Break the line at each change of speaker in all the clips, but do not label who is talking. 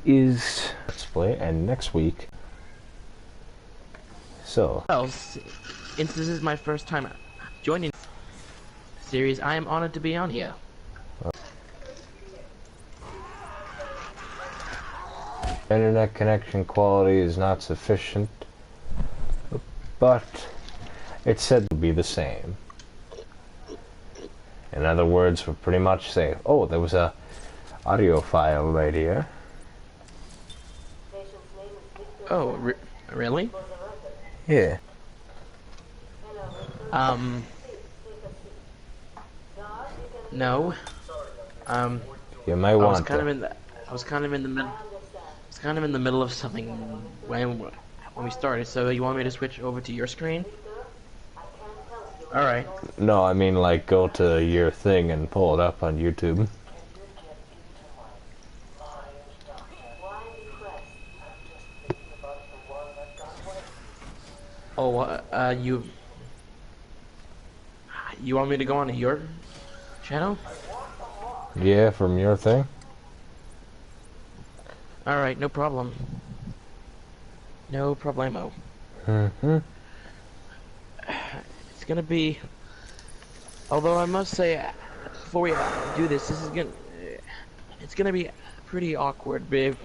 is Let's Play, and next week. So.
Well, since this is my first time joining the series, I am honored to be on here.
Internet connection quality is not sufficient, but it's said to be the same. In other words, we're pretty much safe. Oh, there was a audio file right here.
Oh, really?
Yeah.
No.
You might want to.
I was kind of in the middle of something when we started. So you want me to switch over to your screen? All right.
No, I mean like go to your thing and pull it up on YouTube.
Oh, you want me to go on to your channel?
Yeah, from your thing.
All right, no problem. No problemo. It's gonna be. Although I must say, before we do this, it's gonna be pretty awkward, babe.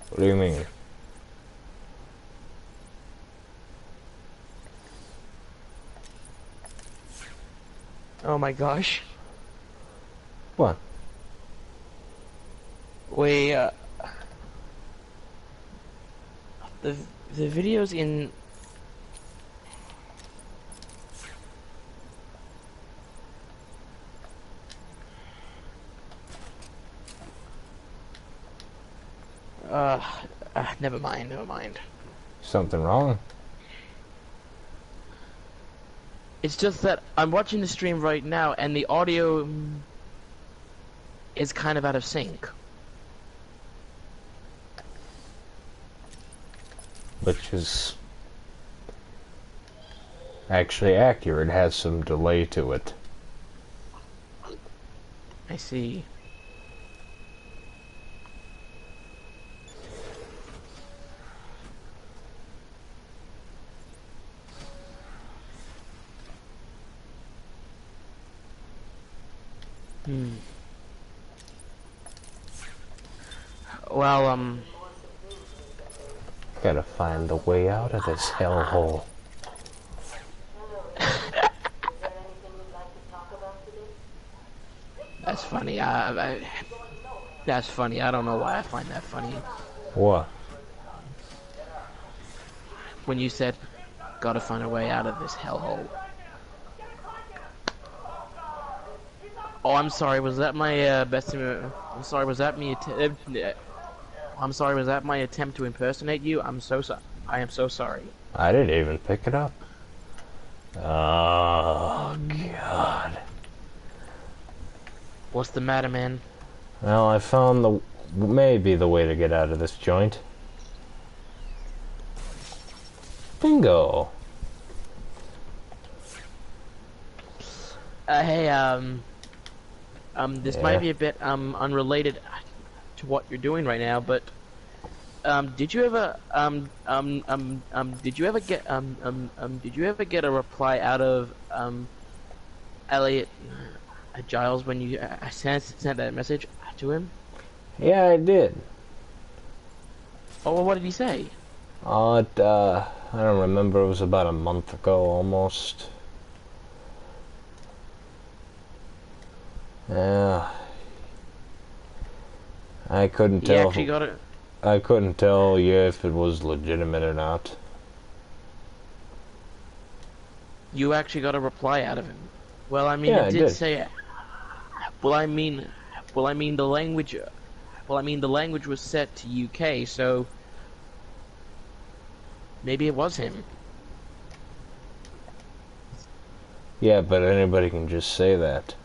What do you mean?
Oh my gosh.
What?
The videos in never mind.
Something wrong?
It's just that I'm watching the stream right now and the audio is kind of out of sync.
Which is actually accurate, has some delay to it.
I see. Well,
Gotta find the way out of this hellhole.
that's funny. That's funny. I don't know why I find that funny.
What?
When you said, "Gotta find a way out of this hellhole." Oh, I'm sorry. Was that my best? I'm sorry. Was that me? I'm sorry. Was that my attempt to impersonate you? I'm so sorry. I am so sorry.
I didn't even pick it up. Oh, God.
What's the matter, man?
Well, I found maybe the way to get out of this joint. Bingo.
Hey, this might be a bit unrelated to what you're doing right now, but did you ever get a reply out of Elliot Giles when you sent that message to him?
Yeah, I did.
Oh, well, what did he say?
I don't remember. It was about a month ago, almost. Yeah. I couldn't tell.
He actually got it.
I couldn't tell you if it was legitimate or not.
You actually got a reply out of him. Well, I mean,
Yeah,
it
I
did
did.
say. Well, I mean, the language. Well, I mean, the language was set to UK, so maybe it was him.
Yeah, but anybody can just say that.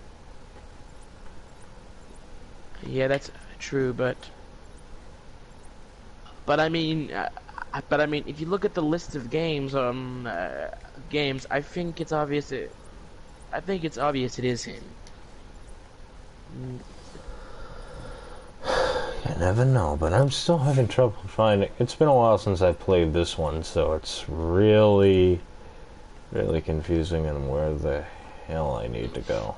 Yeah, that's true, but I mean, if you look at the list of games, I think it's obvious. I think it's obvious it is him.
never know, but I'm still having trouble finding. It's been a while since I played this one, so it's really confusing on where the hell I need to go.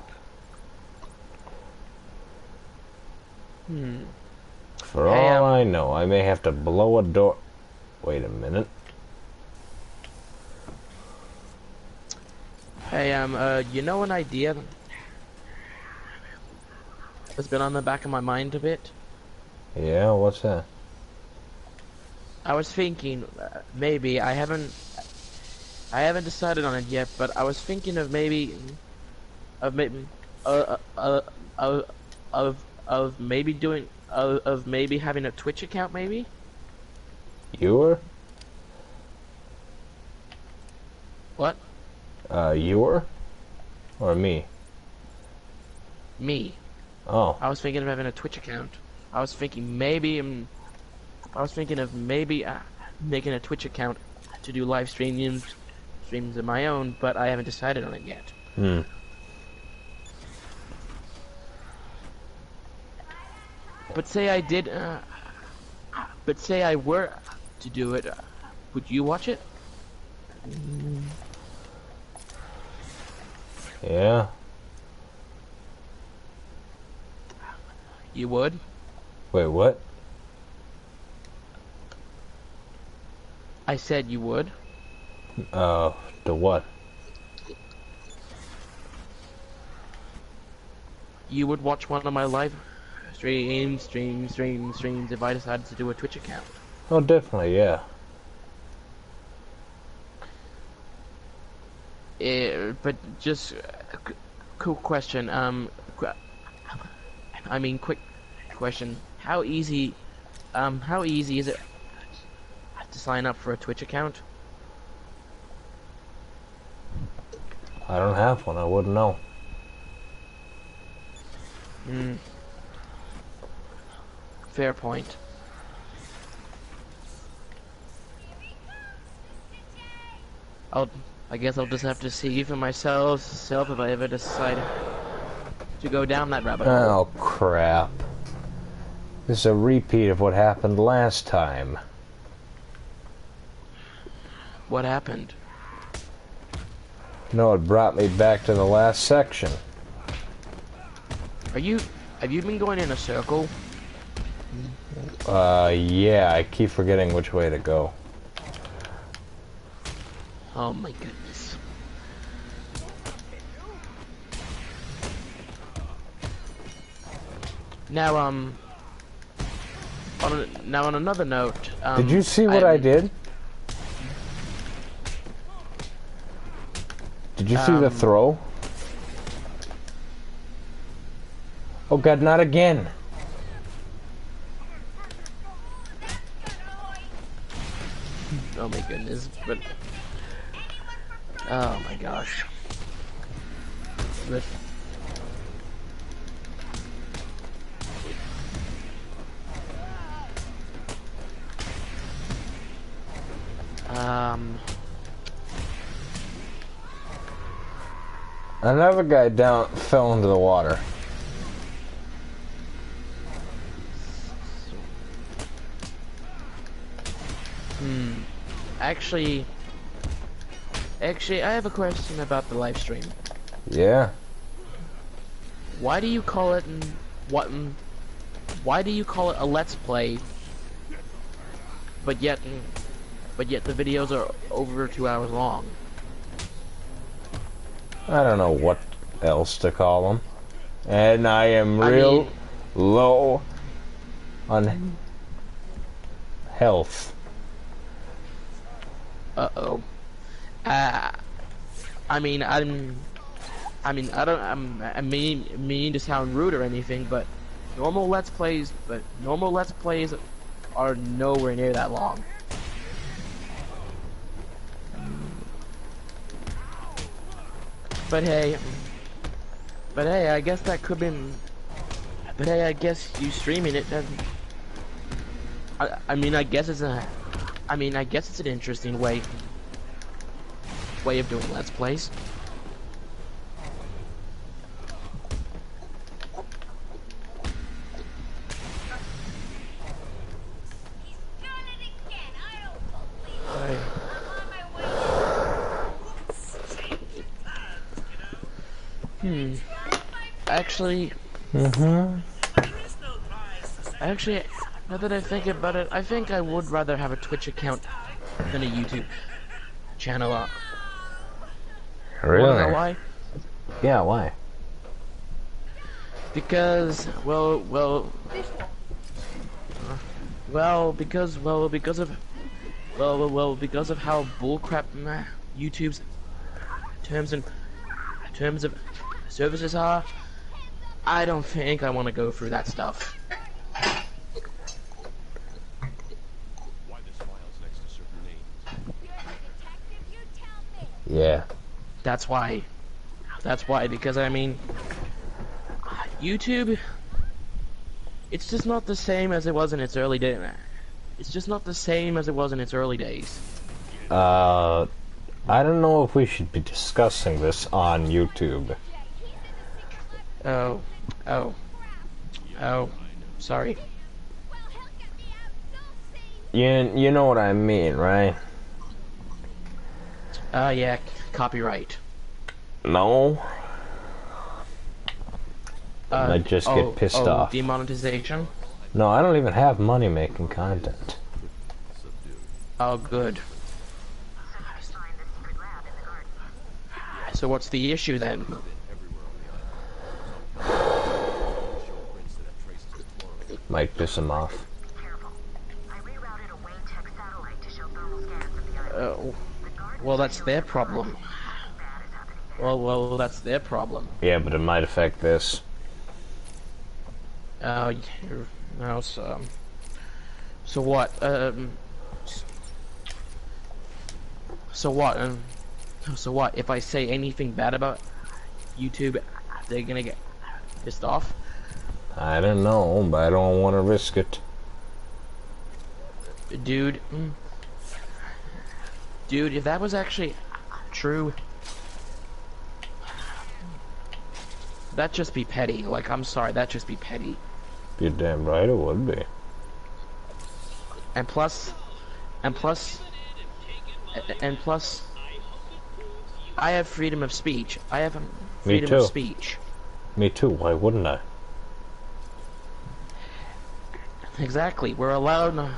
For all I know, I may have to blow a door. Wait a minute.
Hey, you know an idea that's been on the back of my mind a bit?
Yeah, what's that?
I was thinking, maybe, I haven't decided on it yet, but I was thinking of maybe, of maybe having a Twitch account, maybe?
You were?
What?
You were? Or me?
Me.
Oh.
I was thinking of having a Twitch account. I was thinking maybe, making a Twitch account to do live streams of my own, but I haven't decided on it yet. But say I did, but say I were to do it, would you watch it?
Yeah.
You would?
Wait, what?
I said you would.
The what?
You would watch one of my live streams if I decided to do a Twitch account.
Oh, definitely, yeah.
But just cool question. Quick question. How easy is it to sign up for a Twitch account?
I don't have one. I wouldn't know.
Fair point. I guess I'll just have to see for myself if I ever decide to go down that rabbit hole.
Oh, crap. This is a repeat of what happened last time.
What happened?
No, it brought me back to the last section.
Have you been going in a circle?
Yeah, I keep forgetting which way to go.
Oh my goodness. Now, on another note,
did you see what I did? Did you see the throw? Oh God, not again.
Oh my goodness, but oh my gosh. But
another guy fell into the water.
Actually, I have a question about the live stream.
Yeah.
Why do you call it why do you call it a let's play? But yet the videos are over 2 hours long.
I don't know what else to call them. And I am real low on health.
Uh-oh. I mean to sound rude or anything, but normal let's plays are nowhere near that long. But hey, I guess that could be. But hey, I guess you streaming it doesn't. I guess it's an interesting way of doing let's plays. Actually,
Mm-hmm.
actually, now that I think about it, I think I would rather have a Twitch account than a YouTube channel. Wanna know
Really?
why?
Yeah, why?
Because, because of how bullcrap YouTube's terms of services are. I don't think I want to go through that stuff.
Yeah.
That's why. That's why, because I mean, YouTube, it's just not the same as it was in its early days. It's just not the same as it was in its early days.
I don't know if we should be discussing this on YouTube.
Oh, sorry.
You know what I mean, right?
Yeah, copyright.
No. I just get pissed off.
Demonetization?
No, I don't even have money making content.
Oh, good. So what's the issue then?
Might piss him off.
Oh, well, that's their problem. Well, that's their problem.
Yeah, but it might affect this.
No, so what? So what? If I say anything bad about YouTube, they're gonna get pissed off.
I don't know, but I don't want to risk it.
Dude, if that was actually true, that'd just be petty. Like, I'm sorry, that'd just be petty.
You're damn right it would be.
And plus, I have freedom of speech. I have freedom of speech.
Me too, why wouldn't I?
Exactly. We're allowed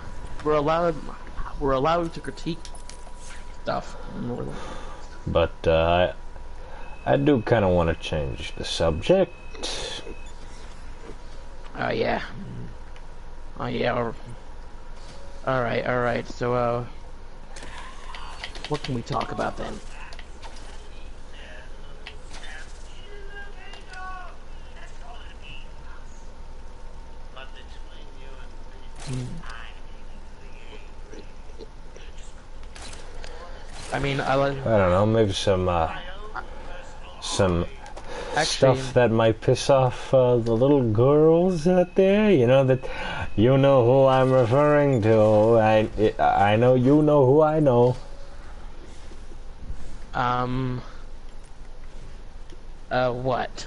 to critique stuff.
But I do kind of want to change the subject.
Oh yeah. All right. So what can we talk about then? I mean, I don't
know, maybe some stuff that might piss off the little girls out there. You know who I'm referring to. I know you know who I know.
What?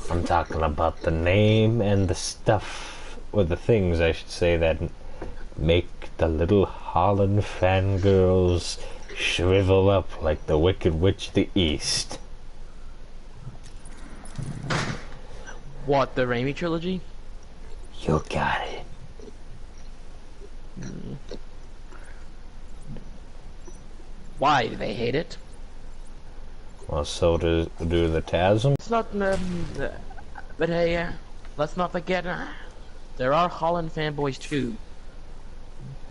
I'm talking about the name and the stuff, or the things I should say, that make the little Holland fangirls shrivel up like the Wicked Witch of the East.
What, the Raimi trilogy?
You got it.
Why do they hate it?
Well, so do the Tasm.
It's not, but hey, let's not forget, there are Holland fanboys too.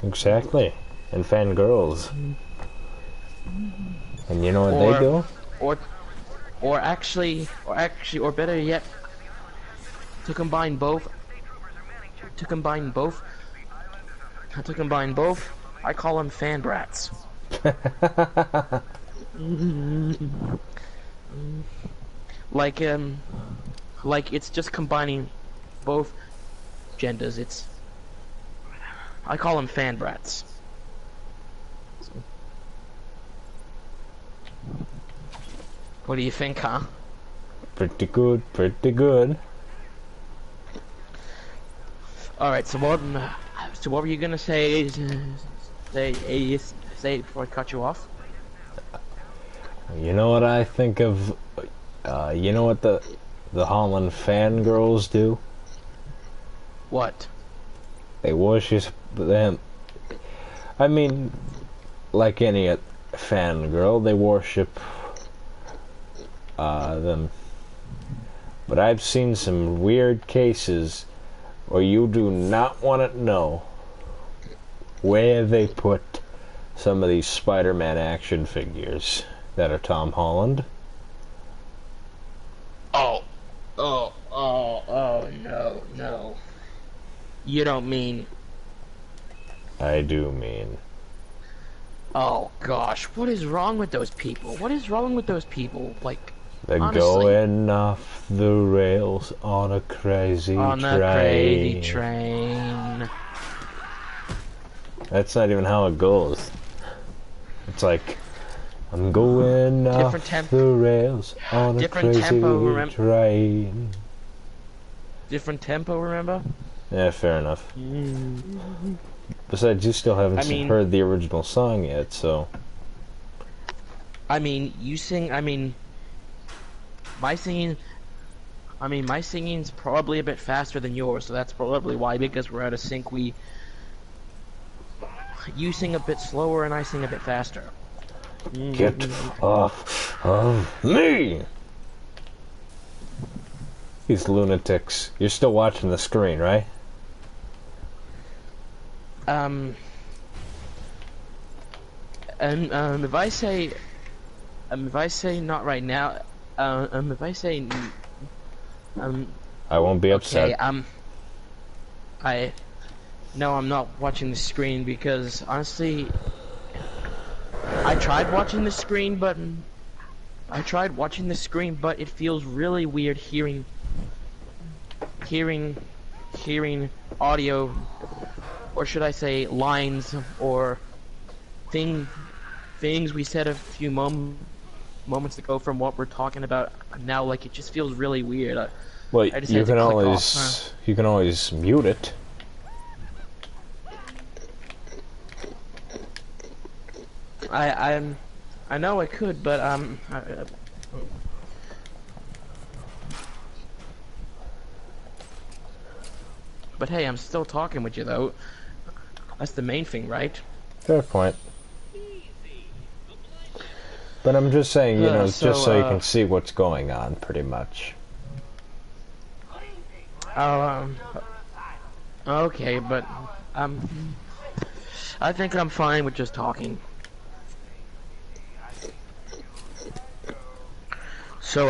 Exactly, and fangirls. And you know what they do?
Or better yet, to combine both, I call them fan brats. Like it's just combining both genders. I call them fan brats. What do you think, huh?
Pretty good, pretty good.
Alright, so what were you gonna say before I cut you off?
You know what I think of? You know what the Holland fangirls do?
What?
They worship them. I mean, like any fangirl, they worship them. But I've seen some weird cases where you do not want to know where they put some of these Spider-Man action figures that are Tom Holland.
Oh, no. You don't mean...
I do mean.
Oh, gosh, what is wrong with those people? What is wrong with those people? Like,
They're
honestly,
going off the rails on a crazy train.
on a crazy train.
That's not even how it goes. It's like, I'm going off the rails on a crazy train.
Different tempo, remember?
Yeah, fair enough. Besides, you still haven't heard the original song yet, so...
you sing, my singing's probably a bit faster than yours, so that's probably why, because we're out of sync, you sing a bit slower and I sing a bit faster.
Get off of me! These lunatics. You're still watching the screen, right?
If I say not right now, if I say,
I won't be upset.
Okay, no, I'm not watching the screen because, honestly, I tried watching the screen, but it feels really weird hearing audio, or should I say lines, or things we said a few moments ago from what we're talking about now. Like, it just feels really weird.
Well, you can always mute it.
I know I could, but but hey, I'm still talking with you though. That's the main thing, right?
Fair point. But I'm just saying, you know, just so you can see what's going on, pretty much.
Okay, but I think I'm fine with just talking. So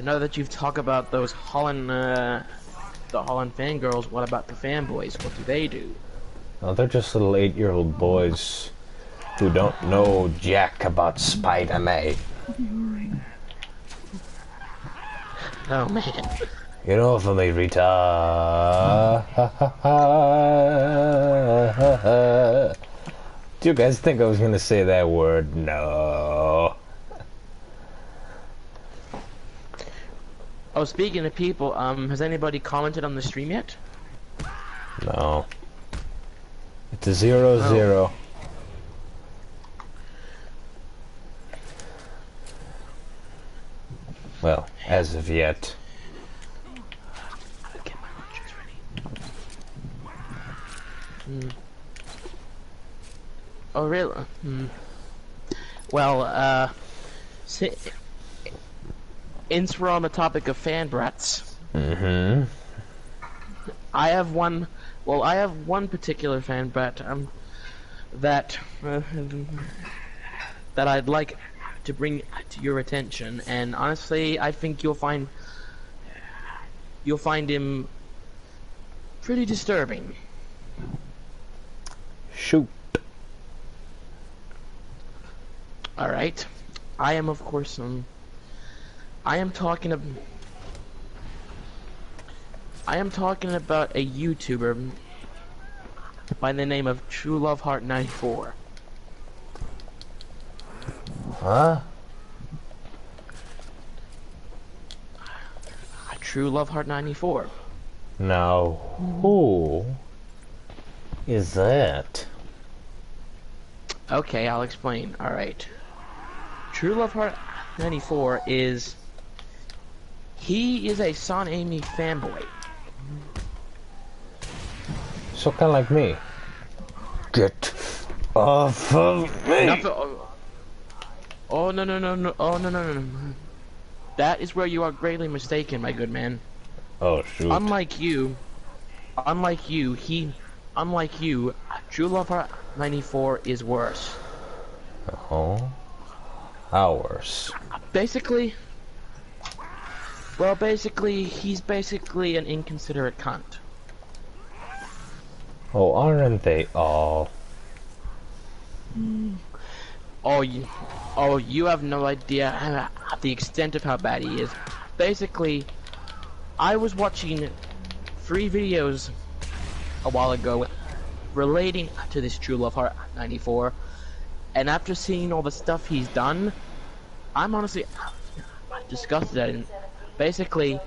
now that you've talked about those Holland, the Holland fangirls, what about the fanboys? What do they do?
Well, they're just little 8-year-old boys who don't know jack about Spider-Man.
Oh man.
You know, for me, Rita. Do you guys think I was gonna say that word? No.
Oh, speaking of people, has anybody commented on the stream yet?
No. It's a 0-0. Well, as of yet.
Get my lunches ready. Oh, really? Well, since we're on the topic of fan brats, I have one particular fan brat that I'd like to bring to your attention, and honestly, I think you'll find him pretty disturbing.
Shoot.
All right, I am of course I am talking about a YouTuber by the name of True Love Heart 94.
Huh?
True Love Heart 94.
Now, who is that?
Okay, I'll explain. Alright. True Love Heart 94 is... He is a Son Amy fanboy.
So kind of like me. Get off of me!
Oh, no, no, no, no. Oh, no, no, no, no. That is where you are greatly mistaken, my good man.
Oh, shoot.
Unlike you, True Love Heart 94 is worse.
Oh? How worse?
Basically, he's basically an inconsiderate cunt.
Oh, aren't they all?
Oh, you have no idea the extent of how bad he is. Basically, I was watching 3 videos a while ago relating to this True Love Heart 94, and after seeing all the stuff he's done, I'm honestly disgusted at him. Basically,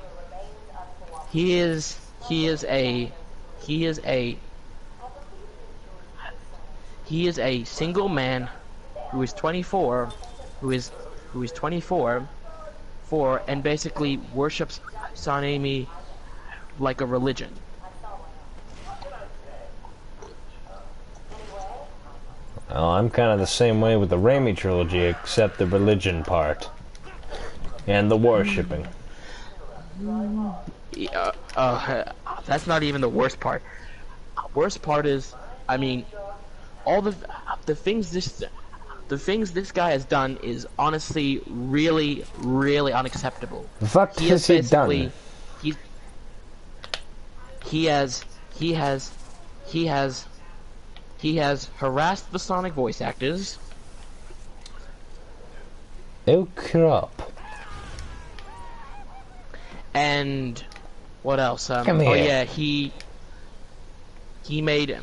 he is a single man who is 24, and basically worships Son Amy like a religion.
Well, I'm kind of the same way with the Raimi trilogy, except the religion part. And the worshipping.
That's not even the worst part. Worst part is, I mean, all the things this guy has done is honestly really, really unacceptable.
What has he done?
He has harassed the Sonic voice actors.
Oh crap.
And what else?
Come here.
Oh yeah, he made a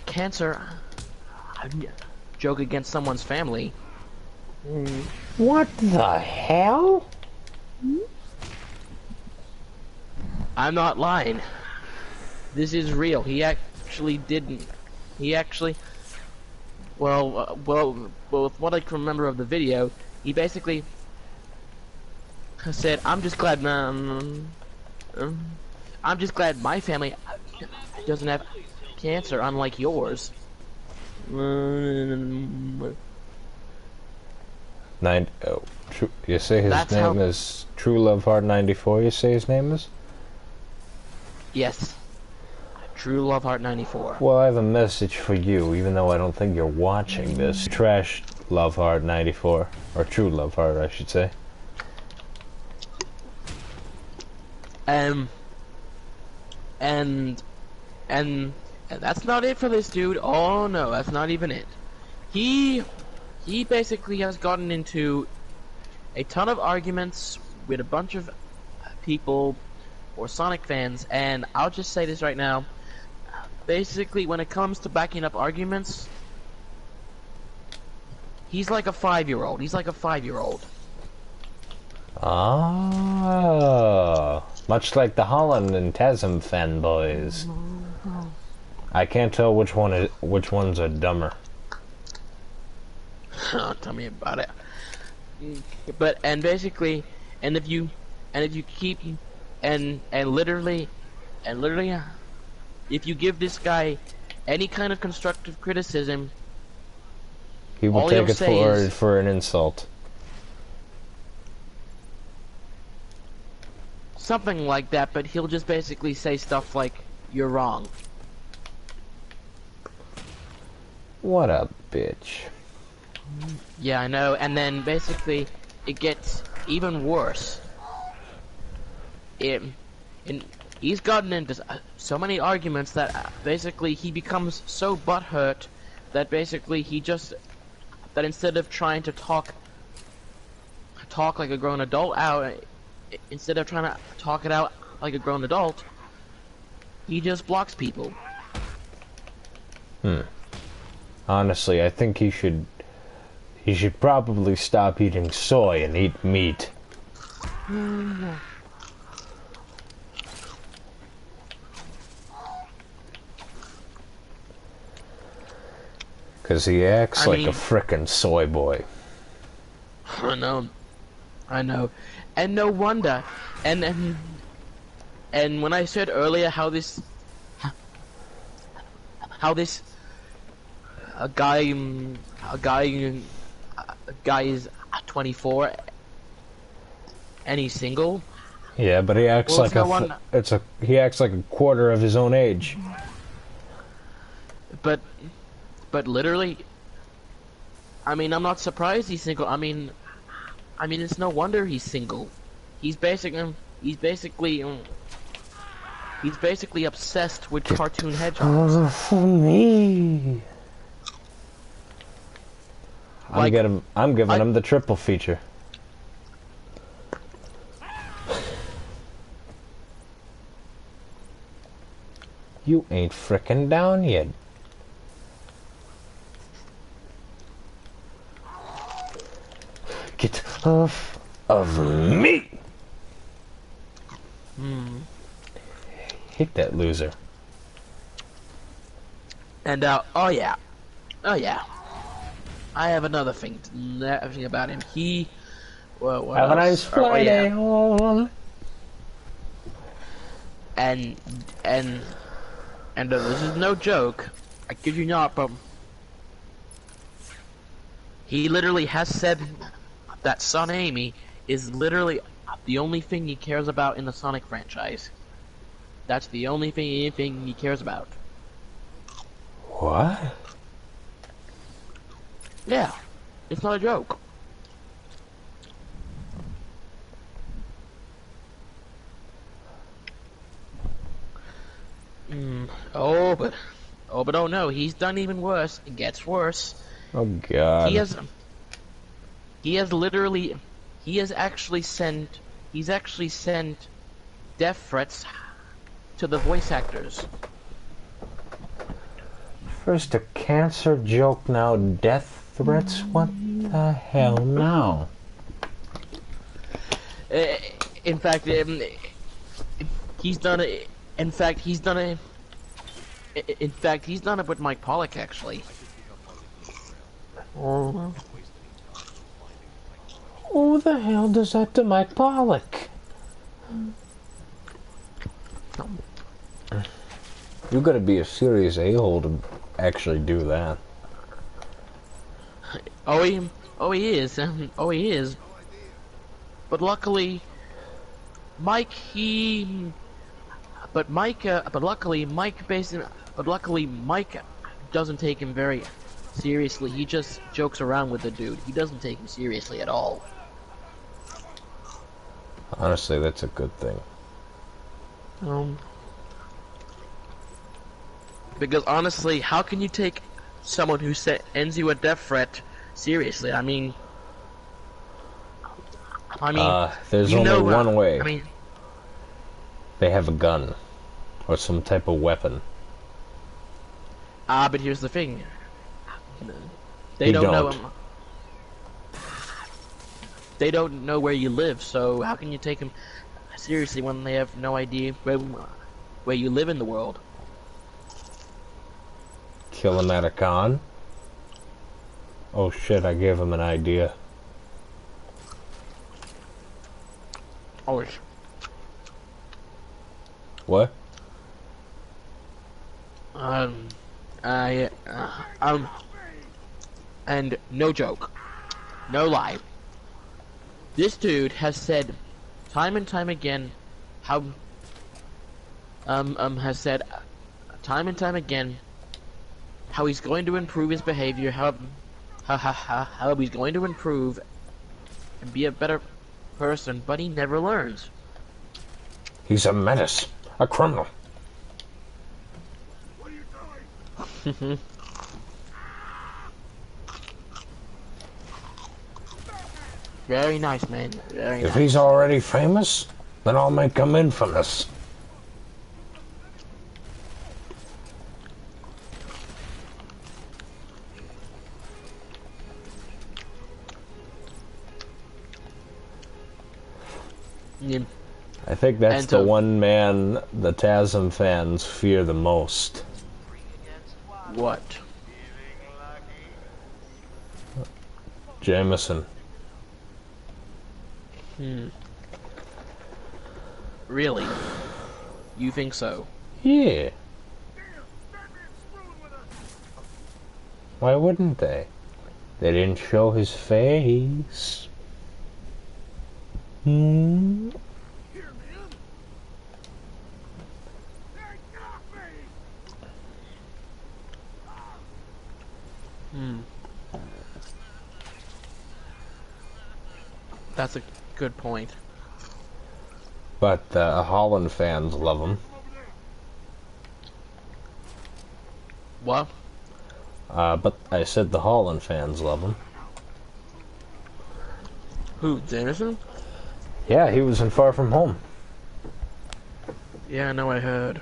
cancer joke against someone's family.
What the hell?
I'm not lying. This is real. He actually didn't. He actually. Well, with what I can remember of the video, he basically said, "I'm just glad my family doesn't have cancer, unlike yours."
You say his name is True Love Heart 94. You say his name is?
Yes. True Love Heart 94.
Well, I have a message for you, even though I don't think you're watching this. Trash Love Heart 94. Or True Love Heart, I should say.
And that's not it for this dude. Oh no, that's not even it. He basically has gotten into a ton of arguments with a bunch of people or Sonic fans, and I'll just say this right now. Basically, when it comes to backing up arguments, he's like a 5-year-old. He's like a 5-year-old.
Ah, much like the Holland and Tasm fanboys. I can't tell which ones are dumber.
Oh, tell me about it. But basically, if you keep literally, if you give this guy any kind of constructive criticism,
he will take it for an insult.
Something like that, but he'll just basically say stuff like, "You're wrong."
What a bitch.
Yeah, I know, and then basically it gets even worse. He's gotten into so many arguments that basically he becomes so butthurt that basically that instead of trying to talk like a grown adult instead of trying to talk it out like a grown adult, he just blocks people.
Honestly, I think he should probably stop eating soy and eat meat. 'Cause he acts
I
like
mean-
a frickin' soy boy.
I know. And no wonder. And when I said earlier how this a guy is 24 and he's single.
Yeah, but he acts
Well,
like he acts like a quarter of his own age.
But literally, I mean, I'm not surprised he's single. I mean, it's no wonder he's single. He's basically obsessed with cartoon hedgehogs.
Oh, for me. I'm giving him the triple feature. You ain't frickin' down yet. Get off of me! Hit that loser.
And oh yeah, I have another thing about him. He, well,
Have a nice Friday,
yeah.
all.
And this is no joke. I kid you not, but he literally has said that Son Amy is literally the only thing he cares about in the Sonic franchise. That's the only thing he cares about.
What?
Yeah, it's not a joke. Oh, but oh no, he's done even worse. It gets worse.
Oh God.
He has actually sent death threats to the voice actors.
First a cancer joke, now death threats? What the hell now?
In fact, he's done it. In fact, he's done it. In fact, he's done it with Mike Pollock, actually.
Who the hell does that to Mike Pollock? You gotta be a serious a-hole to actually do that.
Oh, he is. Oh, he is. But luckily, Mike doesn't take him very seriously. He just jokes around with the dude. He doesn't take him seriously at all.
Honestly, that's a good thing.
Because honestly, how can you take someone who ends you a death threat seriously? I mean,
there's only one way.
I mean,
they have a gun or some type of weapon.
but here's the thing. They don't know him. They don't know where you live, so how can you take them seriously when they have no idea where you live in the world?
Kill him at a con? Oh shit, I gave him an idea.
Oh,
What?
And no joke, no lie. This dude has said time and time again how has said time and time again how he's going to improve his behavior, how he's going to improve and be a better person, but he never learns.
He's a menace, a criminal.
What are you doing?
Very nice, man. Very
If
nice.
he's already famous, then I'll make him infamous.
Yeah.
I think that's
And
the one man the TASM fans fear the most.
What?
Jameson.
Really? You think so?
Yeah. Why wouldn't they? They didn't show his face. Hmm.
That's a good point.
But Holland fans love him.
What?
But I said the Holland fans love him.
Who, Jameson?
Yeah, he was in Far From Home.
Yeah, I know, I heard.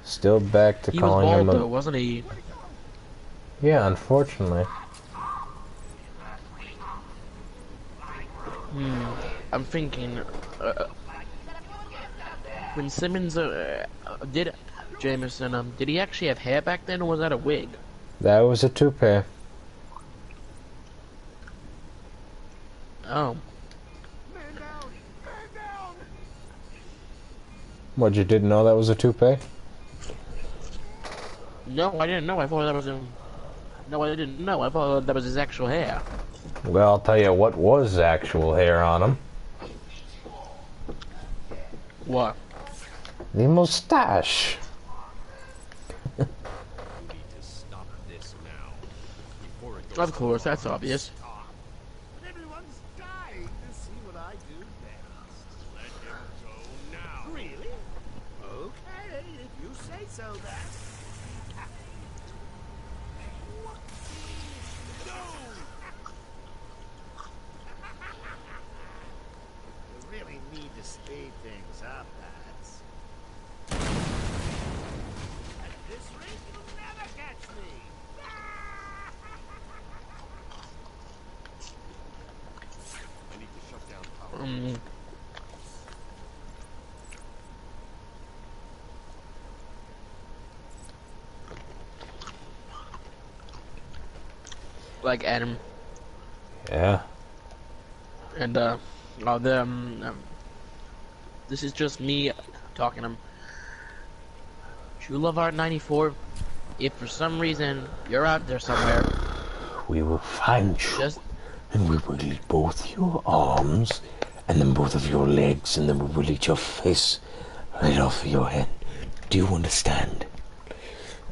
Still back to
He was
calling him
bald
a...
though, wasn't he?
Yeah, unfortunately.
I'm thinking, when Simmons did Jameson, did he actually have hair back then, or was that a wig?
That was a toupee.
Oh.
What, you didn't know that was a toupee?
No, I didn't know. I thought that was him. No, I didn't know. I thought that was his actual hair.
Well, I'll tell you what was actual hair on him.
What?
The mustache.
Of course, that's obvious.
Everyone's dying to see what I do next. Let him go now. Really? Okay, if you say so, then. You really need to speed things up, Bats. At this rate, you'll never catch me. I need to shut down power.
Like Adam.
Yeah.
And, this is just me talking to him. True Love Art 94, if for some reason you're out there somewhere,
We will find you.
just,
And we will eat both your arms, and then both of your legs, and then we will eat your face right off of your head. Do you understand?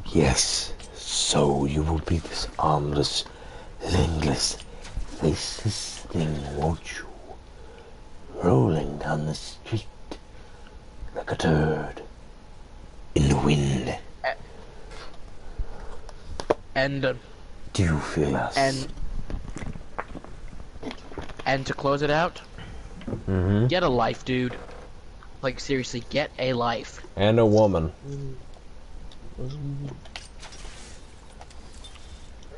Yes. So you will be this armless, legless, faceless thing, won't you? Rolling down the street like a turd in the wind.
and,
Do you feel us?
and to close it out, get a life, dude. Like, seriously, get a life.
And a woman.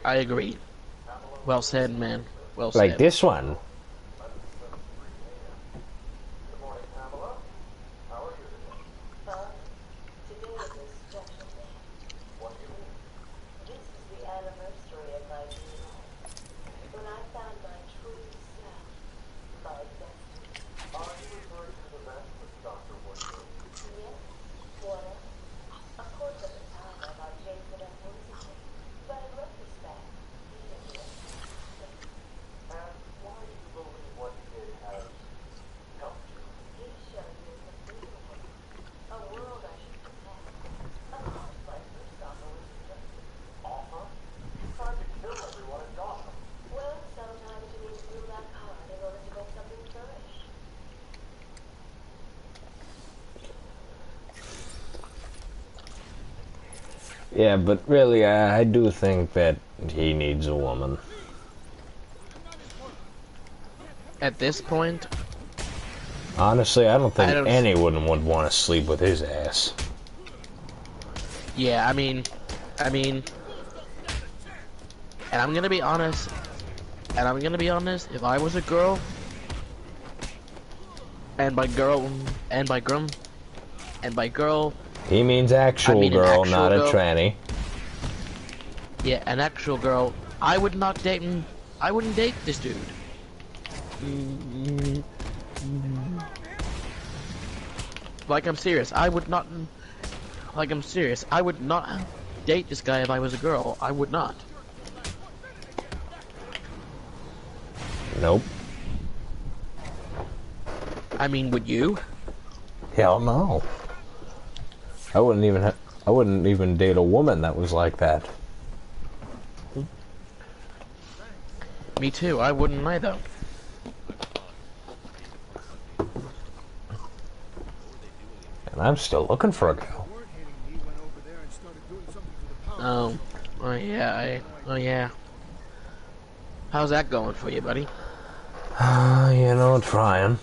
I agree. Well said, man. Well said.
Like this one. Yeah, but really, I do think that he needs a woman.
At this point,
Honestly, I don't think
I don't-
anyone would want to sleep with his ass.
yeah, I mean, and I'm gonna be honest, if I was a girl, and by girl,
He means actual
I mean an
girl,
actual
not
girl.
a tranny.
Yeah, an actual girl. I would not date him. I wouldn't date this dude. Like, I'm serious. I would not. Like, I'm serious. I would not date this guy if I was a girl. I would not.
Nope.
I mean, would you?
Hell no. I wouldn't even date a woman that was like that.
Me too. I wouldn't either.
And I'm still looking for a girl.
Oh. Oh yeah. Oh yeah. How's that going for you, buddy?
You know, trying.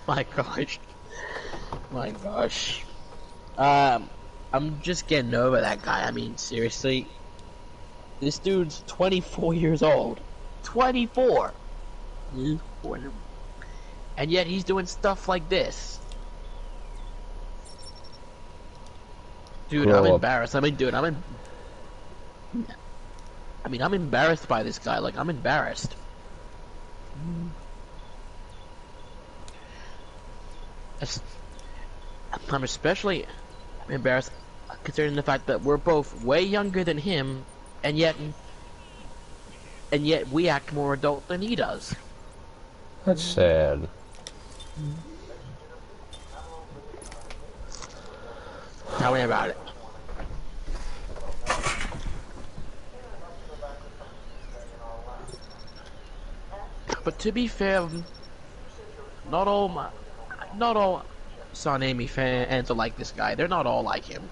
My gosh. My gosh. I'm just getting over that guy. I mean, seriously. This dude's 24 years old. 24! And yet he's doing stuff like this. Dude,
Grow
I'm
up.
embarrassed. I mean, dude, I'm embarrassed by this guy. Like, I'm embarrassed. I'm especially embarrassed considering the fact that we're both way younger than him, and yet we act more adult than he does.
That's sad.
Tell me about it. But to be fair, not all Son Amy fans are like this guy. They're not all like him.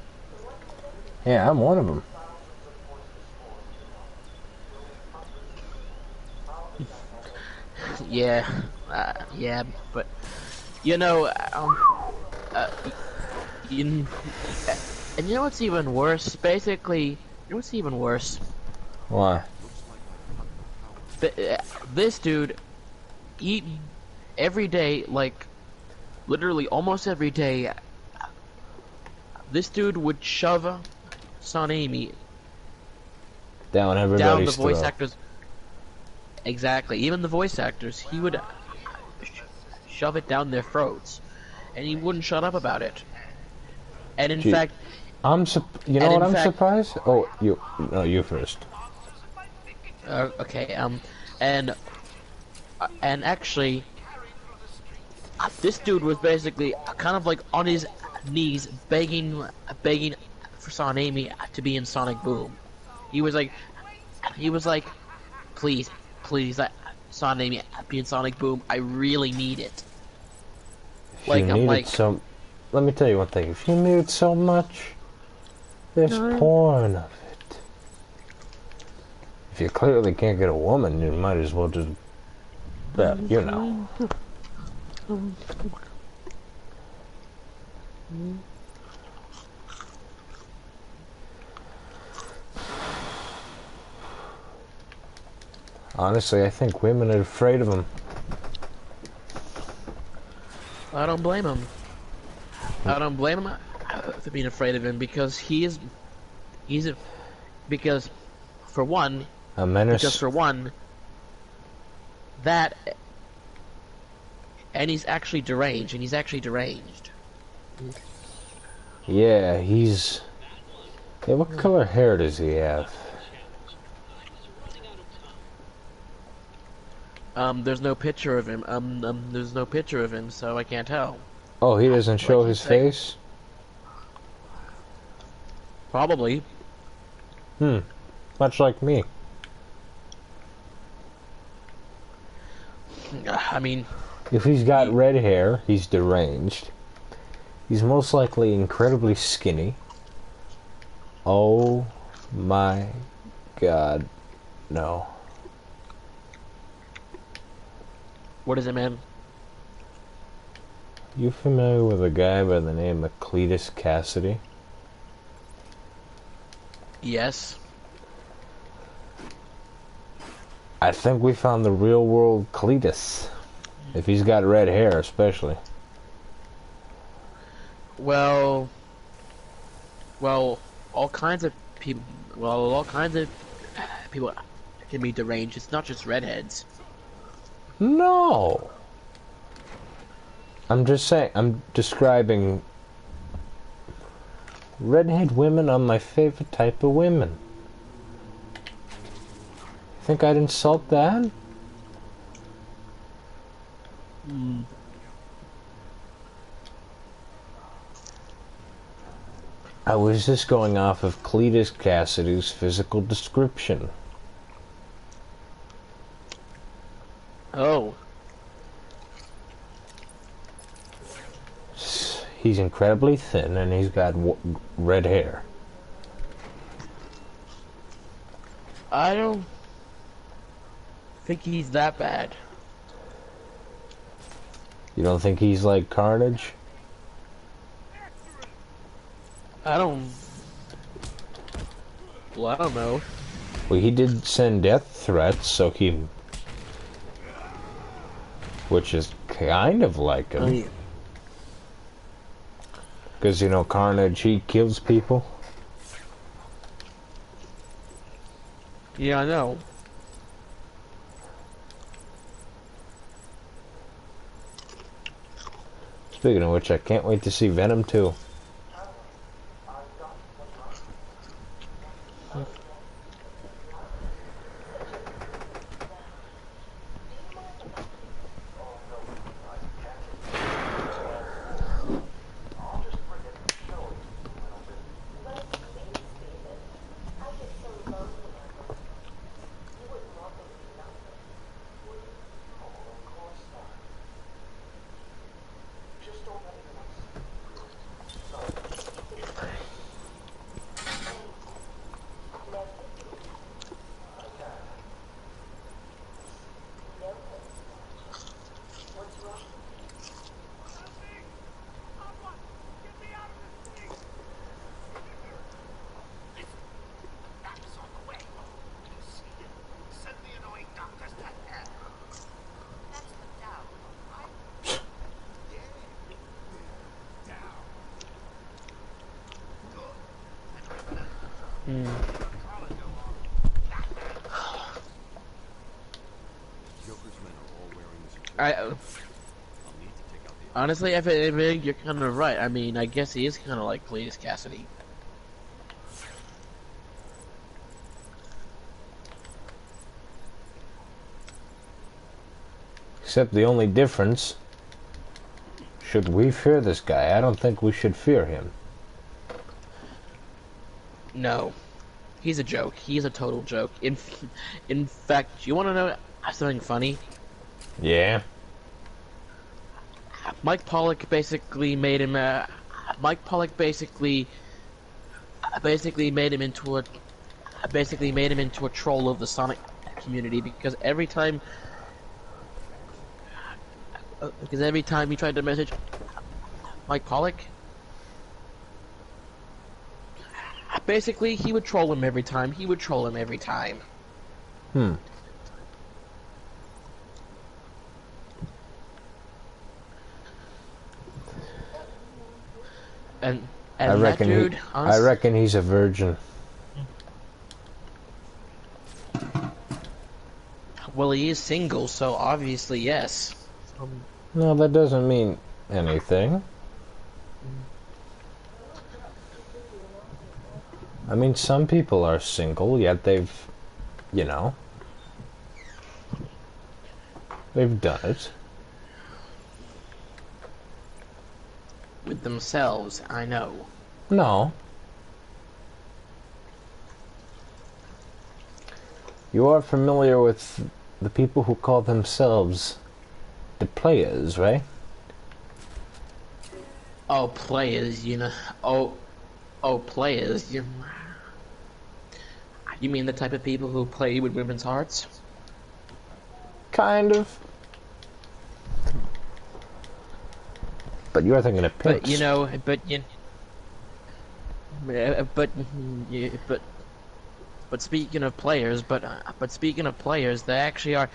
Yeah, I'm one of them.
Yeah, yeah, but you know, and you know what's even worse? Basically, you know what's even worse?
Why?
This dude, every day, like, literally almost every day, this dude would shove Son Amy
Down everybody's
down the voice
throat.
actors. Exactly, even the voice actors, he would shove it down their throats, and he wouldn't shut up about it. And in
Gee,
fact,
you know what I'm surprised? Oh, you first.
okay, and actually, this dude was basically kind of like on his knees begging for Son Amy to be in Sonic Boom. He was like, please, Son Amy, be in Sonic Boom. I really need it.
Let me tell you one thing. If you need it so much, there's porn of it. If you clearly can't get a woman, you might as well just, you know. Honestly, I think women are afraid of him.
I don't blame him. I don't blame him for being afraid of him because because for one,
A menace.
Because for one, that, and he's actually deranged,
Yeah, he's... Yeah, what color hair does he have?
There's no picture of him. There's no picture of him, so I can't tell.
Oh, he doesn't show
Like
his
you say.
face?
Probably.
Much like me.
I mean,
If he's got red hair, he's deranged. He's most likely incredibly skinny. Oh my god, no.
What is it, man?
You familiar with a guy by the name of Cletus Cassidy?
Yes.
I think we found the real world Cletus. If he's got red hair, especially.
Well, all kinds of people. Well, all kinds of people can be deranged. It's not just redheads.
No! I'm just saying, I'm describing... Redhead women are my favorite type of women. Think I'd insult that? I was just going off of Cletus Cassidy's physical description.
Oh.
He's incredibly thin and he's got red hair.
I don't think he's that bad.
You don't think he's like Carnage?
I don't. Well, I don't know.
Well, he did send death threats, so he... Which is kind of like him.
Oh, yeah.
Because, you know, Carnage, he kills people.
Yeah, I know.
Speaking of which, I can't wait to see Venom 2.
Honestly, if you're kind of right. I mean, I guess he is kind of like Cletus Cassidy.
Except the only difference... Should we fear this guy? I don't think we should fear him.
No. He's a joke. He's a total joke. In fact, you want to know something funny?
Yeah?
Mike Pollock basically made him. Mike Pollock basically made him into a troll of the Sonic community because every time he tried to message Mike Pollock, basically he would troll him every time. And
I reckon
that dude,
I reckon he's a virgin.
Well, he is single, so obviously yes.
No, that doesn't mean anything. I mean, some people are single, yet they've, you know, they've done it.
With themselves, I know.
No. You are familiar with the people who call themselves the players, right?
Oh, players, you know. Oh, players. You mean the type of people who play with women's hearts?
Kind of. But you're thinking of pimps.
But you know, but speaking of players, but speaking of players, there actually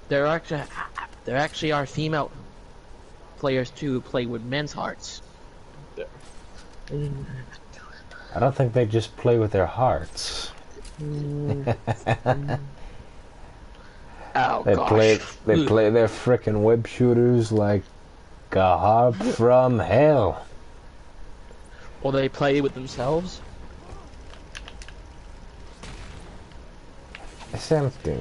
there actually are female players too who play with men's hearts.
I don't think they just play with their hearts.
Oh
They
gosh.
play their frickin' web shooters like a harp from hell.
Or they play with themselves.
It's empty.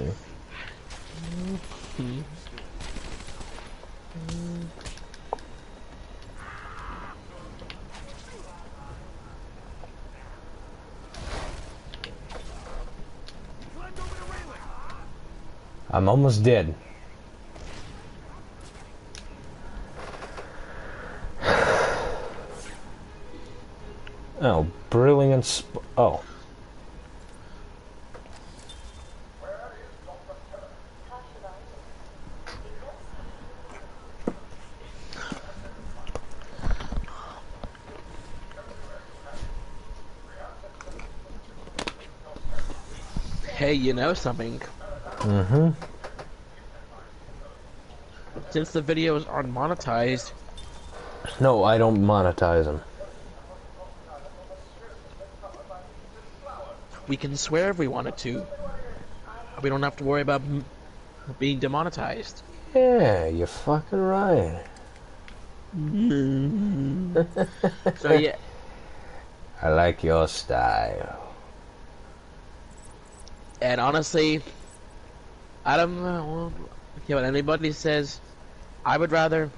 I'm almost dead. Oh, brilliant oh.
Hey, you know something?
Mm-hmm.
Since the videos aren't monetized,
No, I don't monetize them.
we can swear if we wanted to. We don't have to worry about being demonetized.
Yeah, you're fucking right.
So yeah,
I like your style.
and honestly, I don't care what anybody says. I would rather.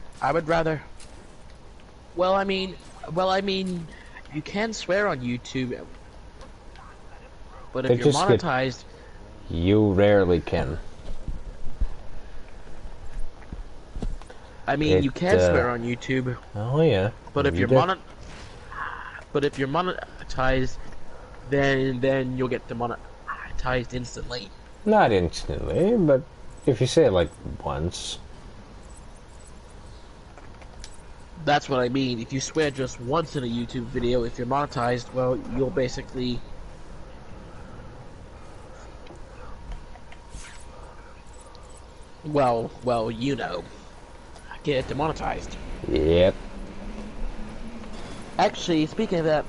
Well, I mean, you can swear on YouTube, but if
It
you're
just get-
monetized,
You rarely can.
I mean, you
It,
can swear on YouTube,
Oh yeah.
but if
You
you're
did.
monetized, then you'll get demonetized instantly.
Not instantly, but if you say it like once.
That's what I mean. If you swear just once in a YouTube video, if you're monetized, well, you'll basically... Well, you know, get demonetized.
Yep.
Actually, speaking of that,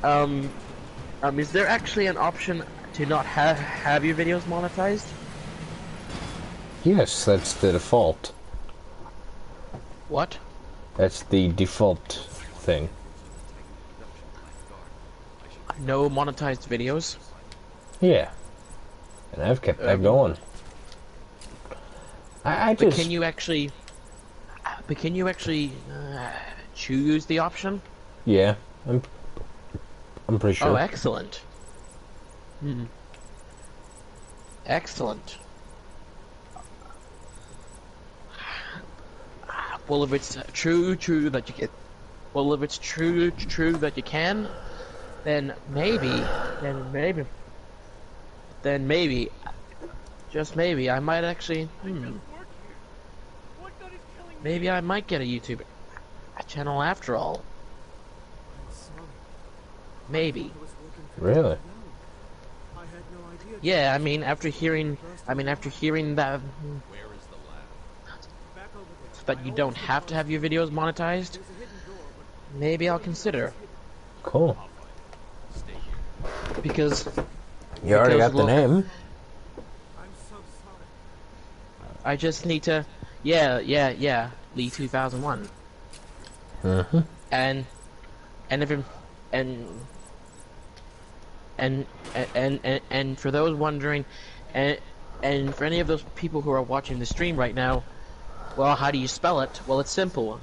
is there actually an option to not have your videos monetized?
Yes, that's the default.
What?
That's the default thing.
No monetized videos?
Yeah. And I've kept that going. I
But
just...
can you actually... choose the option?
Yeah, I'm pretty sure.
Oh, excellent. Excellent. Well, if it's true that you get... Well, if it's true that you can, then maybe, just maybe, I might actually, maybe I might get a YouTube channel after all. Maybe.
Really?
Yeah, I mean, after hearing that, that you don't have to have your videos monetized, maybe I'll consider.
Cool.
Because
You already got the
look,
name.
I just need to, yeah, Lee 2001.
Mm-hmm.
And if it, and for those wondering, and for any of those people who are watching the stream right now, well, how do you spell it? Well, it's simple.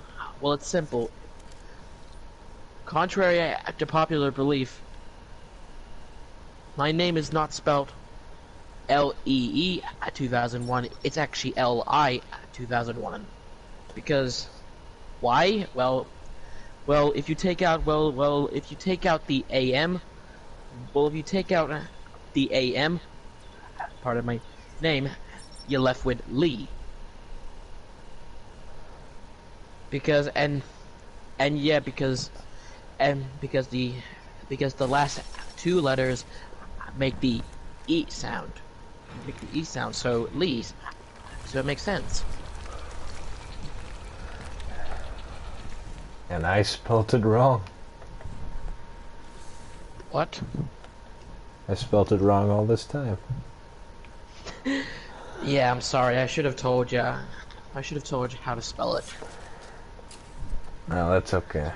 Contrary to popular belief, my name is not spelled Lee 2001. It's actually Li 2001. Because why? Well, if you take out if you take out the AM, if you take out the AM, part of my name, you're left with Lee. Because because the last two letters make the E sound. So Lee's. So it makes sense.
And I spelt it wrong.
What?
I spelt it wrong all this time.
Yeah, I'm sorry. I should have told you. I should have told you how to spell it.
No, that's okay.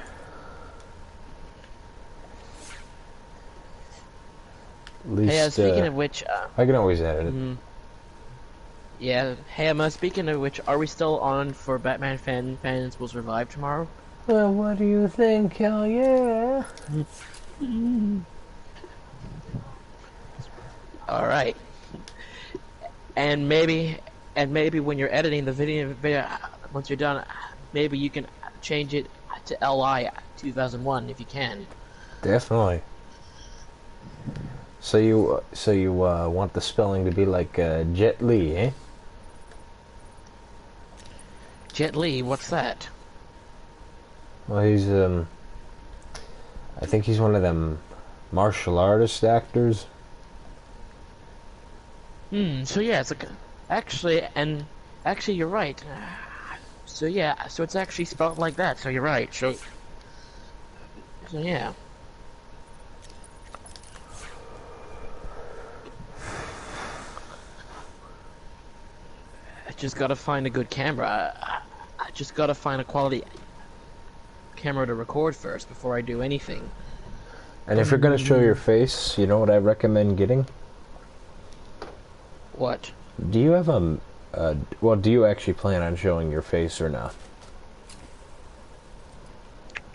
At least,
Hey, speaking of which,
I can always edit it.
yeah. Hey, speaking of which, are we still on for Batman Fans Will Survive tomorrow?
Well, what do you think? Hell yeah!
All right. And maybe when you're editing the video, once you're done, maybe you can change it to LI 2001 if you can.
Definitely. So you want the spelling to be like Jet Li, eh?
Jet Li, what's that?
Well, he's I think he's one of them martial artist actors.
So yeah, it's like actually you're right. So yeah, so it's actually spelled like that. So you're right. So yeah. I just gotta find a good camera. I just gotta find a quality camera to record first before I do anything.
And if you're gonna show your face, you know what I recommend getting?
What?
Do you have well, do you actually plan on showing your face or not?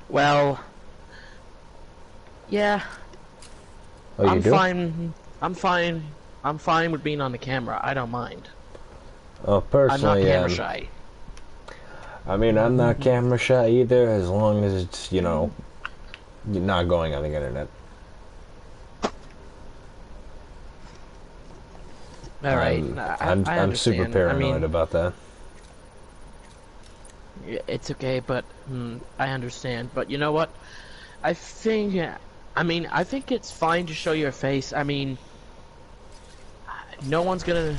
Well, yeah.
Oh, you do?
I'm fine with being on the camera. I don't mind.
Oh, personally,
I'm not camera shy.
I mean, I'm not camera shy either, as long as it's, you know, not going on the internet.
All right.
I'm super paranoid about that.
It's okay, but I understand. But you know what? I think it's fine to show your face. I mean, no one's gonna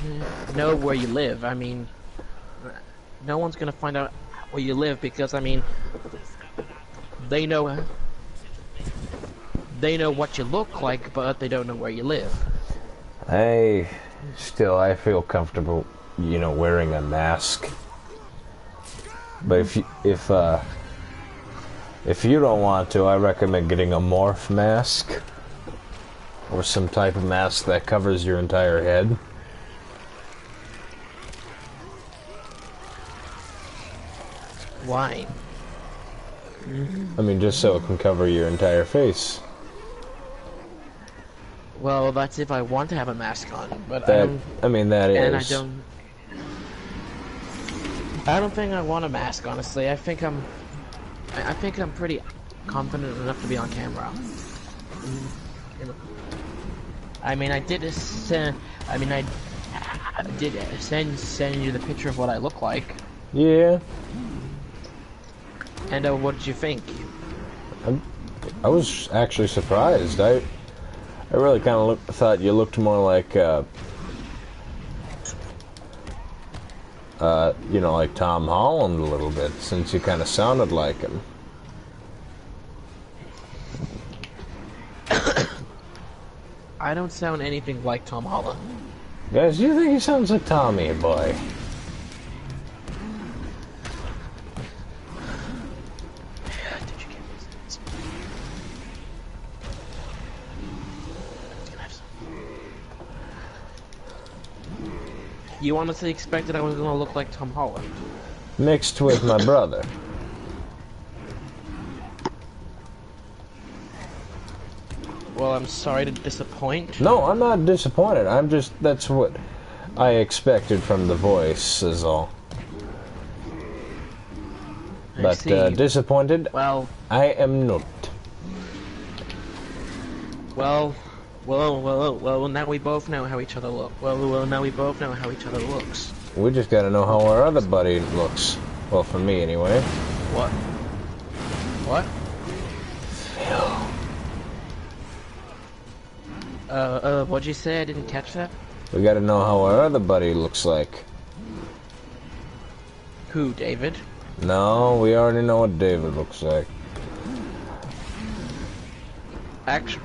know where you live. I mean, no one's gonna find out where you live because I mean, they know what you look like, but they don't know where you live.
I feel comfortable, you know, wearing a mask. But if you don't want to, I recommend getting a morph mask or some type of mask that covers your entire head.
Why?
I mean, just so it can cover your entire face.
Well, that's if I want to have a mask on, but
that is.
And I don't think I want a mask, honestly. I think I'm pretty confident enough to be on camera. I mean, I did send you the picture of what I look like.
Yeah.
And what did you think?
I was actually surprised. I really kind of thought you looked more like, you know, like Tom Holland a little bit, since you kind of sounded like him.
I don't sound anything like Tom Holland.
Guys, do you think he sounds like Tommy, boy?
You honestly expected I was gonna look like Tom Holland?
Mixed with my brother.
Well, I'm sorry to disappoint.
No, I'm not disappointed. That's what I expected from the voice, is all. But
see.
disappointed,
Well,
I am not.
well, now we both know how each other look. Well, now we both know how each other looks.
We just gotta know how our other buddy looks. Well, for me, anyway.
What? What? What'd you say? I didn't catch that.
We gotta know how our other buddy looks like.
Who, David?
No, we already know what David looks like.
Actually,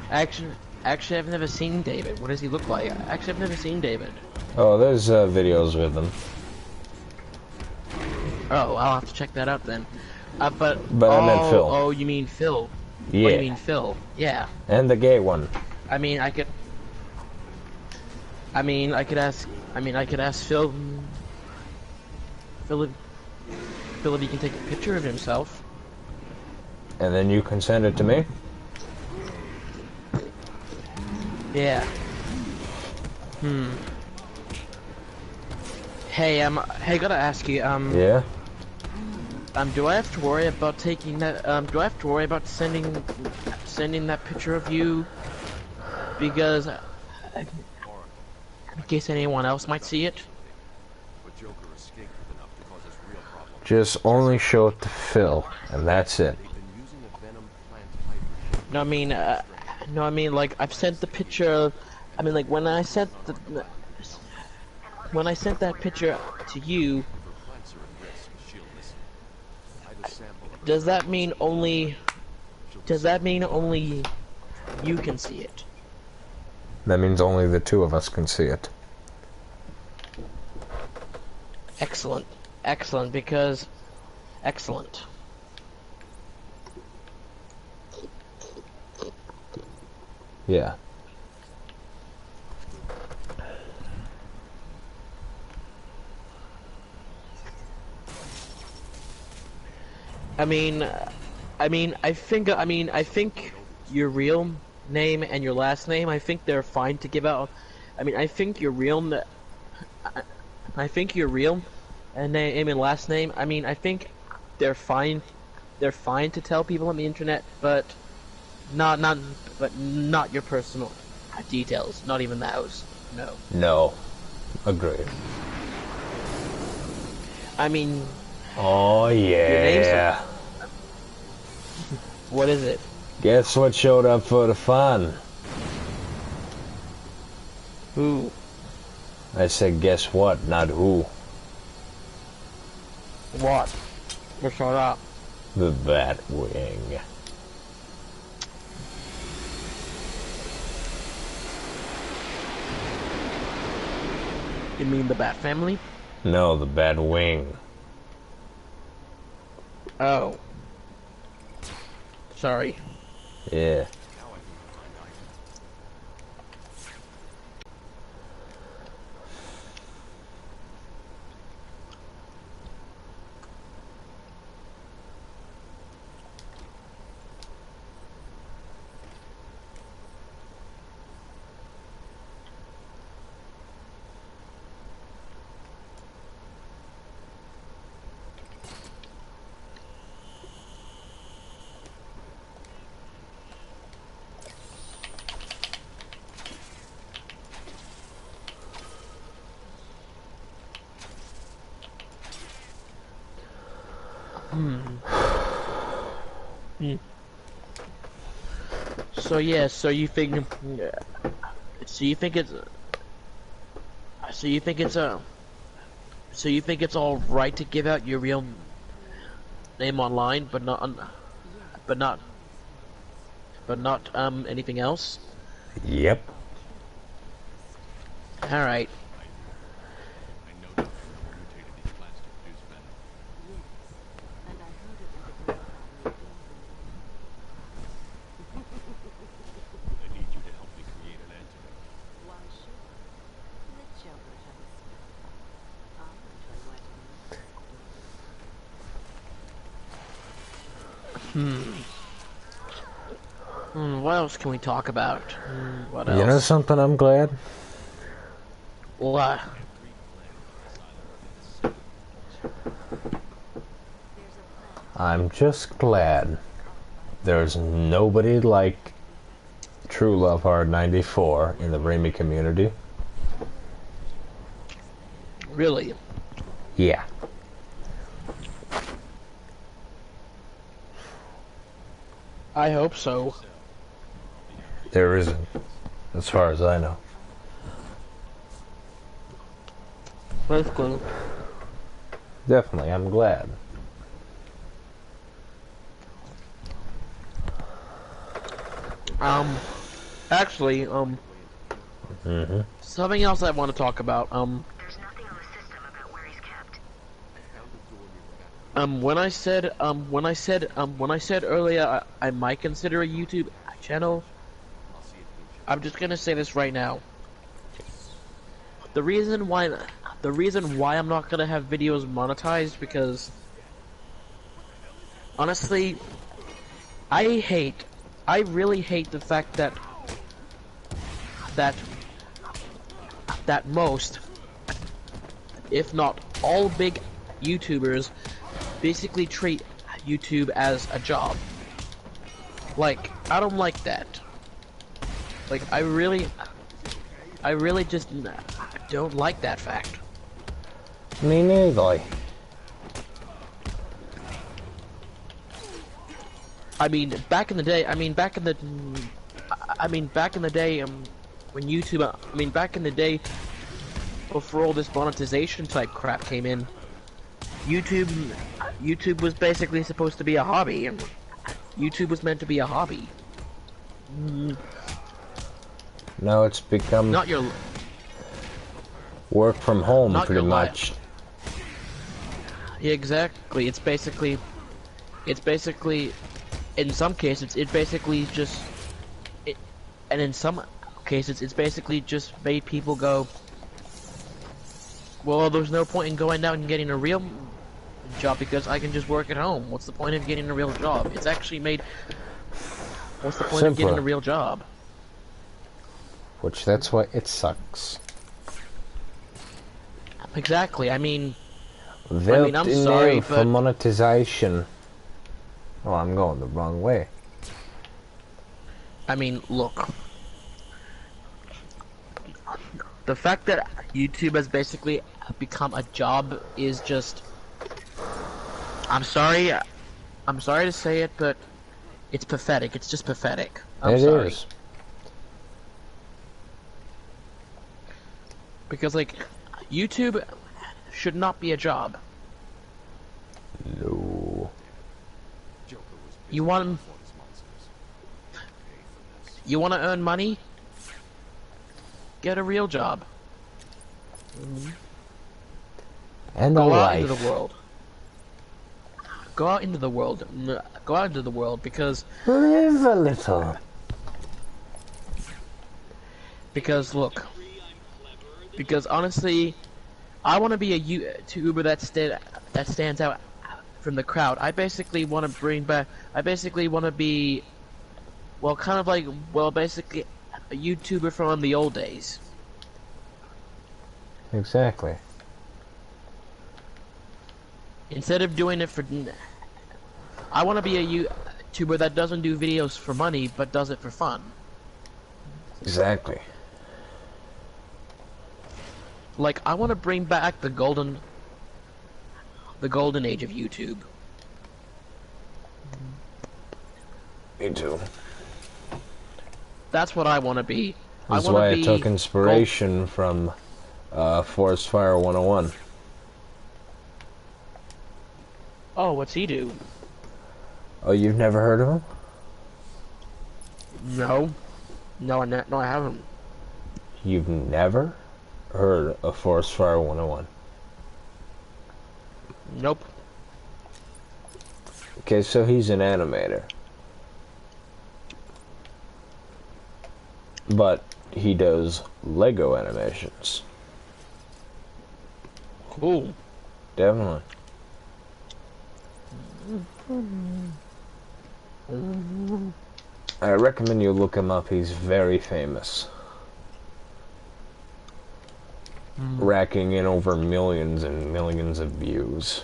I've never seen David. What does he look like? Actually, I've never seen David.
Oh, there's videos with him.
Oh, I'll have to check that out then. But
I meant Phil.
Oh, you mean Phil?
Yeah.
Oh, you mean Phil? Yeah.
And the gay one.
I mean, I could ask Phil. Phil if he can take a picture of himself.
And then you can send it to me?
Yeah. Hey, gotta ask you,
Yeah?
do I have to worry about taking that, do I have to worry about sending that picture of you? Because, in case anyone else might see it?
Just only show it to Phil, and that's it.
No, I mean, like, I've sent the picture, like, when I sent that picture to you, does that mean only you can see it?
That means only the two of us can see it.
Excellent, excellent.
Yeah.
I think your real name and your last name, I think they're fine to give out. I think your real and name and last name, I think they're fine to tell people on the internet, but not your personal details, not even those. No.
No. Agreed.
Your
Oh, yeah.
What is it?
Guess what showed up for the fun?
Who?
I said guess what, not who.
What? What showed up?
The Batwing.
You mean the Bat Family?
No, the Batwing.
Oh. Sorry.
Yeah.
So yeah, so you think it's all right to give out your real name online, but not anything else?
Yep.
All right. What else can we talk about? What else?
You know something, I'm glad?
What?
I'm just glad there's nobody like True Love Hard 94 in the Remy community.
Really?
Yeah.
I hope so.
There isn't, as far as I know.
That's good.
Definitely, I'm glad.
Actually, something else I want to talk about,
There's nothing on the system about where he's kept.
when I said earlier I might consider a YouTube channel, I'm just gonna say this right now. The reason why I'm not gonna have videos monetized, because honestly, I really hate the fact that most, if not all, big YouTubers basically treat YouTube as a job. Like, I don't like that. Like, I really just don't like that fact.
Me neither.
I mean, back in the day, when YouTube, back in the day, before all this monetization type crap came in, YouTube was basically supposed to be a hobby. YouTube was meant to be a hobby.
Now it's become
Not your
work from home,
Not
pretty
your
much.
Yeah, exactly. It's basically, in some cases, and in some cases, it's basically just made people go, well, there's no point in going out and getting a real job because I can just work at home. What's the point of getting a real job? It's actually made, what's the point of getting a real job?
Which, that's why it sucks.
Exactly. I'm
I'm
sorry,
for
but
monetization. Oh, I'm going the wrong way.
Look. The fact that YouTube has basically become a job is just... I'm sorry to say it, but it's pathetic. It's just pathetic. I'm sorry.
It is.
Because, like, YouTube should not be a job.
No.
You want to earn money? Get a real job.
And
Go
a
out
life.
into the world. Go out into the world. Go out into the world, because
Live a little.
look. Because honestly, I want to be a YouTuber that stands out from the crowd. I basically want to bring back. I basically want to be, well, kind of like, basically a YouTuber from the old days.
Exactly.
Instead of doing it for, I want to be a YouTuber that doesn't do videos for money, but does it for fun.
Exactly.
Like, I want to bring back the golden age of YouTube.
Me too.
That's what I want to be.
That's why I took inspiration from Forest Fire 101.
Oh, what's he do?
Oh, you've never heard of him?
No, I haven't.
You've never heard of Forest Fire 101?
Nope.
Okay, so he's an animator. But he does Lego animations.
Cool.
Definitely. I recommend you look him up. He's very famous. Racking in over millions and millions of views.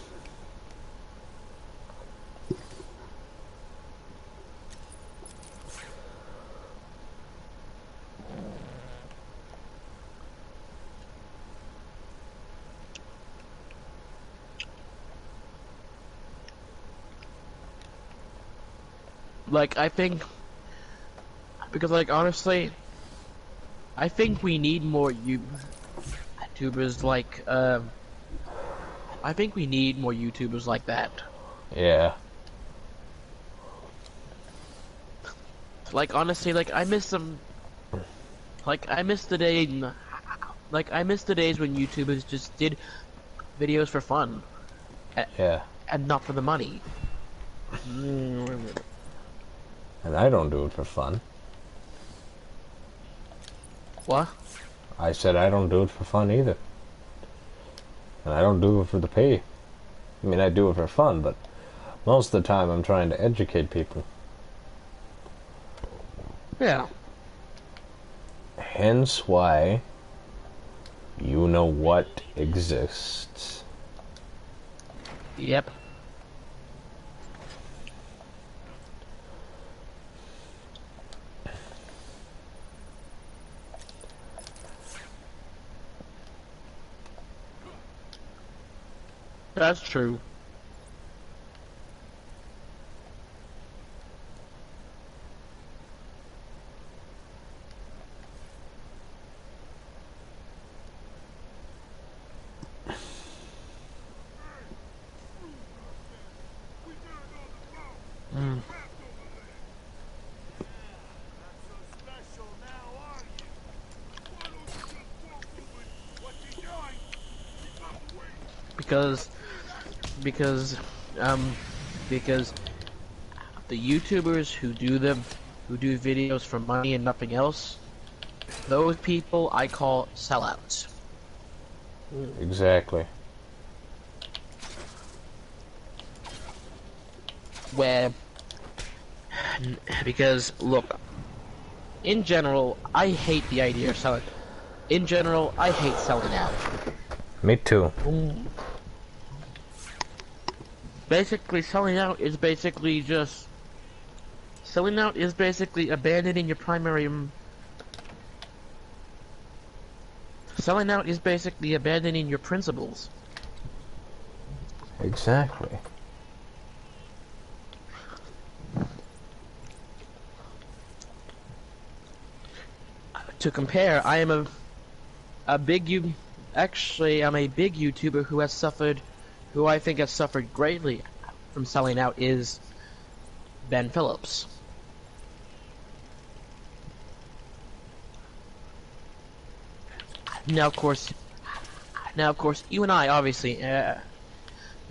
like, I think, because, like, honestly, I think we need more YouTubers like, I think we need more YouTubers like that.
Yeah.
Like, honestly, like, I miss them, like, I miss the day, like, I miss the days when YouTubers just did videos for fun.
Yeah.
And not for the money.
And I don't do it for fun.
What?
I said I don't do it for fun either. And I don't do it for the pay. I mean, I do it for fun, but most of the time I'm trying to educate people.
Yeah.
Hence why you know what exists.
Yep. That's true. Because, because, because the YouTubers who do videos for money and nothing else, those people I call sellouts.
Exactly.
Where, because look, in general, I hate the idea of selling. In general, I hate selling out.
Me too.
Basically, selling out is basically just... Selling out is basically abandoning your primary... Selling out is basically abandoning your principles.
Exactly.
To compare, I am a big Actually, I'm a big YouTuber who has suffered... Who I think has suffered greatly from selling out is Ben Phillips. Now, of course, you and I obviously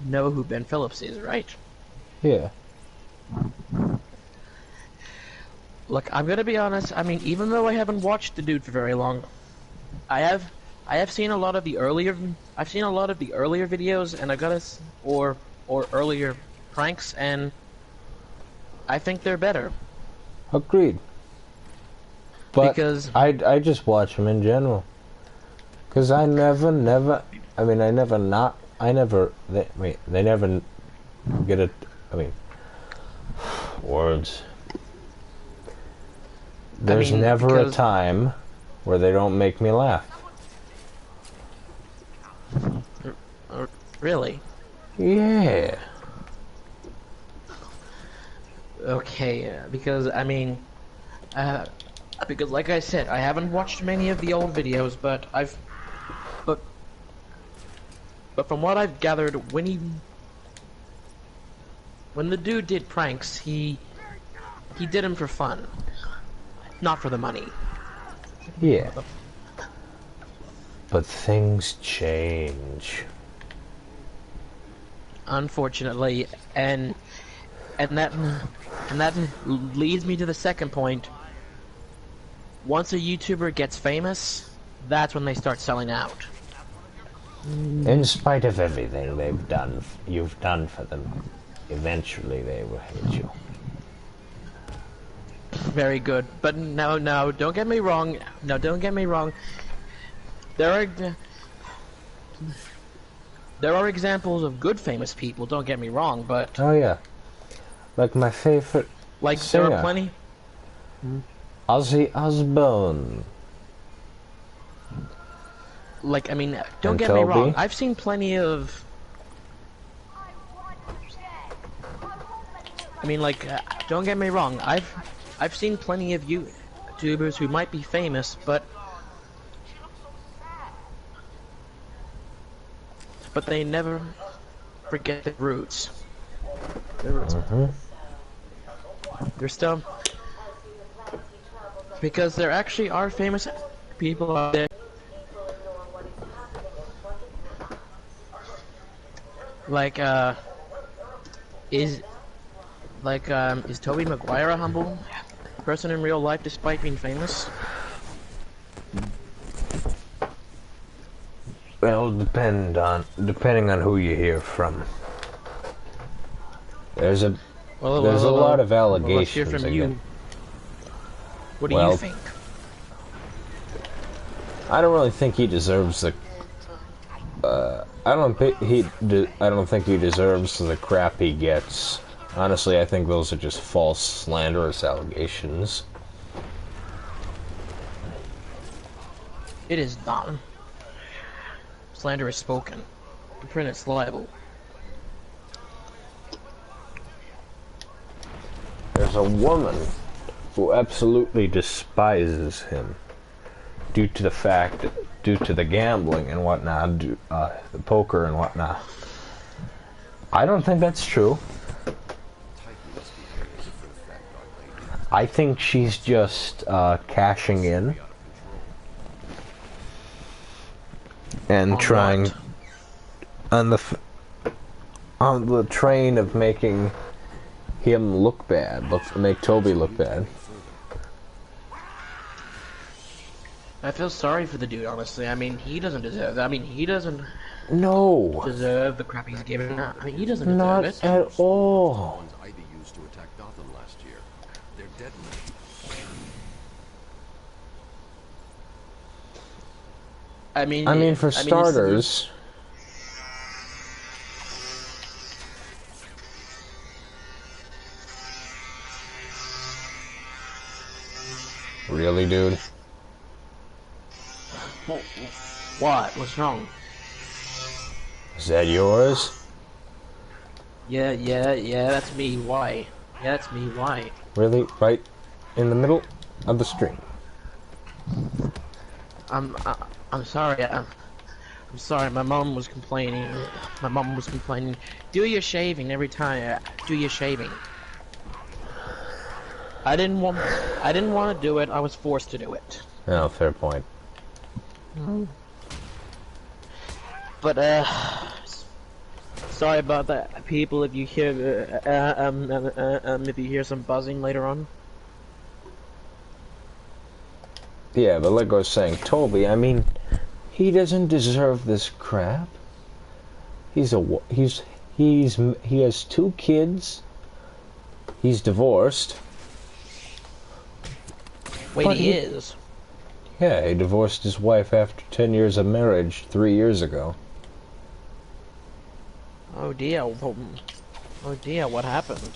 know who Ben Phillips is, right?
Yeah.
Look, I'm gonna be honest. I mean, even though I haven't watched the dude for very long, I have seen a lot of the earlier. I've seen a lot of the earlier videos, and I gotta or earlier pranks, and I think they're better.
Agreed. But
Because
I just watch them in general. Cause I never, I mean, they never get it, I mean, words. There's never a time where they don't make me laugh.
Really?
Yeah.
Okay, because I mean, because like I said, I haven't watched many of the old videos, but but from what I've gathered, when the dude did pranks, he did them for fun, not for the money.
Yeah. But things change.
Unfortunately, and that leads me to the second point. Once a YouTuber gets famous, that's when they start selling out.
In spite of everything you've done for them, eventually they will hate you.
Very good, but no, don't get me wrong. No, don't get me wrong. There are examples of good famous people. Don't get me wrong, but
Oh yeah, like my favorite
like
singer,
there are plenty.
Ozzy Osbourne.
Like I mean, don't
And
get me wrong.
Toby?
I've seen plenty of. I mean, like, don't get me wrong. I've seen plenty of YouTubers who might be famous, but they never forget their roots. Their roots. They're still, because there actually are famous people out there. Like, is Tobey Maguire a humble person in real life despite being famous?
Well, depending on who you hear from. There's a lot of allegations.
Let's hear from
again.
you. What do
Well,
you think?
I don't really think he deserves the. I don't think he deserves the crap he gets. Honestly, I think those are just false, slanderous allegations.
It is not. Slander is spoken. The print it's libel.
There's a woman who absolutely despises him due to the gambling and whatnot, the poker and whatnot. I don't think that's true. I think she's just cashing in and trying on the train of making him look bad, make Toby look bad.
I feel sorry for the dude, honestly. I mean, he doesn't deserve that. I mean, he doesn't deserve the crap he's given. I mean, he doesn't deserve
Not
it.
at all.
Ivy used to attack Gotham last year. They're dead now.
I mean,
For starters, really, dude?
What? What's wrong?
Is that yours?
Yeah, that's me. Why? Yeah, that's me. Why?
Really? Right in the middle of the stream.
I'm sorry. I'm sorry. My mom was complaining. Do your shaving every time. Do your shaving. I didn't want to do it. I was forced to do it.
Oh, fair point.
But sorry about that, people. If you hear if you hear some buzzing later on.
Yeah, but like I was saying, Toby, I mean, he doesn't deserve this crap. He has 2 kids. He's divorced.
Wait, he is.
Yeah, he divorced his wife after 10 years of marriage 3 years ago.
Oh dear. Oh dear, what happened?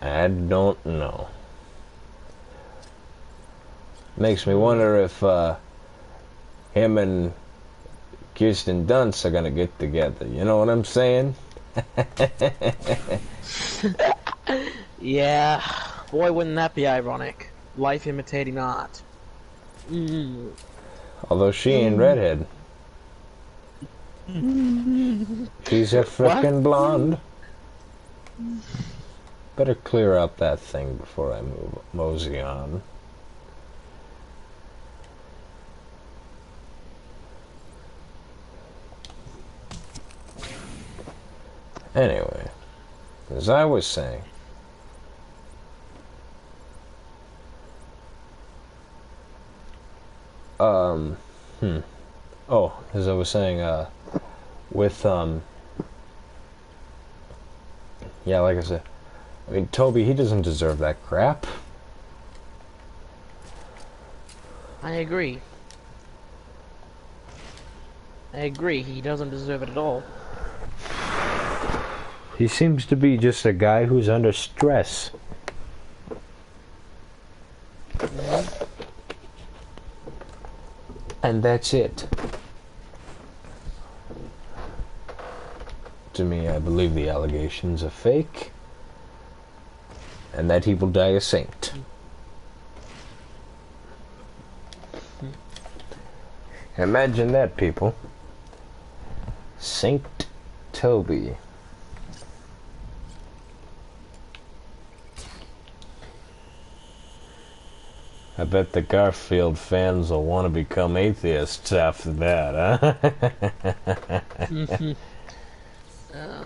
I don't know. Makes me wonder if him and Kirsten Dunst are gonna get together. You know what I'm saying?
Yeah. Boy, wouldn't that be ironic? Life imitating art.
Although she ain't redhead. She's a frickin' blonde. Better clear up that thing before I mosey on. Anyway, as I was saying, oh, as I was saying, with, yeah, like I said, I mean, Toby, he doesn't deserve that crap.
I agree. He doesn't deserve it at all.
He seems to be just a guy who's under stress. And that's it. To me, I believe the allegations are fake. and that he will die a saint. Imagine that, people. Saint Toby. I bet the Garfield fans will want to become atheists after that, huh?
Oh.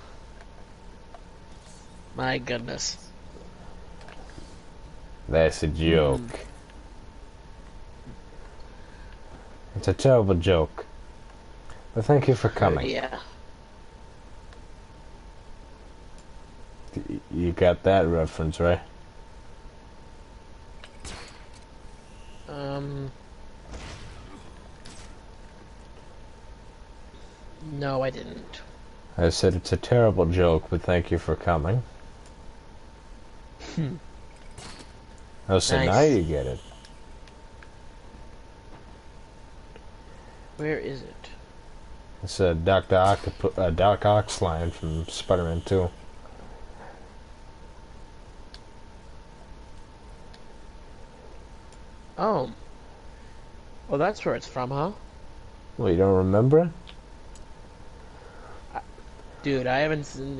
My goodness.
That's a joke. It's a terrible joke. But thank you for coming.
Yeah.
You got that reference, right?
No, I didn't.
I said it's a terrible joke, but thank you for coming. Oh, so
Nice.
now you get it.
Where is it?
It's a Doc Ock line from Spider-Man 2.
Oh. Well, that's where it's from, huh?
Well, you don't remember it?
Dude, I haven't seen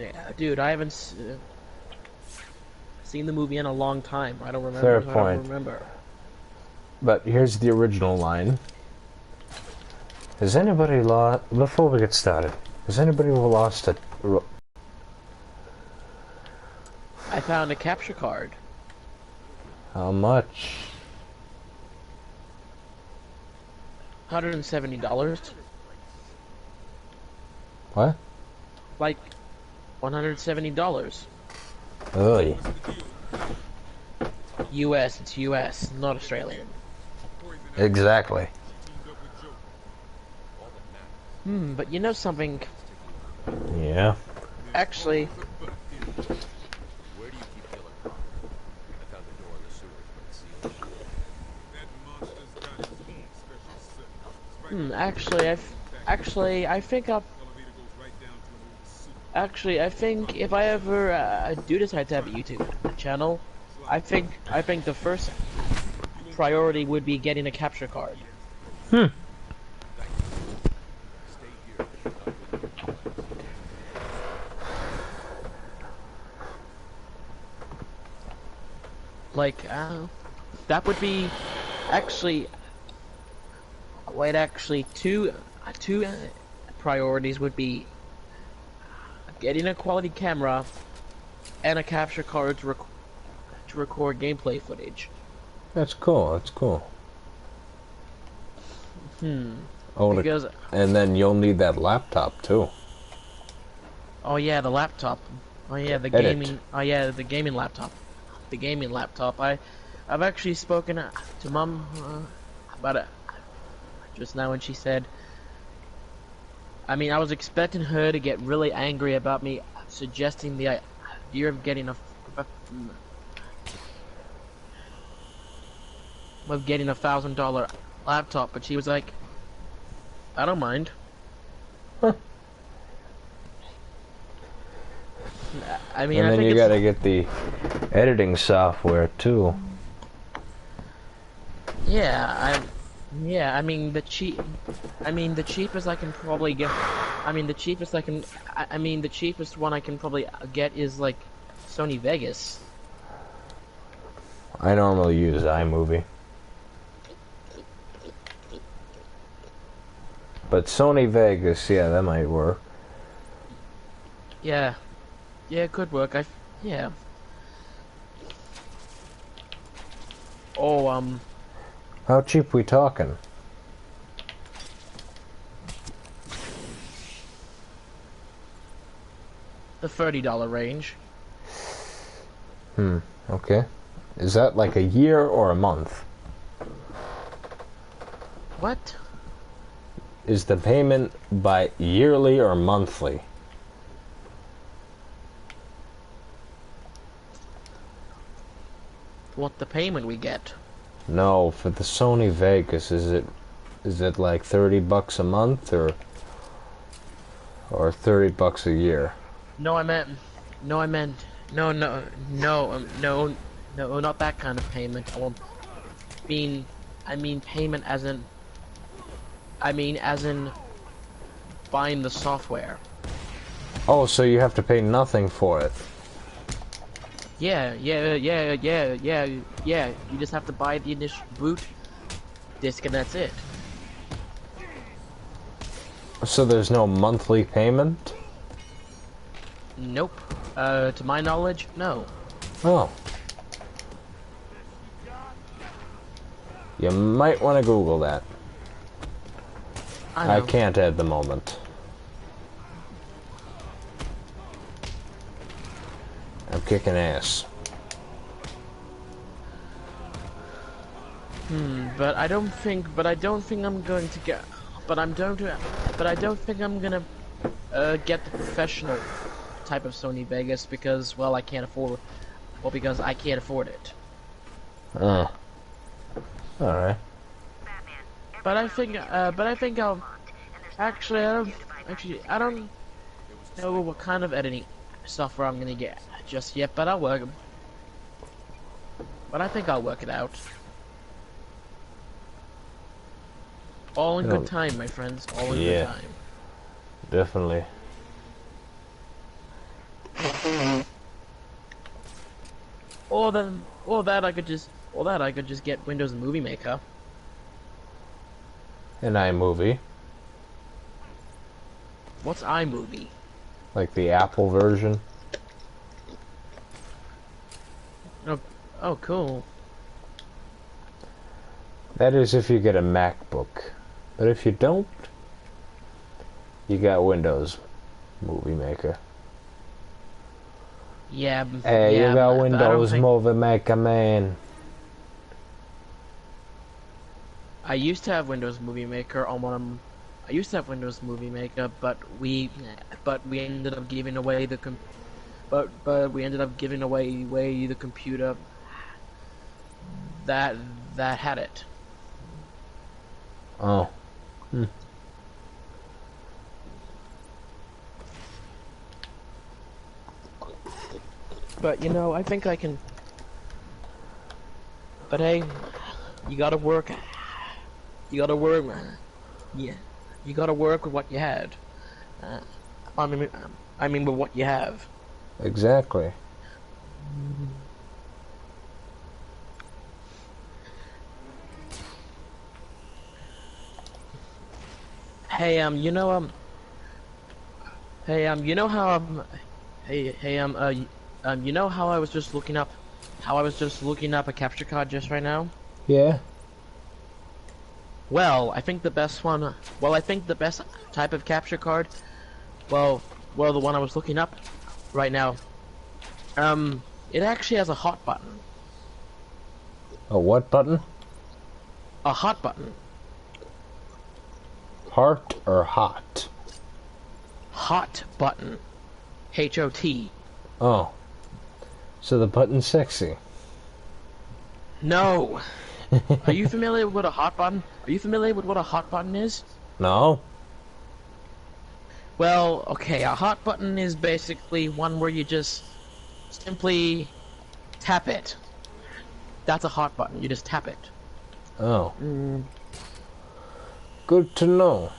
the movie in a long time. I don't remember.
Fair
I don't
point.
remember.
But here's the original line. Has anybody lost... Before we get started, has anybody lost a...
I found a capture card.
How much?
$170.
What?
Like, $170.
Oy.
US, it's US, not Australian.
Exactly.
But you know something?
Yeah.
Actually,
Where do you keep Killer? I found the door in the sewers, but it's sealed.
I think if I ever do decide to have a YouTube channel, I think the first priority would be getting a capture card. Like, that would be actually. Wait, actually, two priorities would be getting a quality camera and a capture card to record gameplay footage.
That's cool, that's cool. Oh,
Because
and then you'll need that laptop, too.
oh yeah, the laptop. Oh yeah, the
Edit.
gaming. Oh yeah, the gaming laptop. The gaming laptop. I've actually spoken to Mum about it just now, and she said. I mean, I was expecting her to get really angry about me suggesting the idea of getting a $1,000 laptop, but she was like, "I don't mind." I mean,
And
I
then
think
you
it's,
gotta get the editing software, too.
yeah, I mean the cheapest I can probably get. The cheapest one I can probably get is like Sony Vegas.
I normally use iMovie. But Sony Vegas, yeah, that might work.
Yeah, it could work. Yeah. Oh,
How cheap we talking?
the $30 range.
Okay. Is that like a year or a month?
What?
Is the payment by yearly or monthly?
What the payment we get?
No, for the Sony Vegas, is it like $30 a month or $30 a year?
No, I meant No, not that kind of payment. I mean payment as in, buying the software.
Oh, so you have to pay nothing for it.
Yeah. You just have to buy the initial boot disc and that's it.
So there's no monthly payment?
Nope. To my knowledge, no.
Oh. You might want to Google that. I
know.
can't at the moment. I'm kicking ass.
But I don't think I'm going to get. But I don't think I'm gonna get the professional type of Sony Vegas because, well, I can't afford. Well, because I can't afford it.
Oh. All right.
But I think I'll. Actually, I don't know what kind of editing software I'm gonna get just yet. But I'll work. But I think I'll work it out. All in good time, my friends. All in good time.
Definitely.
Or that I could just get Windows Movie Maker.
An iMovie.
What's iMovie?
Like the Apple version.
Oh, cool.
That is if you get a MacBook. But if you don't, you got Windows Movie Maker.
Yeah.
Hey,
yeah,
you got
but I don't
Windows
think-
Movie Maker, man.
I used to have Windows Movie Maker on one of them. I used to have Windows Movie Maker, but we ended up giving away the we ended up giving away the computer that had it.
Oh.
But you know, I think I can. But hey, you gotta work. You gotta work. Yeah, you gotta work with what you had. I mean, with what you have.
Exactly.
Hey, you know, you know how you know how I was just looking up a capture card just right now?
Yeah.
Well, I think the best one. Well, I think the best type of capture card. Well, the one I was looking up right now. It actually has a hot button.
A what button?
A hot button.
Heart or hot?
Hot button. H-O-T.
Oh. So the button's sexy.
No. Are you familiar with what a hot button? Are you familiar with what a hot button is?
No?
Well, okay, a hot button is basically one where you just simply tap it. That's a hot button. You just tap it.
Oh. Good to know.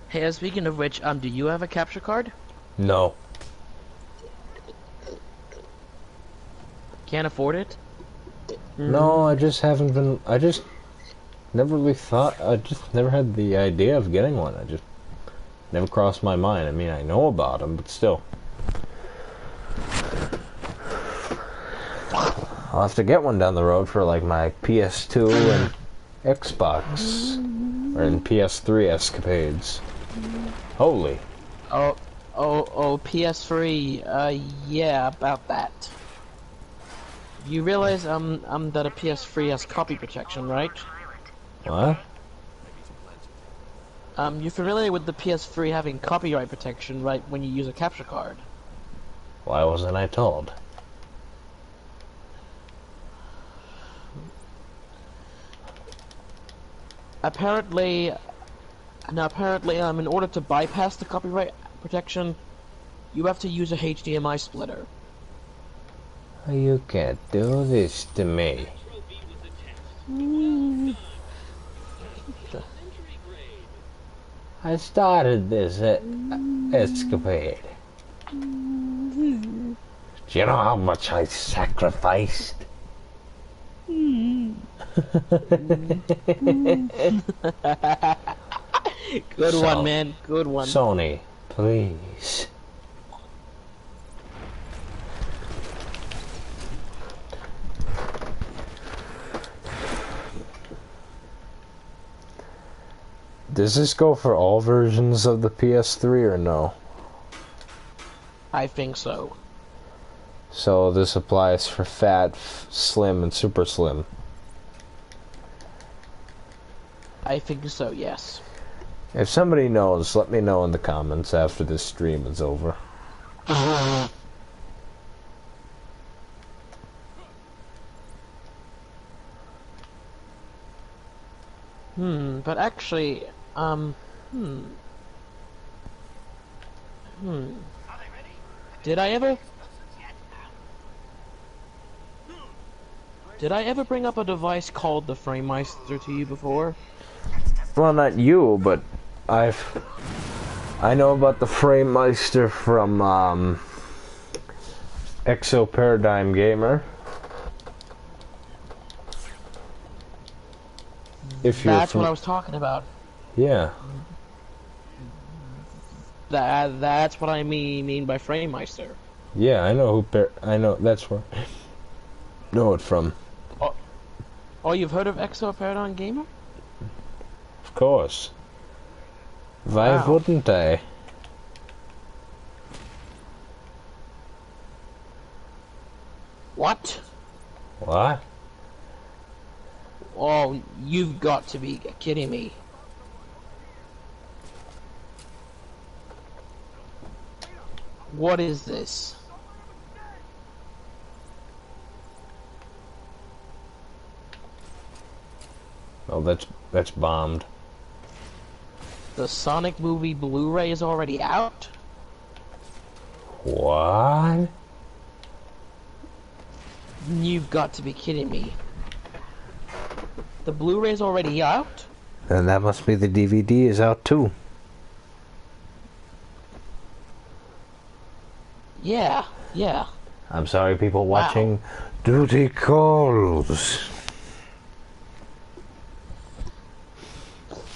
Hey, speaking of which, do you have a capture card?
No.
Can't afford it?
No, I just haven't been... I just never really thought... I just never had the idea of getting one. I just never crossed my mind. I mean, I know about them, but still. I'll have to get one down the road for, like, my PS2 and Xbox. Or in PS3 escapades. Holy.
Oh, PS3, yeah, about that. You realize, that a PS3 has copy protection, right?
What?
You're familiar with the PS3 having copyright protection, right, when you use a capture card?
Why wasn't I told?
Apparently, in order to bypass the copyright protection, You have to use a HDMI splitter.
You can't do this to me. I started this escapade. Do you know how much I sacrificed?
Good one, man. Good one.
Sony, please. Does this go for all versions of the PS3 or no?
I think so.
So this applies for fat, slim, and super slim.
I think so, yes.
If somebody knows, let me know in the comments after this stream is over.
But actually, Did I ever bring up a device called the Framemeister to you before?
Well, not you, but I know about the Framemeister from Exo Paradigm Gamer. If you're
That's what I was talking about.
Yeah.
That's what I mean by Framemeister.
Yeah, I know who. I know that's where. Know it from.
Oh, you've heard of Exo Paradigm Gamer?
Of course. Why
Wow.
wouldn't I?
What?
What?
Oh, you've got to be kidding me. What is this?
Oh, that's bombed.
The Sonic movie Blu-ray is already out?
What?
You've got to be kidding me. The Blu-ray is already out?
Then that must be the DVD is out too.
Yeah.
I'm sorry, people watching. Duty calls.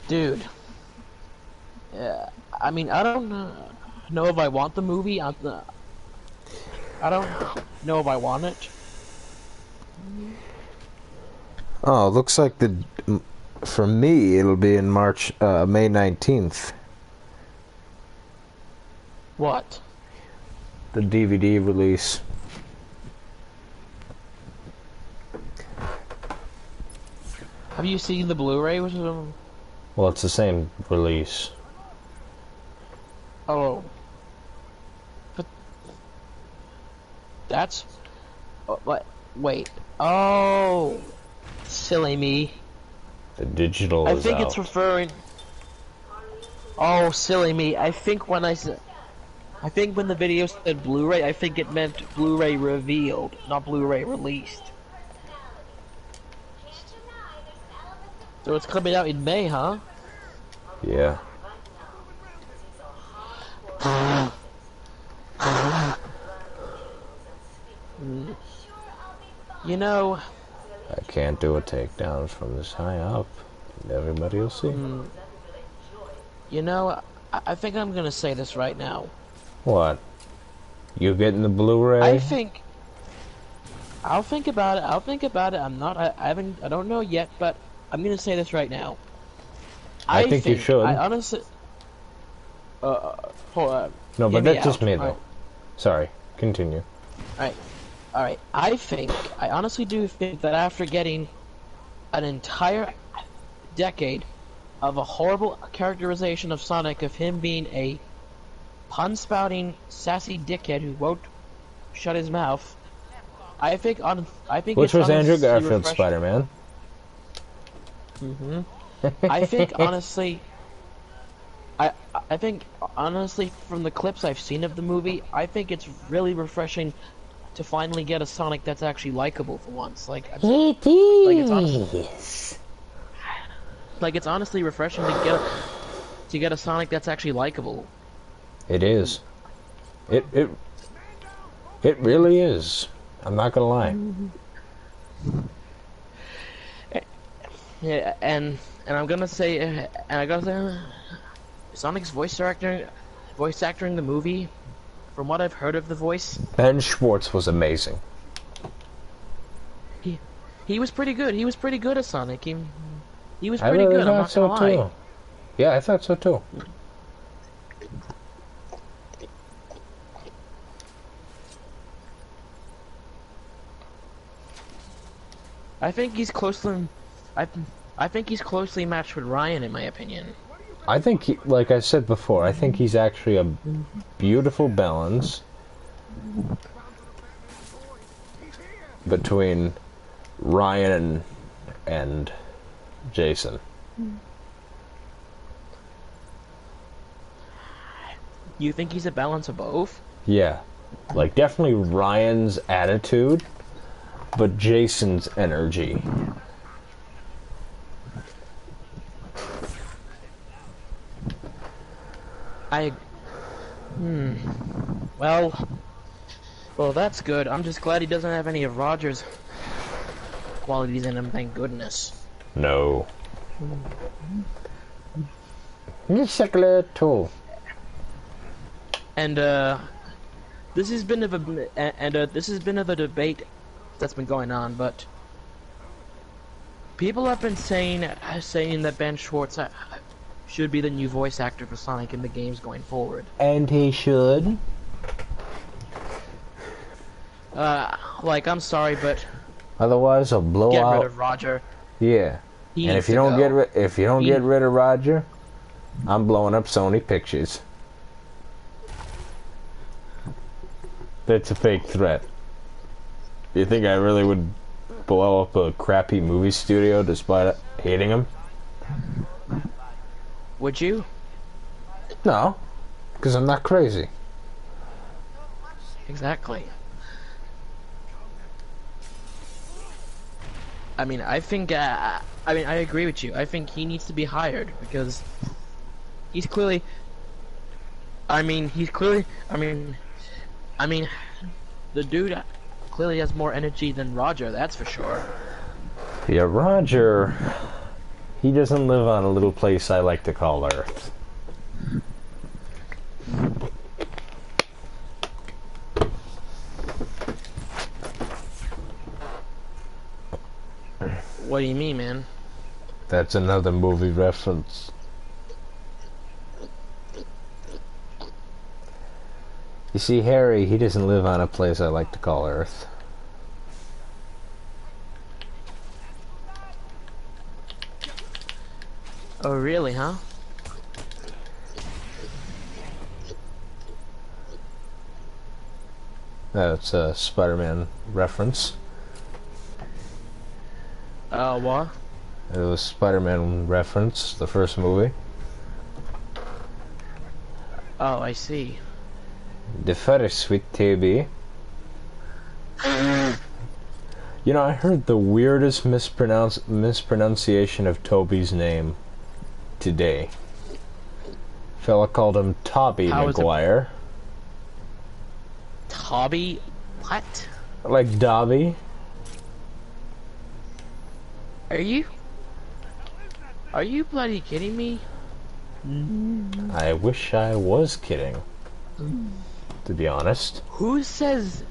Dude. I mean, I don't know if I want the movie. I don't know if I want it.
Oh, looks like for me it'll be in May 19th.
What?
The DVD release.
Have you seen the Blu-ray?
Well, it's the same release.
Oh. But that's... what? Wait. Oh. Silly me.
The digital
I
is
think
out.
it's referring... Oh, silly me. I think when the video said Blu-ray, I think it meant Blu-ray revealed, not Blu-ray released. So it's coming out in May, huh?
Yeah.
You know...
I can't do a takedown from this high up. Everybody will see.
You know, I think I'm gonna say this right now.
What? You getting the Blu-ray?
I think... I'll think about it. I don't know yet, but I'm gonna say this right now.
I think you should.
I honestly... hold on.
No, but
Hear me
that's just
out.
me, though.
Alright.
Sorry. Continue.
Alright, I honestly do think that after getting an entire decade of a horrible characterization of Sonic, of him being a pun-spouting, sassy dickhead who won't shut his mouth, I think
Which was Andrew Garfield's
Garfield's
Spider-Man.
I think honestly, I think, honestly, from the clips I've seen of the movie, I think it's really refreshing to finally get a Sonic that's actually likable for once. Like, it's honestly refreshing to get a Sonic that's actually likable.
It is. It really is. I'm not gonna lie.
Yeah, and I'm gonna say, Sonic's voice actor in the movie, from what I've heard of the voice,
Ben Schwartz was amazing.
he was pretty good. He was pretty good as Sonic. He was
I
pretty
really
good. I'm
thought
not
so
gonna lie.
too. Yeah, I thought so too.
I think he's closely, I think he's closely matched with Ryan, in my opinion.
I think, like I said before, I think he's actually a beautiful balance between Ryan and Jason.
You think he's a balance of both?
Yeah, like definitely Ryan's attitude, but Jason's energy.
Well, that's good. I'm just glad he doesn't have any of Roger's qualities in him, thank goodness.
No. It's a little.
And, this has been of a debate that's been going on, but people have been saying that Ben Schwartz should be the new voice actor for Sonic in the games going forward.
And he should.
Like, I'm sorry, but
Otherwise, I'll blow
get
out.
rid of Roger.
Yeah.
He
And
needs
if you
to
don't
go.
get rid of Roger, I'm blowing up Sony Pictures. That's a fake threat. You think I really would blow up a crappy movie studio despite hating them?
Would you?
No, because I'm not crazy.
Exactly. I mean, I think, I agree with you. I think he needs to be hired, because he's clearly, the dude clearly has more energy than Roger, that's for sure.
Yeah, Roger, he doesn't live on a little place I like to call Earth.
What do you mean, man?
That's another movie reference. You see, Harry, he doesn't live on a place I like to call Earth.
Oh, really, huh?
That's a Spider-Man reference.
What?
It was Spider-Man reference, the first movie.
Oh, I see.
The very sweet Toby. You know, I heard the weirdest mispronunciation of Toby's name today. Fella called him Tobey
How is it-
Maguire.
Tobby? What?
Like Dobby.
Are you bloody kidding me?
I wish I was kidding. To be honest.
Who says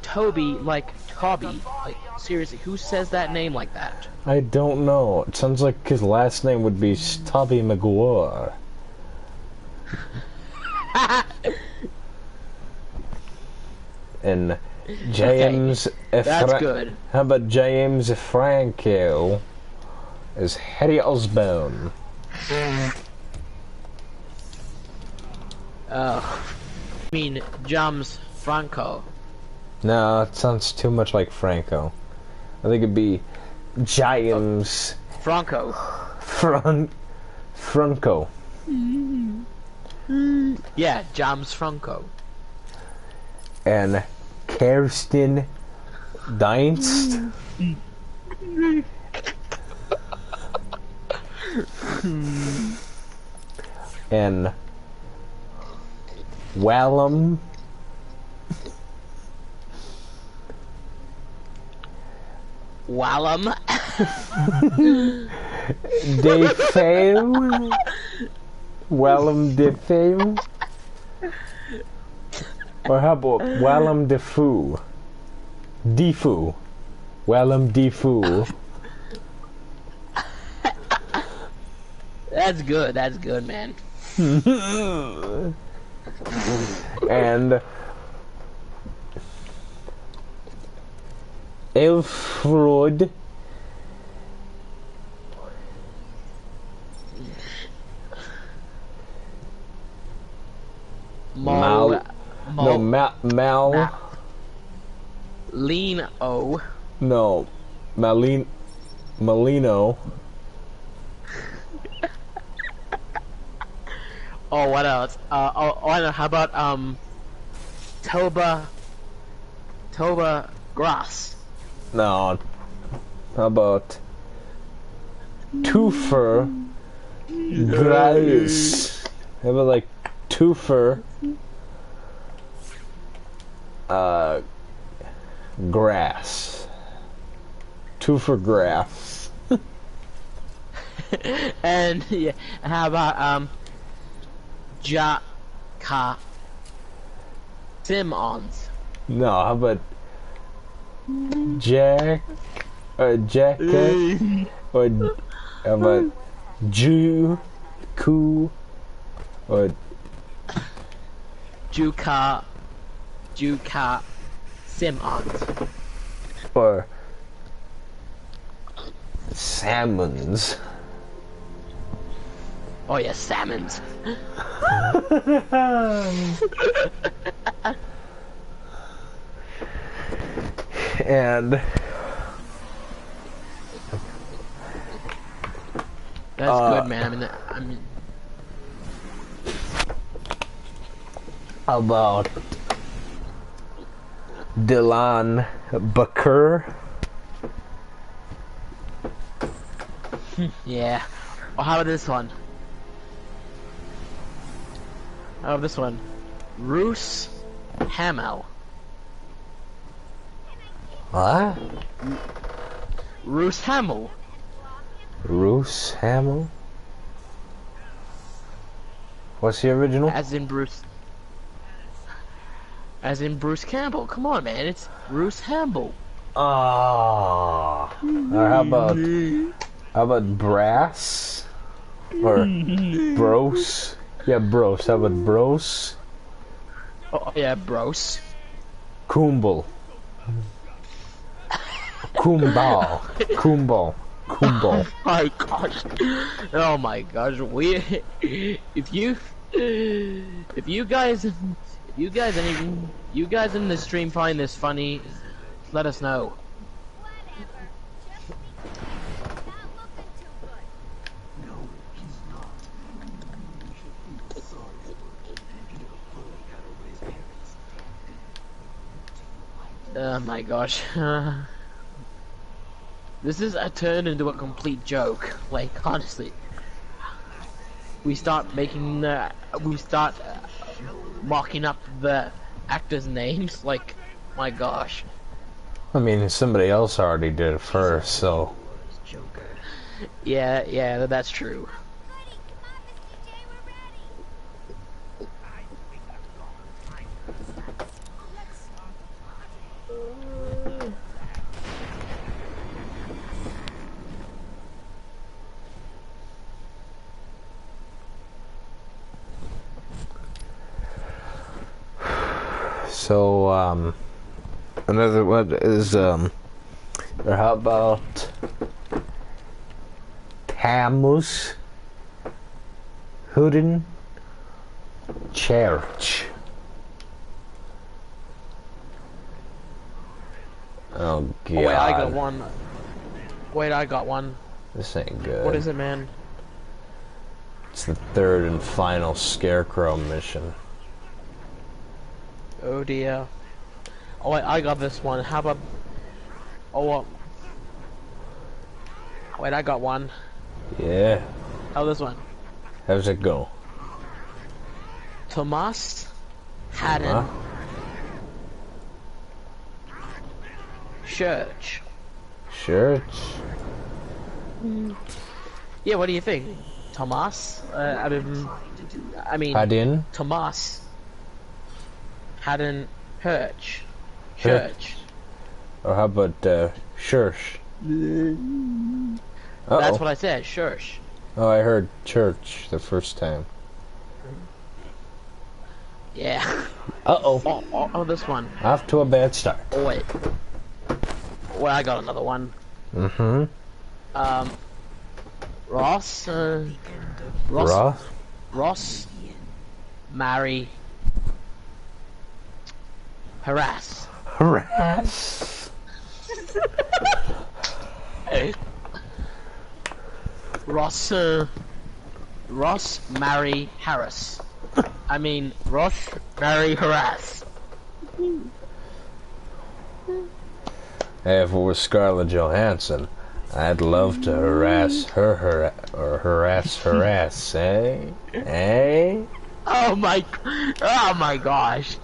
Toby like Tobby? Like, seriously, who says that name like that?
I don't know. It sounds like his last name would be Tobey Maguire. And James...
That's good.
How about James Franco as Harry Osborn?
I mean, James Franco.
No, it sounds too much like Franco. I think it'd be James
Franco.
Franco.
Yeah, James Franco.
And Kirsten Dunst. And Wallum.
Wallum.
Defoe. Wallum Defoe. Or how about Wallum Defoe? Defoe. Wallum Defoe.
That's good, man.
And Elfrod. Mal.
Lean-O.
No. Malino.
Oh, what else? I don't know, how about, Toba Grass?
No. How about Twofer Grass? How about like Twofer Grass? Twofer Grass.
And, yeah, how about, Jaka Simmons?
No, how about Jack or Jacka or how about Juku or
Juka Simmons.
or Salmons.
Oh yeah, salmons.
And
That's good, man. I mean,
about Dylan Bakur.
yeah. Oh, how about this one? How about this one? Roos Hamel.
What?
Roos Hamel.
Roos Hamill? What's the original?
As in Bruce Campbell. Come on, man. It's Bruce Campbell.
Ah. Or how about Brass? Or Bros? Yeah, Bros. How about Bros?
Oh yeah, Bros.
Kumbal. Kumbal. Kumbal. Kumbal.
My gosh. Oh my gosh. If you guys in the stream find this funny, let us know. Oh my gosh. This is turned into a complete joke. Like, honestly. We start mocking up the actors' names. Like, my gosh.
I mean, somebody else already did it first, so.
Yeah, that's true.
So, another one is, or how about Tammuz Hooden Church? Oh, God.
Oh, wait, I got one. Wait, I got one.
This ain't good.
What is it, man?
It's the third and final Scarecrow mission.
Oh dear. Oh wait, I got this one. How about... Oh, wait, I got one.
Yeah.
Oh, this one.
How's it go?
Tomas Haddon Church.
Church?
Yeah, what do you think? Tomas? I mean...
Haddon?
Tomas Haddon Church. Church.
Or how about, church?
That's what I said, church.
Oh, I heard church the first time.
Yeah.
Uh-oh.
Oh, this one.
Off to a bad start.
Oh, wait. Well, I got another one.
Mm-hmm.
Ross, marry, harass.
Harass.
Ross, marry, Harris. I mean, Ross, marry, harass.
Hey, if it was Scarlett Johansson, I'd love to harass her, harass, eh? Eh?
Oh my gosh.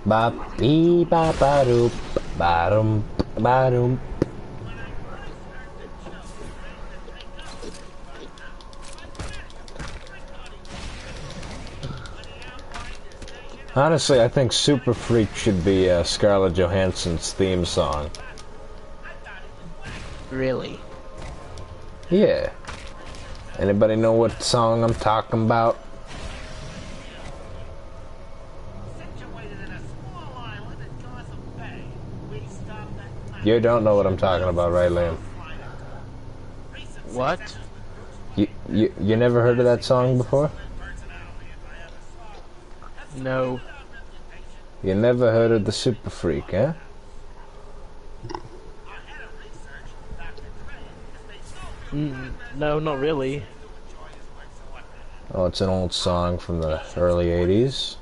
Ba bee ba ba doop ba dum ba dum. Honestly, I think Super Freak should be Scarlett Johansson's theme song.
Really?
Yeah. Anybody know what song I'm talking about?
Situated in a small island at Gotham Bay, we stopped at
You don't know what I'm talking about, right, Liam?
What?
You never heard of that song before?
No.
You never heard of the Super Freak, eh?
No, not really.
Oh, it's an old song from the early 80s.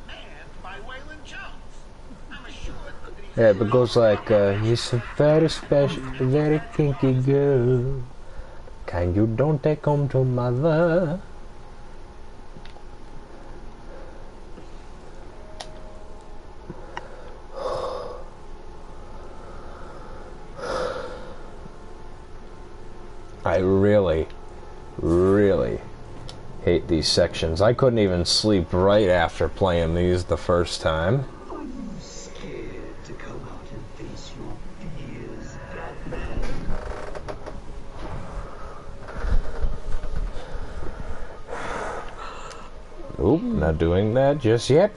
Yeah, but it goes like, he's a very special, very kinky girl. Kind you don't take home to mother. I really, really hate these sections. I couldn't even sleep right after playing these the first time.
Are you scared to come out and face your fears, Batman?
Oop, not doing that just yet.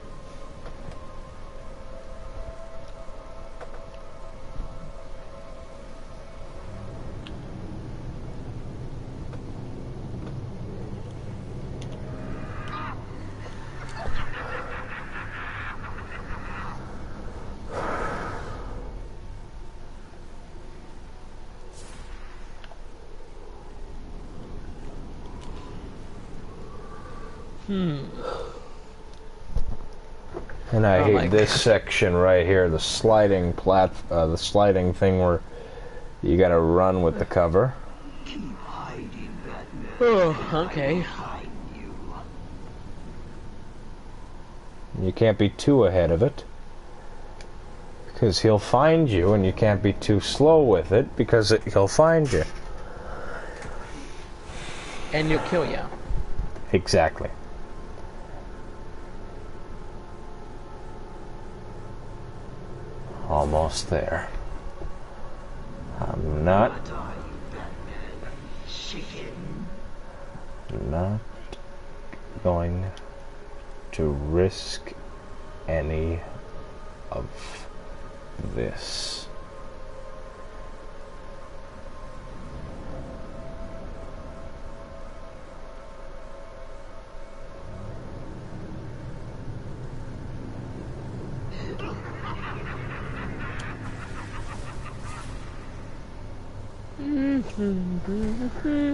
And I hate this section right here, the sliding the sliding thing where you gotta run with the cover.
Keep hiding, Batman.
Oh, okay.
Find you.
You can't be too ahead of it, because he'll find you, and you can't be too slow with it, because he'll find you.
And he'll kill you.
Exactly. Almost there. I'm not
What are you, Batman? Chicken?
not going to risk any of this.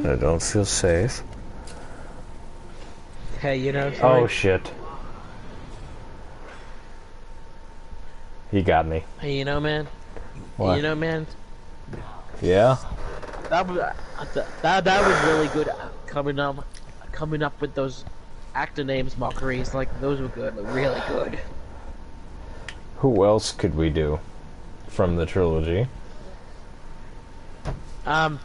I don't feel safe.
Hey, you know.
Oh shit. He got me.
Hey, you know, man.
What?
You know, man.
Yeah?
That was really good. Coming up with those actor names mockeries. Like those were good. Like, really good.
Who else could we do from the trilogy?
Trying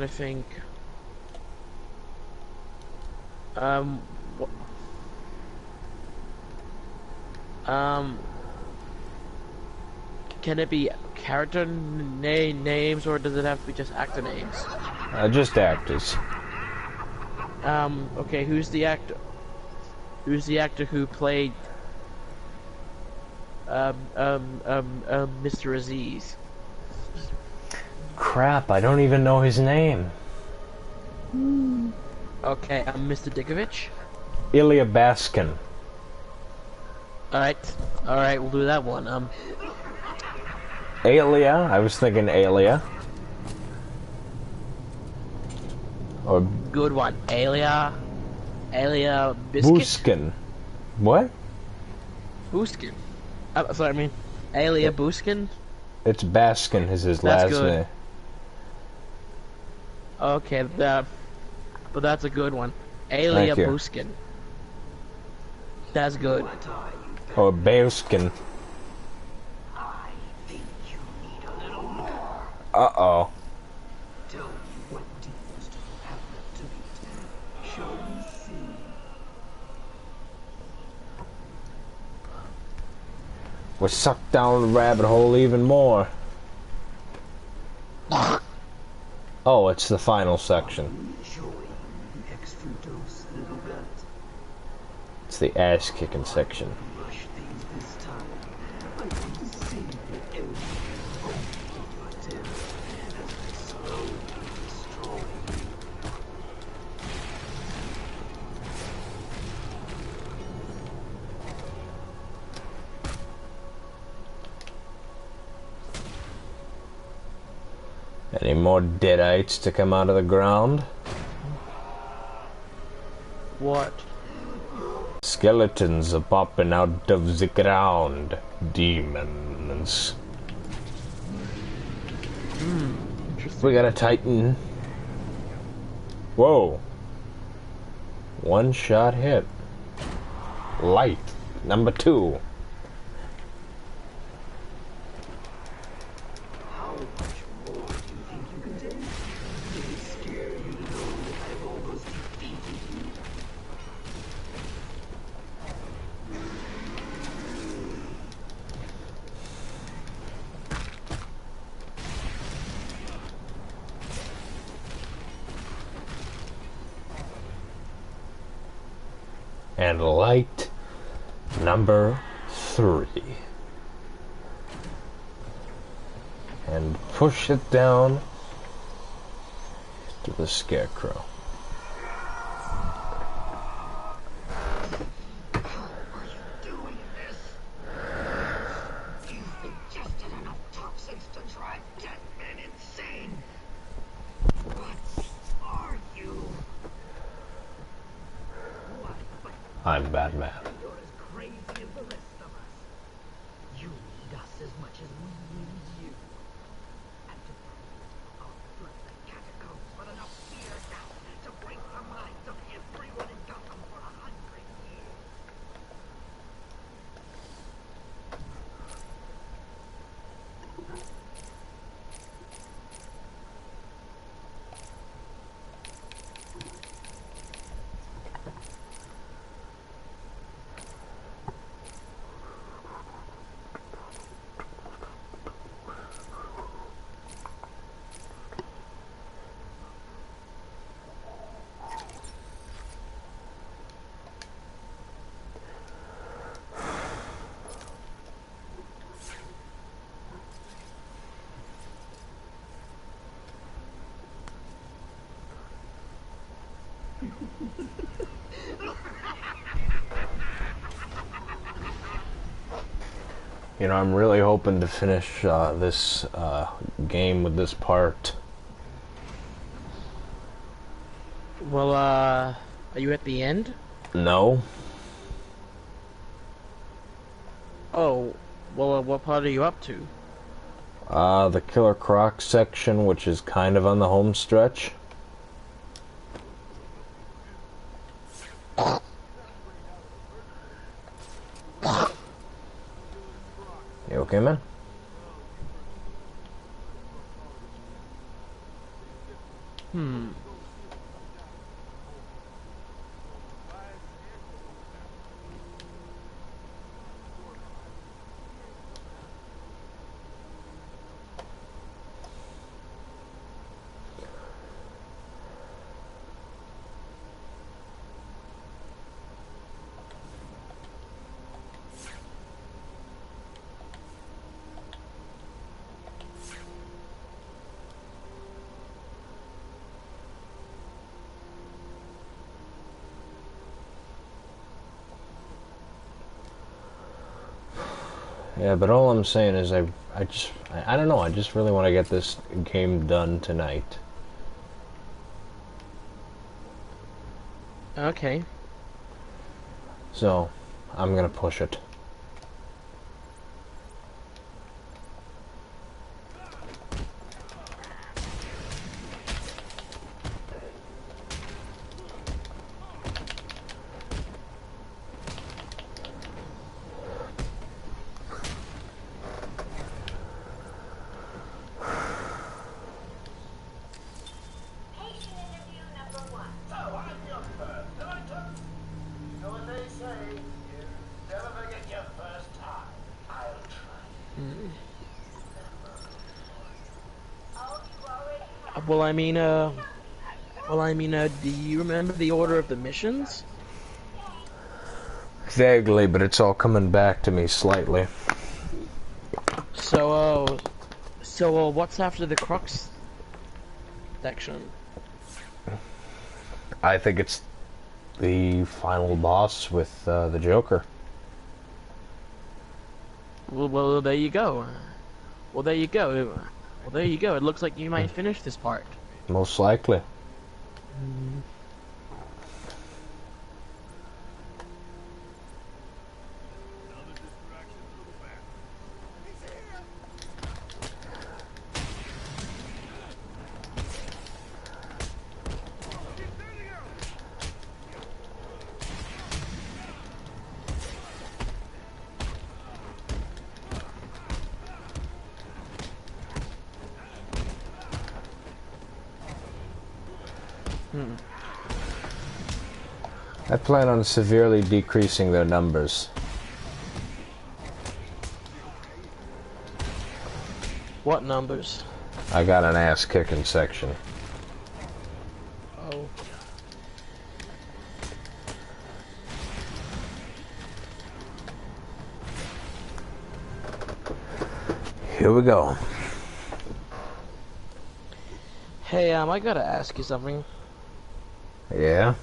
to think. Can it be character names, or does it have to be just actor names?
Just actors.
Okay, who's the actor? Who's the actor who played Mr. Aziz?
Crap, I don't even know his name.
Okay, Mr. Dickovich.
Ilya Baskin.
Alright, we'll do that one.
Alia, I was thinking Alia. Or
Good one. Alia Biscuit?
Buskin. What?
Buskin. Sorry, I mean, Alia Buskin?
It's Baskin is his
That's
last
good.
name.
Okay, but that's a good one. Alia
Thank you.
Buskin. That's good.
Or Baskin.
I think you need a little more.
Uh-oh.
Tell me what demons do you have left to beat? Shall we see?
We're sucked down the rabbit hole even more. Oh, it's the final section.
Enjoy the extra dose, little gut.
It's the ass-kicking section.
Rush things this time. I want to see every hope in your terror as I slowly destroy you.
Any more deadites to come out of the ground?
What?
Skeletons are popping out of the ground. Demons. We got a Titan. Whoa. One shot hit. Light. Number 2.
How much more do you think you can take? Does it scare you to know that I've almost defeated you?
And light number 3. And push it down to the scarecrow.
Doing this? You've ingested enough toxins to drive dead men insane. What are you? What? But
I'm Batman.
you're as crazy as the rest of us. You need us as much as we need you. And to prove I'll flood the catacombs with enough fear gas to break the minds of everyone in Gotham for 100 years.
You know, I'm really hoping to finish this game with this part.
Well, are you at the end?
No.
Oh, well, what part are you up to?
The Killer Croc section, which is kind of on the home stretch. You okay, man?
Hmm.
Yeah, but all I'm saying is I don't know, I just really want to get this game done tonight.
Okay.
So, I'm gonna push it.
Patient interview number 1.
So, I'm your first. And I took... You know what they say? You never forget your first time. I'll try.
Oh, you already have.
Well, I mean, do you remember the order of the missions?
Vaguely, but it's all coming back to me slightly.
So, what's after the crux section?
I think it's the final boss with the Joker.
Well, there you go. Well, there you go. Well, there you go. It looks like you might finish this part.
Most likely. I plan on severely decreasing their numbers.
What numbers?
I got an ass-kicking section.
Oh.
Here we go.
Hey, I gotta ask you something.
Yeah?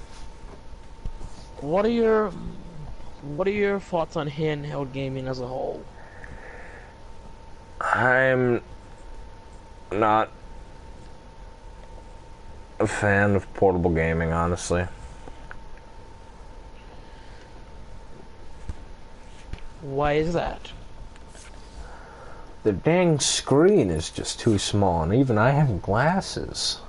What are your thoughts on handheld gaming as a whole?
I'm not a fan of portable gaming, honestly.
Why is that?
The dang screen is just too small, and even I have glasses.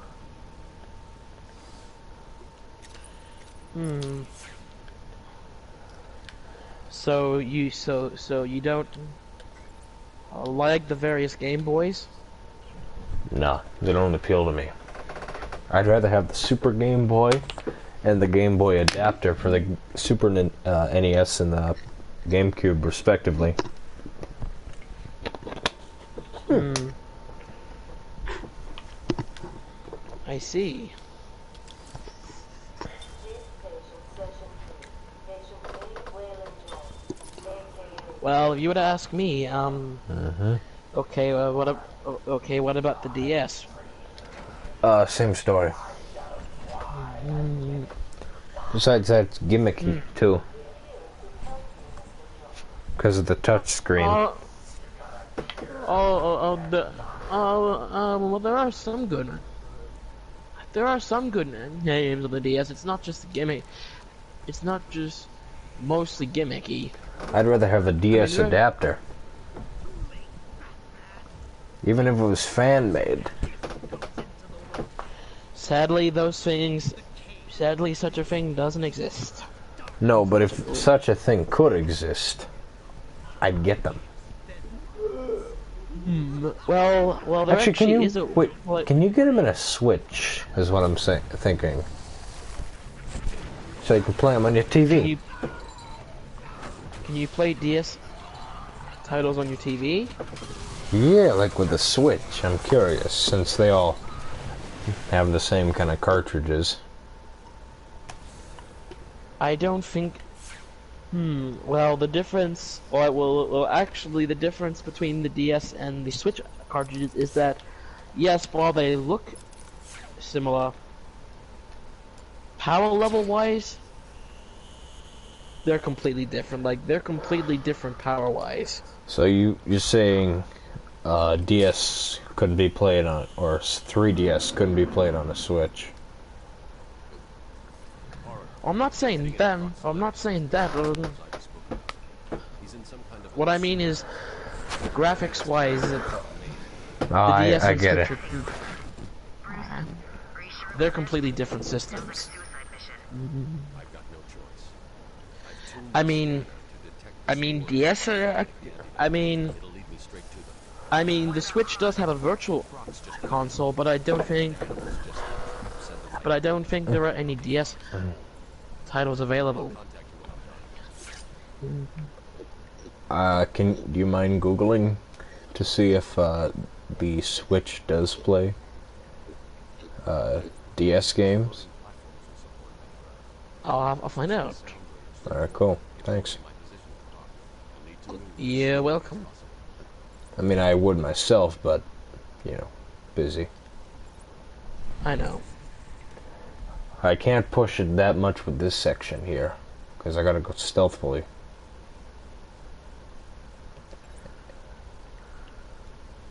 So you don't like the various Game Boys?
No, they don't appeal to me. I'd rather have the Super Game Boy and the Game Boy adapter for the Super NES and the GameCube, respectively.
I see. Well, if you were to ask me, okay, what about the DS?
Same story. Besides, that's gimmicky, too. Because of the touch screen.
Well, there are some good. there are some good games on the DS. It's not just a gimmick. It's not just mostly gimmicky.
I'd rather have a DS
there-
adapter. Even if it was fan-made.
Sadly, sadly, such a thing doesn't exist.
No, but if such a thing could exist, I'd get them.
Well, there
Actually, can you
is a
wait?
what-
Can you get them in a Switch? Is what I'm thinking. So you can play them on your TV.
Can you play DS titles on your TV?
Yeah, like with the Switch. I'm curious, since they all have the same kind of cartridges.
I don't think. Well, the difference, actually, the difference between the DS and the Switch cartridges is that, yes, while they look similar, power level wise, they're completely different. Like, they're completely different power wise.
So you're saying DS couldn't be played on, or 3DS couldn't be played on a Switch?
I'm not saying that. I'm not saying that.
He's in some kind of
What I mean is, graphics wise, the
I
DS and
get it.
Switch they're completely different systems.
I've got no choice.
I mean, DS.
It'll lead me straight to them.
I mean, the Switch does have a virtual console, but I don't think there are any DS titles available.
Do you mind Googling to see if the Switch does play DS games?
I'll find out.
Alright, cool. Thanks.
You're welcome.
I mean, I would myself, but, you know, busy.
I know.
I can't push it that much with this section here, because I gotta go stealthily.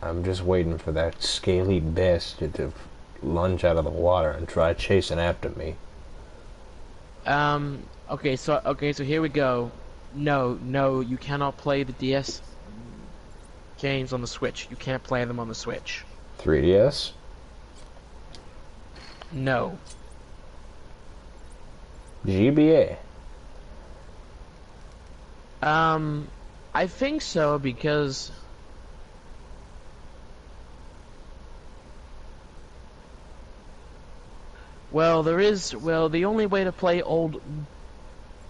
I'm just waiting for that scaly bastard to lunge out of the water and try chasing after me.
Okay, so here we go. No, you cannot play the DS games on the Switch. You can't play them on the Switch.
3DS?
No.
GBA?
I think so because the only way to play old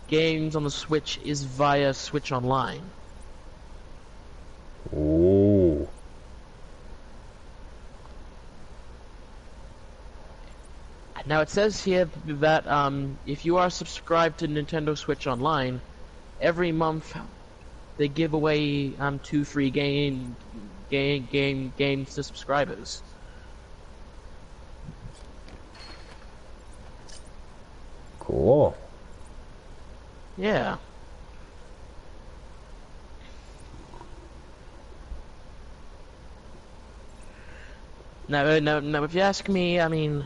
games on the Switch is via Switch Online.
Ooh.
Now it says here that if you are subscribed to Nintendo Switch Online, every month they give away 2 free games to subscribers.
Cool.
Yeah. Now, if you ask me, I mean,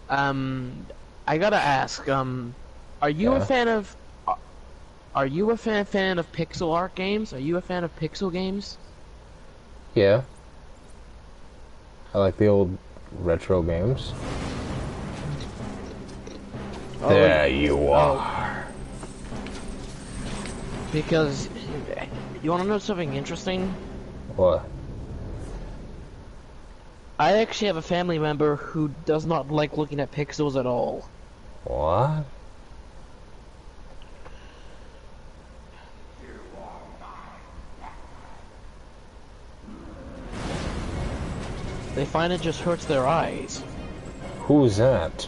I gotta ask, are you a
Yeah.
fan of, are you a fan of pixel art games? Are you a fan of pixel games?
Yeah. I like the old retro games.
Oh,
There you are.
Because, you wanna know something interesting?
What?
I actually have a family member who does not like looking at pixels at all.
What?
They find it just hurts their eyes.
Who's that?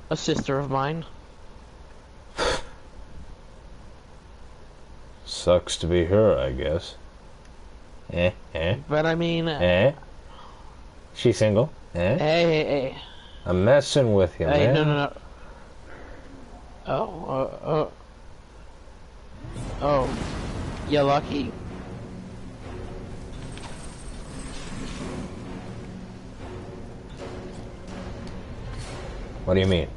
A sister of mine.
Sucks to be her, I guess.
But I mean,
She single?
hey.
I'm messing with you,
Hey,
man.
no. Oh. You're lucky.
What do you mean?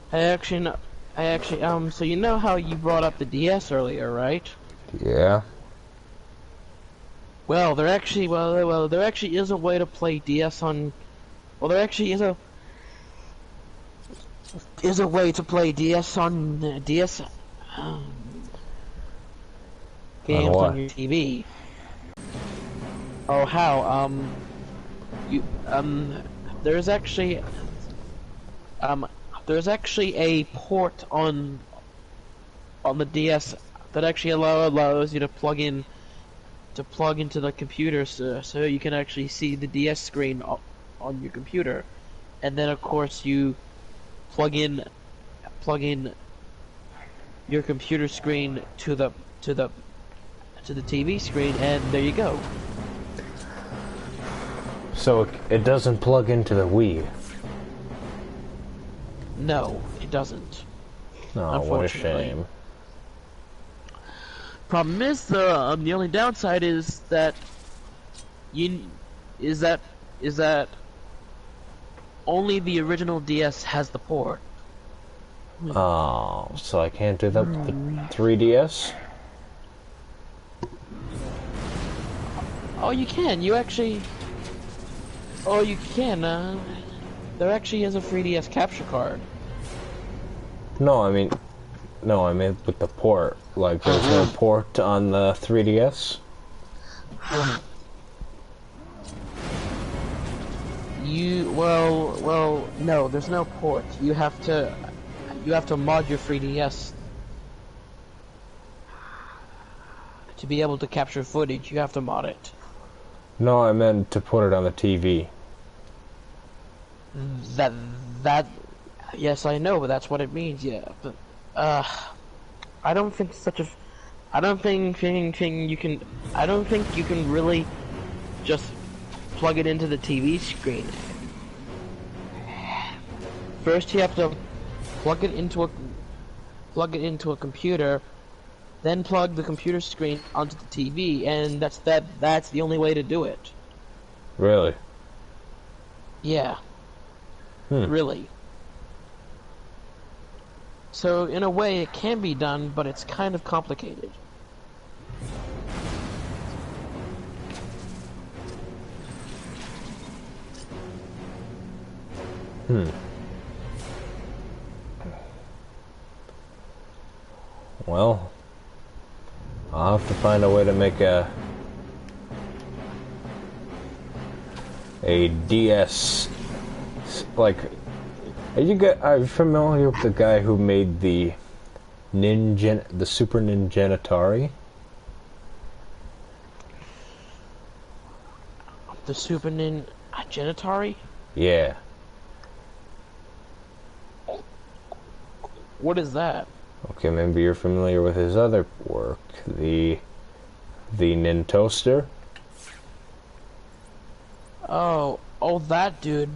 Hey, so you know how you brought up the DS earlier, right?
Yeah.
Well, there actually is a way to play DS on. Well, there actually is a way to play DS on DS games
what?
on your TV. Oh, how? You there's actually a port on the DS that actually allows you to plug into the computer, so you can actually see the DS screen on your computer, and then of course you plug in your computer screen to the TV screen, and there you go.
So it doesn't plug into the Wii.
No, it doesn't.
Oh, what a shame.
Problem is, the only downside is that only the original DS has the port.
Oh, so I can't do that with the 3DS?
Oh, you can. Oh, you can. There actually is a 3DS capture card.
No, I mean with the port. Like, there's no port on the 3DS?
No, there's no port. You have to mod your 3DS to be able to capture footage. You have to mod it.
No, I meant to put it on the TV.
Yes, I know, but that's what it means. Yeah, but I don't think you can really just plug it into the TV screen. First, you have to plug it into a computer, then plug the computer screen onto the TV, and that's the only way to do it.
Really?
Yeah. Really. So, in a way, it can be done, but it's kind of complicated.
Well, I'll have to find a way to make a DS. Like, are you familiar with the guy who made the Super Ninja
The Super Genitari?
Yeah.
What is that?
Okay, maybe you're familiar with his other work, the Nintoaster.
Oh, that dude.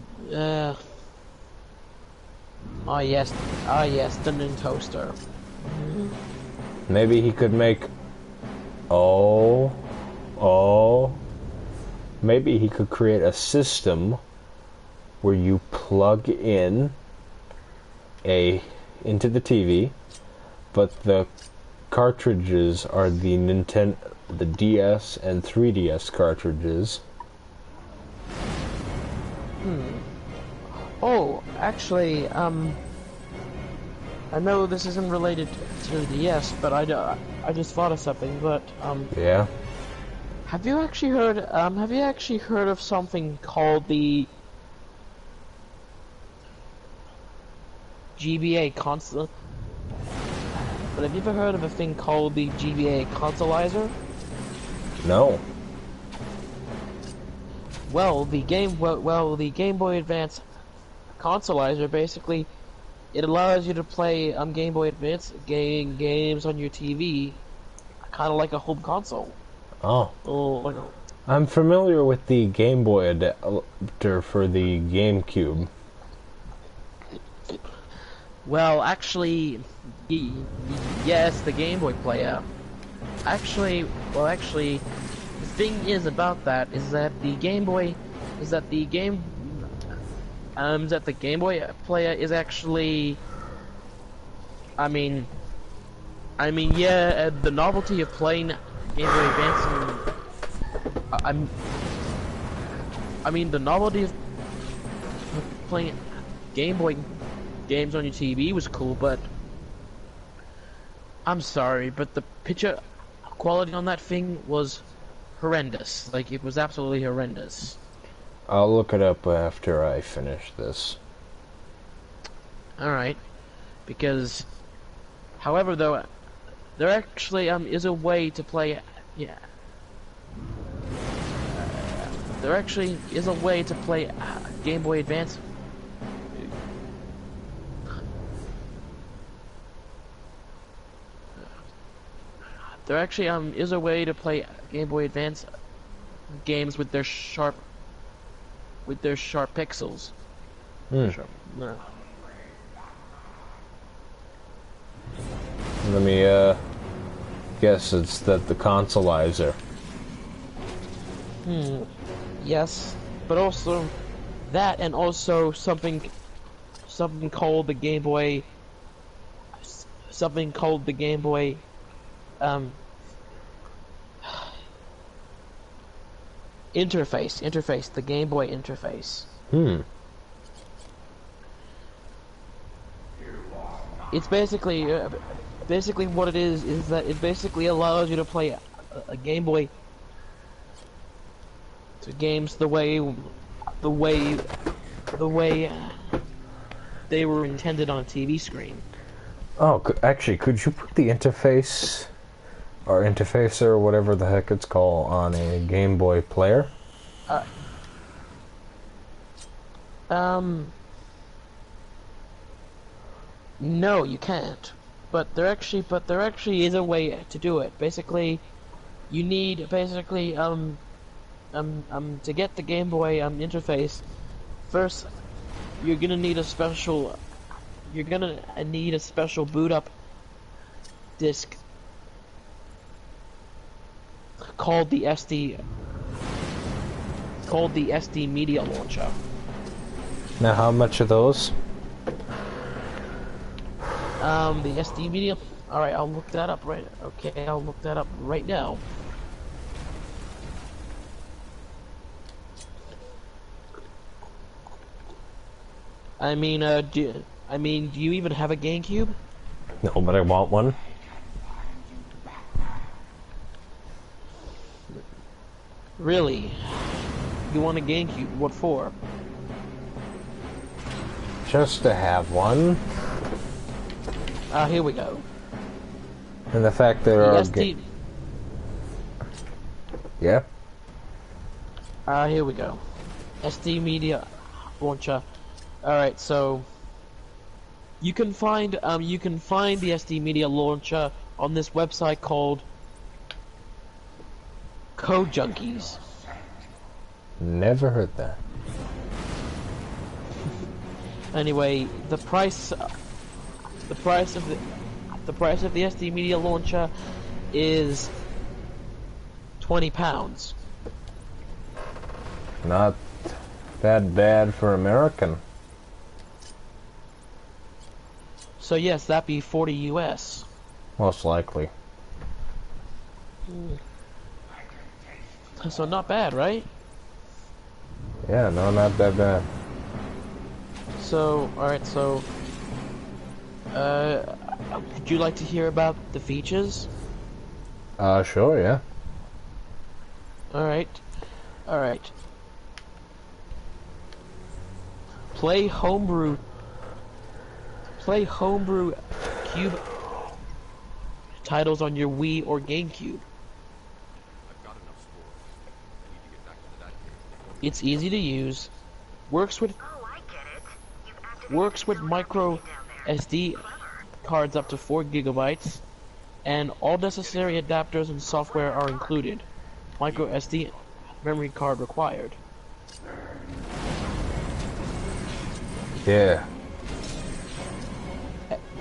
Oh yes, the Nintoaster.
Maybe he could make. Maybe he could create a system where you plug into the TV, but the cartridges are the DS and 3DS cartridges.
Oh, actually, I know this isn't related to the DS, but I just thought of something. But
Yeah.
have you actually heard of something called the GBA console? But have you ever heard of a thing called the GBA consolizer?
No.
Well, the Game Boy Advance consoleizer basically it allows you to play Game Boy Advance games on your TV, kind of like a home console.
Oh.
Oh, like a,
I'm familiar with the Game Boy adapter for the GameCube.
well, actually, yes, the Game Boy player. Actually, the thing is about that is that the Game Boy player is actually, yeah, the novelty of playing Game Boy Advance the novelty of playing Game Boy games on your TV was cool, but I'm sorry, but the picture quality on that thing was horrendous. Like, it was absolutely horrendous.
I'll look it up after I finish this.
Alright. Because, however, though, there actually is a way to play... Yeah. There actually is a way to play Game Boy Advance. There actually is a way to play Game Boy Advance games with their sharp pixels. Sharp, no.
Let me guess it's that the consoleizer.
Yes, but also that, and also something called the Game Boy. Something called the Game Boy. Interface, the Game Boy interface. It's basically what it is that it basically allows you to play a Game Boy games the way they were intended on a TV screen.
Oh, actually, could you put the interfacer or whatever the heck it's called on a Game Boy player?
No, you can't. But there actually is a way to do it. Basically, you need to get the Game Boy interface. First, you're gonna need a special boot up disc called the SD Media Launcher.
Now, how much are those?
The SD Media. All right, I'll look that up right. Okay, I'll look that up right now. Do you even have a GameCube?
No, but I want one.
Really? You want a GameCube? What for?
Just to have one.
Here we go.
And the fact that
The
our
SD.
Yeah.
Here we go. SD Media Launcher. All right, so you can find the SD Media Launcher on this website called Code Junkies.
Never heard that.
Anyway, the price of the SD Media Launcher is £20.
Not that bad for American.
So yes, that'd be 40 US.
Most likely.
So not bad, right?
Yeah, no, not that bad.
So, alright, so would you like to hear about the features?
Sure, yeah.
Alright. Play homebrew cube titles on your Wii or GameCube.
I've got enough
It's easy to use. Works with micro SD cards up to 4 gigabytes, and all necessary adapters and software are included. Micro SD memory card required.
Yeah.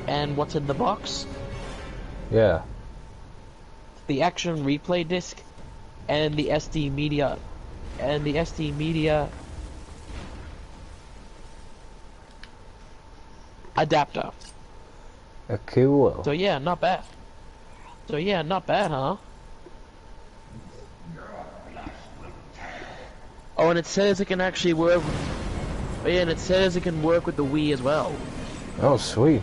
And what's in the box?
Yeah.
The action replay disc and the SD media adapter.
Cool.
So yeah, not bad. Huh? Oh, and it says it can actually work. Oh, yeah, and it says it can work with the Wii as well.
Oh, sweet.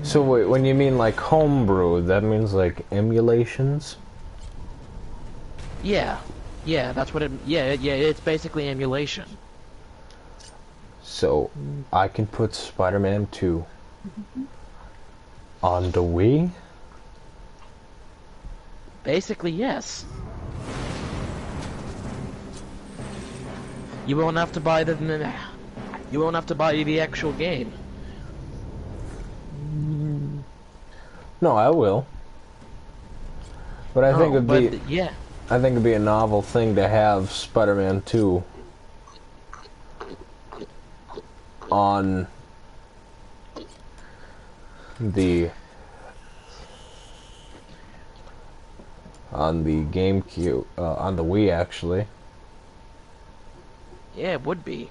So wait, when you mean like homebrew, that means like emulations?
Yeah, that's what it. Yeah, it's basically emulation.
So I can put Spider-Man 2 on the Wii?
Basically, yes. You won't have to buy the. You won't have to buy the actual game.
No, I will. But I think it'd be.
Yeah.
I think it'd be a novel thing to have Spider-Man 2 on the GameCube, on the Wii actually.
Yeah, it would be.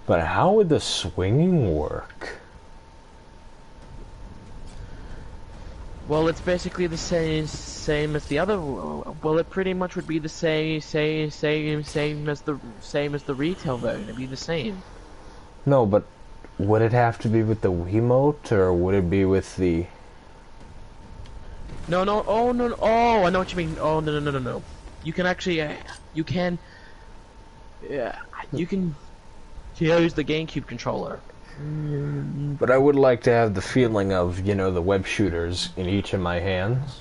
But how would the swinging work?
Well, it's basically the same as the other. Well, it pretty much would be the same as the retail version. It'd be the same.
No, but would it have to be with the Wiimote, or would it be with the...
No. Oh, no. Oh, I know what you mean. Oh, no. You can actually, you can use the GameCube controller.
But I would like to have the feeling of, you know, the web shooters in each of my hands.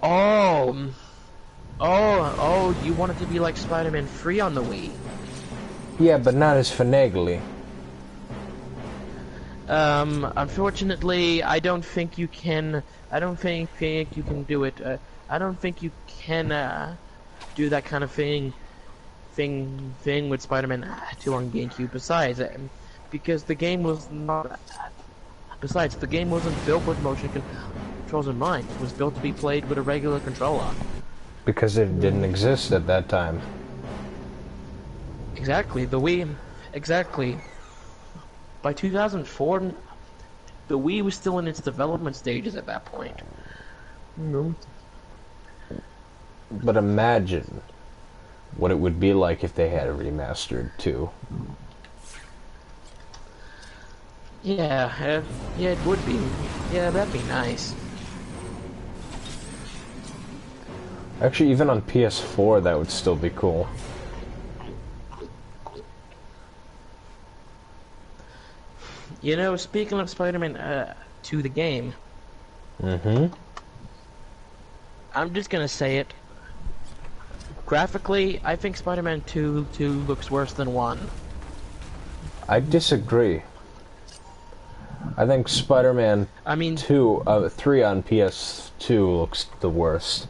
Oh, you want it to be like Spider-Man 3 on the Wii.
Yeah, but not as finagly.
Unfortunately, I don't think you can. I don't think you can do it. I don't think you can do that kind of thing with Spider-Man 2 on GameCube. Besides, because the game was not. Besides, the game wasn't built with motion controls in mind. It was built to be played with a regular controller.
Because it didn't exist at that time.
Exactly, the Wii. Exactly. By 2004, the Wii was still in its development stages at that point. No.
But imagine what it would be like if they had a remastered too.
Yeah, it would be. Yeah, that'd be nice.
Actually, even on PS4, that would still be cool.
You know, speaking of Spider-Man 2, the game.
Mm-hmm.
I'm just gonna say it. Graphically, I think Spider-Man 2 looks worse than 1.
I disagree. I think Spider-Man 3 on PS2 looks the worst.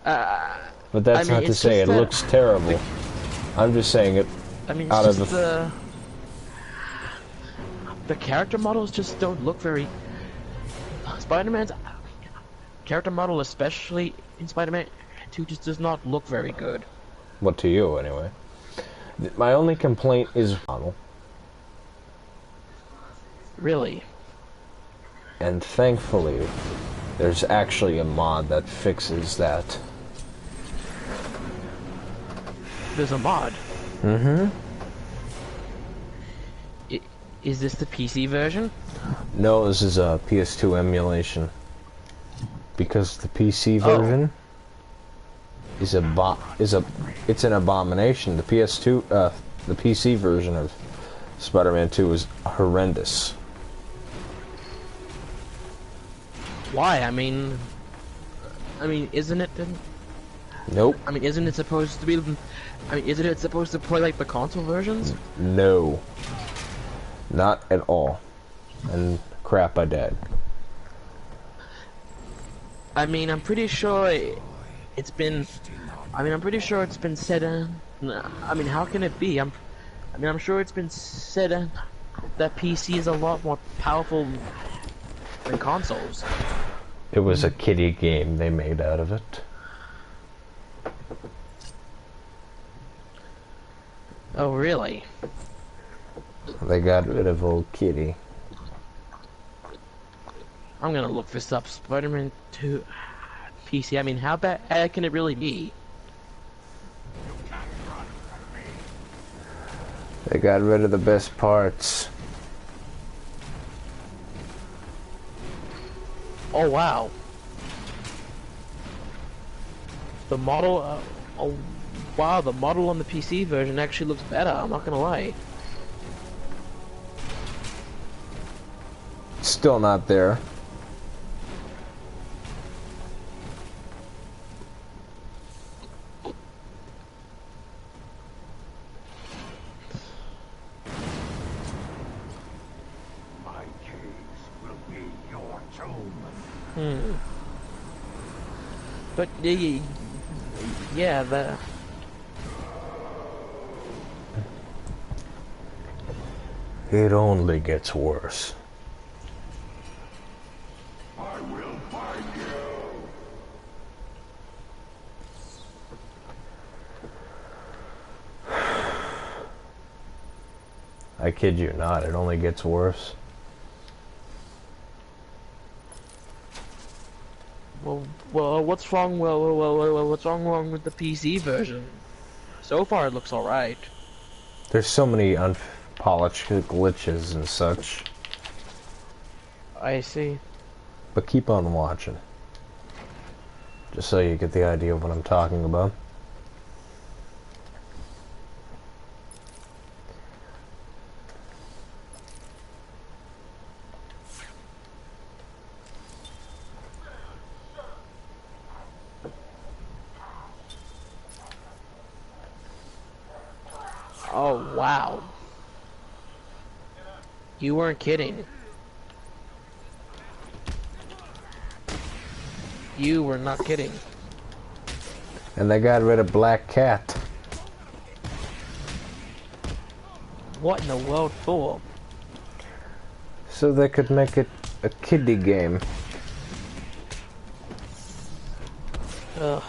But that's not to say it looks terrible. I'm just saying it.
I mean,
out
it's
of
just the character models just don't look very. Spider-Man's character model, especially in Spider-Man 2, just does not look very good.
What to you, anyway? My only complaint is model.
Really?
And thankfully, there's actually a mod that fixes that.
There's a mod?
Mm-hmm.
Is this the PC version?
No, this is a PS2 emulation. Because the PC version is it's an abomination. The PS2 the PC version of Spider-Man 2 is horrendous.
Why? I mean, isn't it?
Nope.
I mean, isn't it supposed to be? I mean, isn't it supposed to play like the console versions?
No. Not at all. And crap, I died.
I mean, I'm pretty sure it's been. I mean, I'm pretty sure it's been said. I mean, how can it be? I'm sure it's been said that PC is a lot more powerful than consoles.
It was a kiddie game they made out of it.
Oh, really?
They got rid of old Kitty.
I'm gonna look this up. Spider-Man 2 PC. I mean, how bad can it really be?
They got rid of the best parts.
Oh wow. The model. Oh wow, the model on the PC version actually looks better. I'm not gonna lie.
Still not there.
My caves will be your tomb.
But yeah, the
It only gets worse.
I will find you.
I kid you not, it only gets worse.
well, what's wrong? Well, what's wrong with the PC version? So far, it looks all right.
There's so many unpolished glitches and such.
I see.
But keep on watching. Just so you get the idea of what I'm talking about.
Oh wow. You weren't kidding. You were not kidding.
And they got rid of Black Cat.
What in the world for?
So they could make it a kiddie game.
Ugh.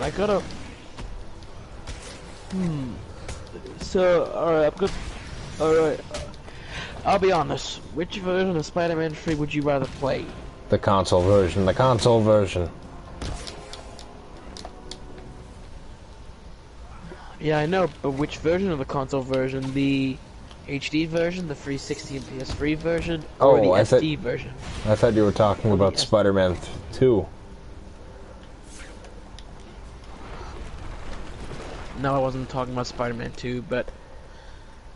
I gotta. So, alright, I'm good. Alright. I'll be honest. Which version of Spider-Man 3 would you rather play?
The console version. The console version.
Yeah, I know, but which version of the console version? The HD version, the 360 and PS3 version, or the SD version?
I thought you were talking about Spider-Man 2.
No, I wasn't talking about Spider-Man 2, but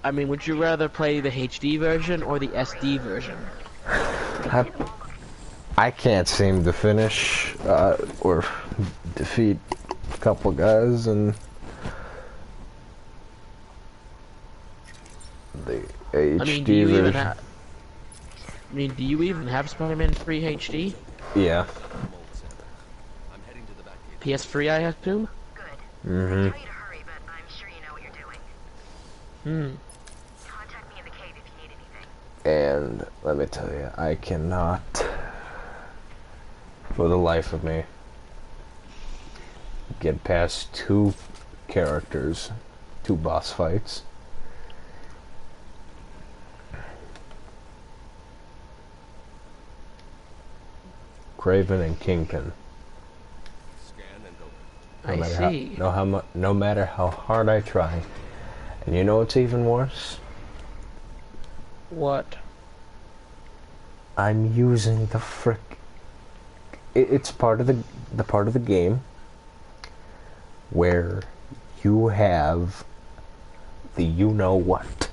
I mean, would you rather play the HD version or the SD version?
I can't seem to finish or defeat a couple guys in the HD version.
Do you even have Spider-Man 3 HD?
Yeah.
I'm heading to the back gate.
PS3, I assume?
Good. Try to hurry, but I'm sure you know what you're doing. Contact me in the cave if you need anything.
And let me tell you, I cannot, for the life of me, get past two characters, two boss fights. Craven and Kingpin.
Scan and open.
I see.
No matter how hard I try. And you know what's even worse?
What?
I'm using the frick. It's part of the part of the game where you have the you know what.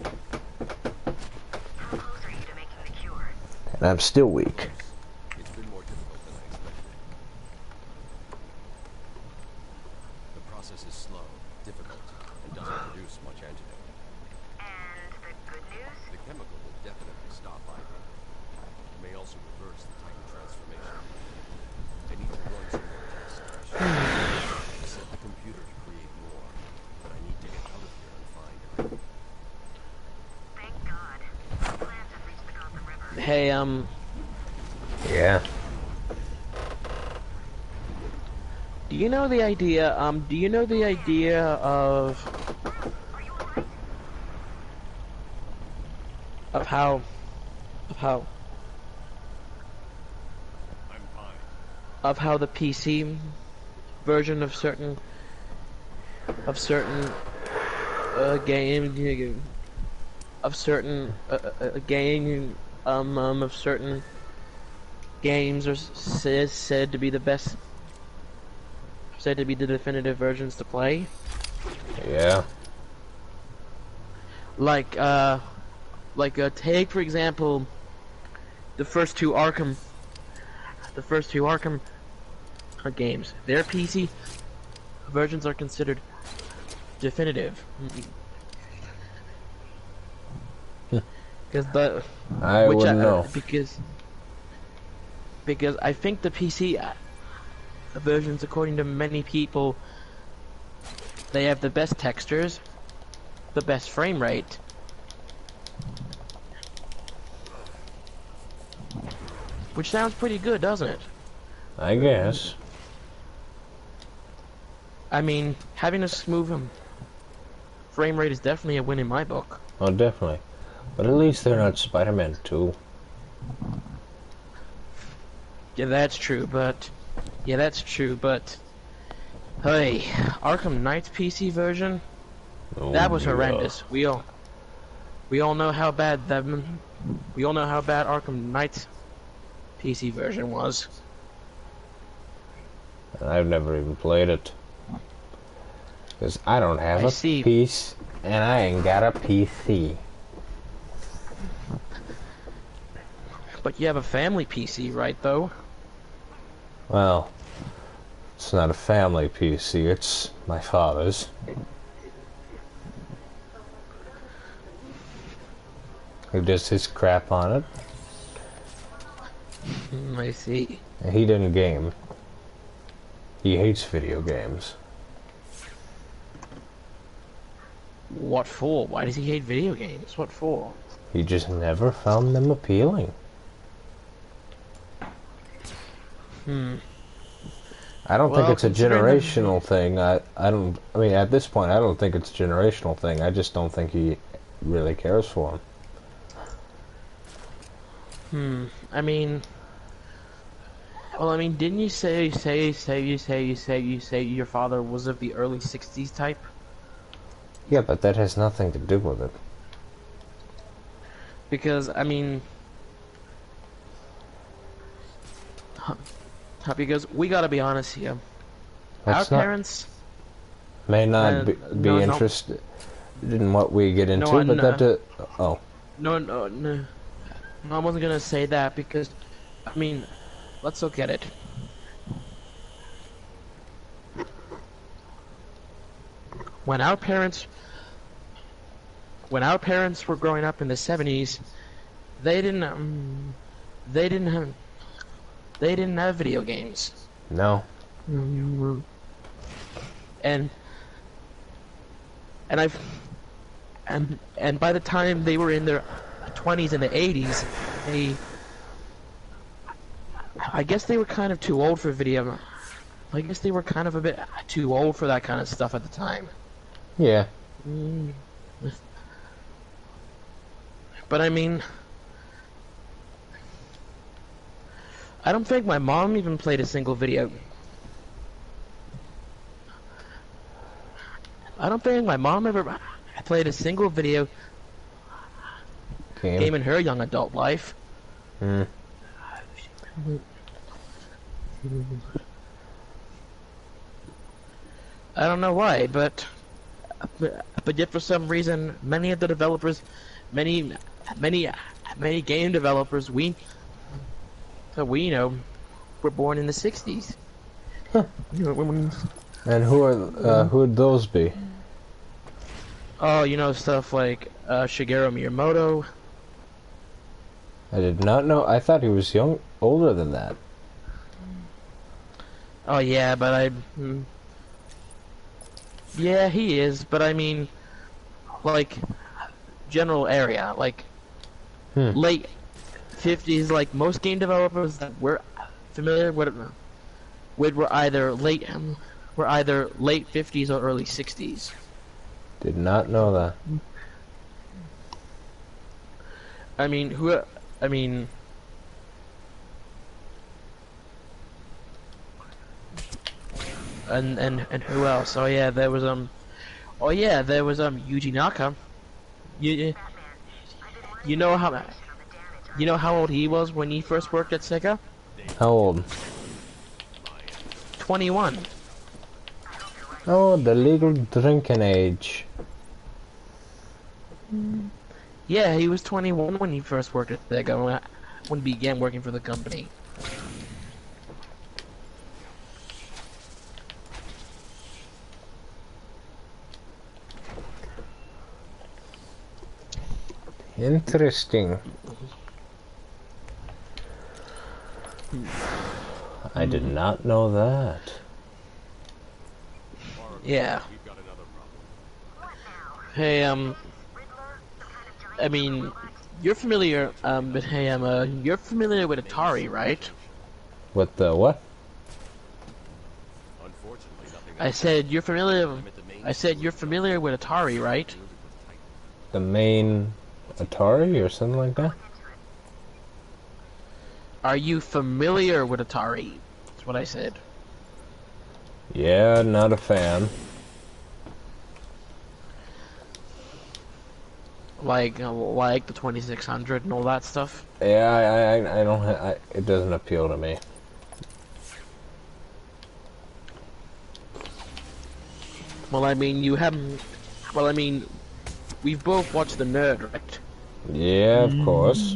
How close are you to making the cure?
And I'm still weak.
It's been more difficult than I expected. The process is slow, difficult, and doesn't produce much antidote.
And the good news?
The chemical will definitely stop Ivy. It may also reverse the Titan transformation. I need to run some more tests. I set the computer to create more, but I need to get out of here and find Ivy.
Thank God. Plans have reached the Gotham River.
Hey,
Yeah.
do you know the idea of how
I'm fine.
of how the PC version of certain game of certain game of certain games are said to be the best, said to be the definitive versions to play,
Yeah.
like take for example the first two Arkham games. Their PC versions are considered definitive. Because
I wouldn't know.
Because I think the PC versions, according to many people, they have the best textures, the best frame rate, which sounds pretty good, doesn't it?
I guess.
I mean, having a smooth frame rate is definitely a win in my book.
Oh, definitely. But at least they're not Spider-Man 2.
Yeah, that's true, but hey, Arkham Knight's PC version,
Oh,
that was
yeah.
horrendous. We all know how bad Arkham Knight's PC version was.
I've never even played it. Because I don't have
I
a
see.
piece, and I ain't got a PC.
But you have a family PC, right, though?
Well, it's not a family PC, it's my father's. He does his crap on it.
I see.
And he didn't game. He hates video games.
What for? Why does he hate video games? What for?
He just never found them appealing. I don't think
Well,
it's a
considering
generational thing. I mean, at this point, I don't think it's a generational thing. I just don't think he really cares for them.
I mean, didn't you say your father was of the early 60s type?
Yeah, but that has nothing to do with it.
Because, I mean, because we gotta be honest here.
That's
Our
not,
parents...
may not be
no.
interested in what we get into,
No,
but
no.
that... oh.
No, I wasn't gonna say that because, I mean, let's look at it. When our parents were growing up in the 70s, they didn't have video games.
No.
And by the time they were in their 20s and the 80s, I guess they were kind of too old for video. I guess they were kind of a bit too old for that kind of stuff at the time.
Yeah.
But I mean, I don't think my mom even played a single video. I don't think my mom ever played a single video game in her young adult life.
Hmm.
I don't know why, but yet for some reason, many of the developers, many game developers that we know were born in the '60s.
And who would those be?
Oh, stuff like Shigeru Miyamoto.
I did not know. I thought he was older than that.
Oh yeah, but yeah, he is. But I mean, like, general area, like late '50s. Like most game developers that we're familiar with were either late '50s or early '60s.
Did not know that.
I mean, and who else? Oh yeah, there was Yuji Naka. You know how old he was when he first worked at Sega?
How old?
21.
Oh, the legal drinking age.
Yeah, he was 21 when he first worked at Sega, when he began working for the company.
Interesting. I did not know that.
Yeah.
We've got another problem.
Hey, I mean, you're familiar, but hey, you're familiar with Atari, right?
What the what?
Unfortunately, nothing
I said you're familiar with Atari, right?
The main Atari or something like that?
Are you familiar with Atari? That's what I said.
Yeah, not a fan.
Like the 2600 and all that stuff.
Yeah, I don't. It doesn't appeal to me.
Well, I mean, you haven't. Well, I mean, we've both watched The Nerd, right?
Yeah, of course.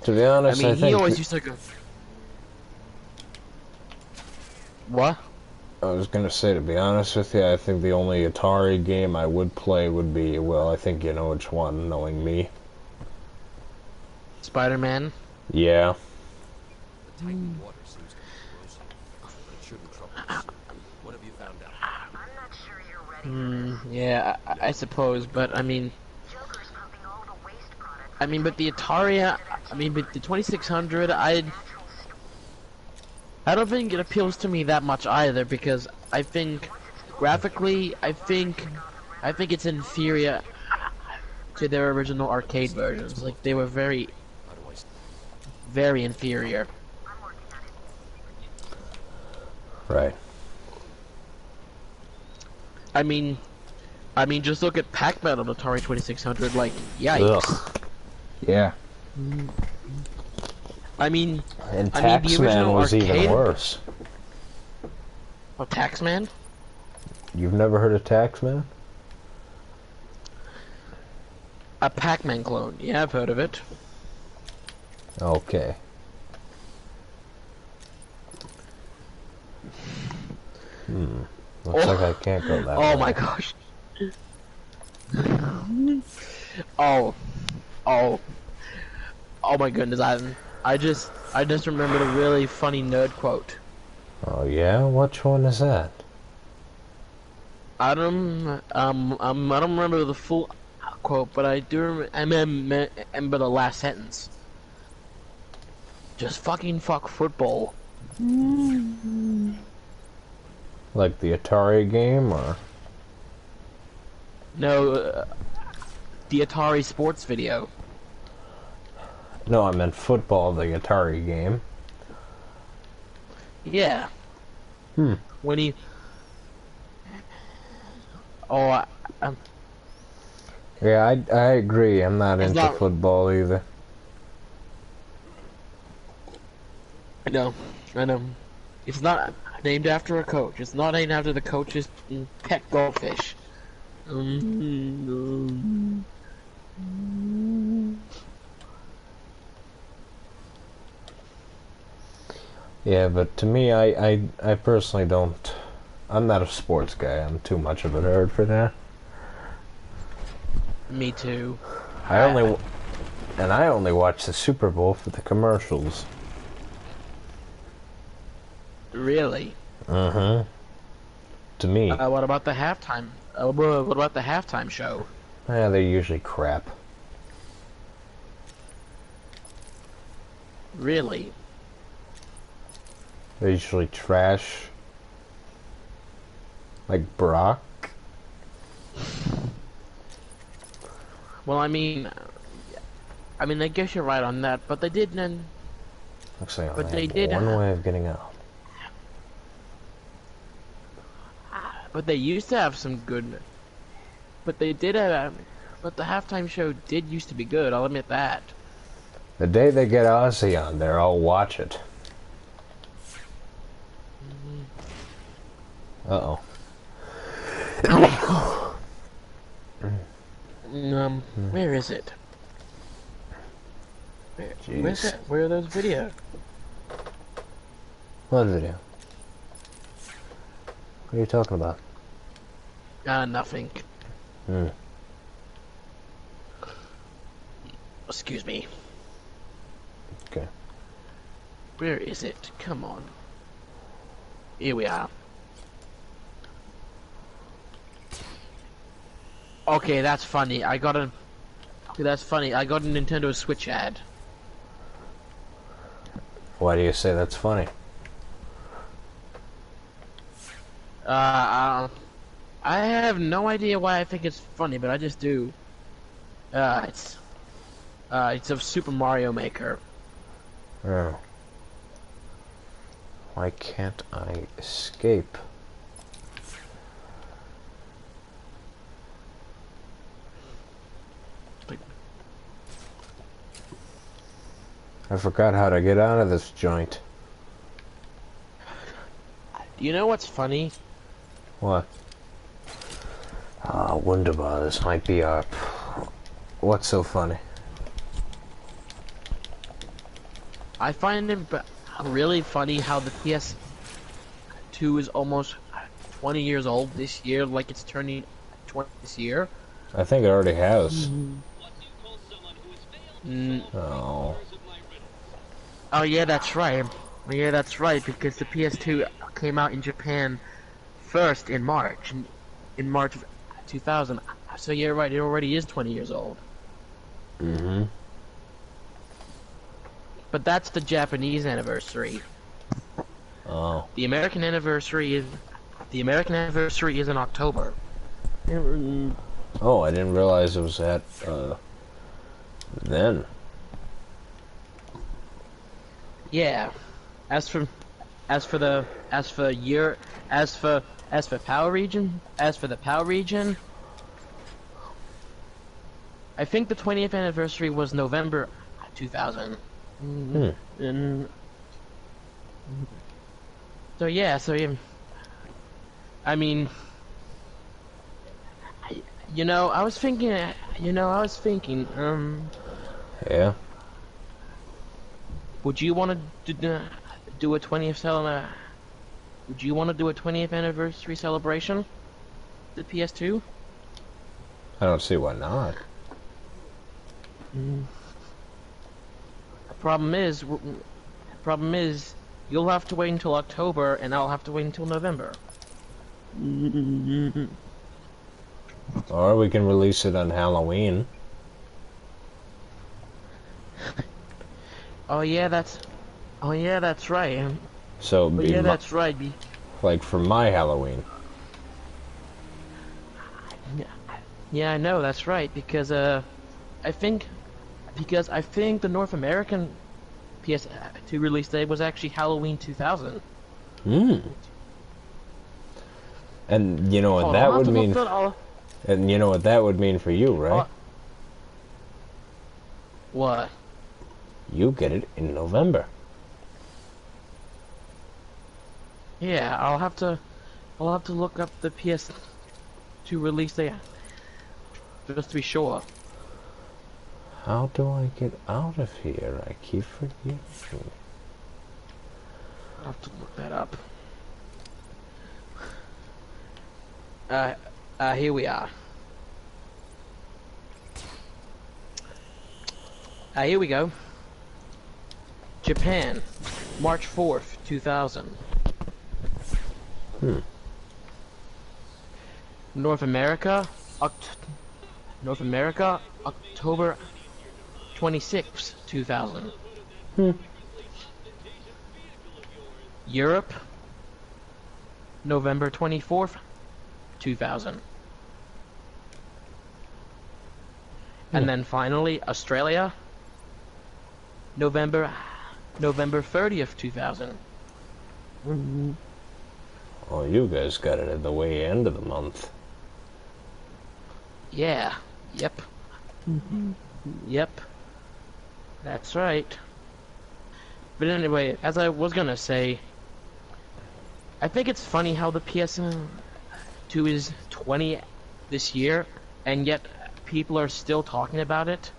To be honest,
I mean,
I
he
think
always used to go. What?
I was gonna say, to be honest with you, I think the only Atari game I would play would be, well, I think you know which one, knowing me.
Spider-Man.
Yeah.
The Titan water seems to be corrosive, but it shouldn't trouble the system. What have you found out?
I'm not sure you're ready.
Yeah, I suppose, but I mean,
Joker's pumping all the waste products.
but the Atari, but the 2600, I don't think it appeals to me that much either, because I think graphically, I think it's inferior to their original arcade versions. Like they were very,
How do I start?
very inferior.
Right.
I mean, just look at Pac-Man on Atari 2600. Like, yikes.
Ugh. Yeah.
I mean,
And
the
Taxman
original
was even
arcade-
worse.
Oh, Taxman?
You've never heard of Taxman?
A Pac-Man clone. Yeah, I've heard of it.
Okay. Looks like I can't go that way.
Oh my gosh. Oh my goodness, I just remembered a really funny nerd quote.
Oh yeah? Which one is that?
I don't remember the full quote, but I do remember the last sentence. Just fucking fuck football.
Like the Atari game, or?
No, the Atari sports video.
No, I meant football, the Atari game.
Yeah. When he... Oh,
Yeah, I agree. I'm not
It's
into
not-
football either.
I know. It's not named after a coach. It's not named after the coach's pet goldfish.
Yeah, but to me, I personally don't. I'm not a sports guy. I'm too much of a nerd for that.
Me too.
I only watch the Super Bowl for the commercials.
Really?
Uh-huh. To me,
What about the halftime? What about the halftime show?
they're usually crap.
Really?
They're usually trash. Like Brock.
Well, I mean, I guess you're right on that, but they did.
Looks like I
But
only
they
have
did,
one way of getting out.
But they used to have some good. But they did have. But the halftime show did used to be good. I'll admit that.
The day they get Ozzy on there, I'll watch it. Uh-oh.
Where is it? Where's
Jeez.
it? Where are those videos?
What video? What are you talking about?
Nothing.
Hmm.
Excuse me.
Okay.
Where is it? Come on. Here we are. Okay, that's funny. That's funny. I got a Nintendo Switch ad.
Why do you say that's funny?
I have no idea why I think it's funny, but I just do. It's of Super Mario Maker.
Oh. Why can't I escape? I forgot how to get out of this joint.
You know what's funny?
What? Ah, wunderbar, this might be our... What's so funny?
I find it really funny how the PS2 is almost 20 years old this year, like it's turning 20 this year.
I think it already has. Oh.
Oh yeah, that's right. Yeah, that's right, because the PS2 came out in Japan first in March of 2000. So you're right, it already is 20 years old.
Mm-hmm.
But that's the Japanese anniversary.
Oh.
The American anniversary is in October.
Oh, I didn't realize it was at, then.
Yeah. As for the PAL region, I think the 20th anniversary was November 2000. And so yeah, I mean, I was thinking,
Yeah.
would you want to do a 20th Would you want to do a 20th anniversary celebration? The PS2?
I don't see why not.
The problem is, you'll have to wait until October, and I'll have to wait until November.
Or we can release it on Halloween.
Oh yeah, that's right.
So it'd
But
be
yeah, that's right.
like for my Halloween.
Yeah, I know, that's right, because I think the North American PS2 release date was actually Halloween 2000.
Hmm. And you know what that would mean? And you know what that would mean for you, right?
What?
You get it in November.
Yeah, I'll have to look up the PS2 release date just to be sure.
How do I get out of here? I keep forgetting.
I'll have to look that up. Here we are. Here we go. Japan, March 4th, 2000. North America, October 26th, 2000. Europe, November 24th, 2000. And then finally, Australia, November 30th, 2000.
Oh, you guys got it at the way end of the month.
Yeah. Yep. Yep. That's right. But anyway, as I was gonna say, I think it's funny how the PS2 is 20 this year, and yet people are still talking about it.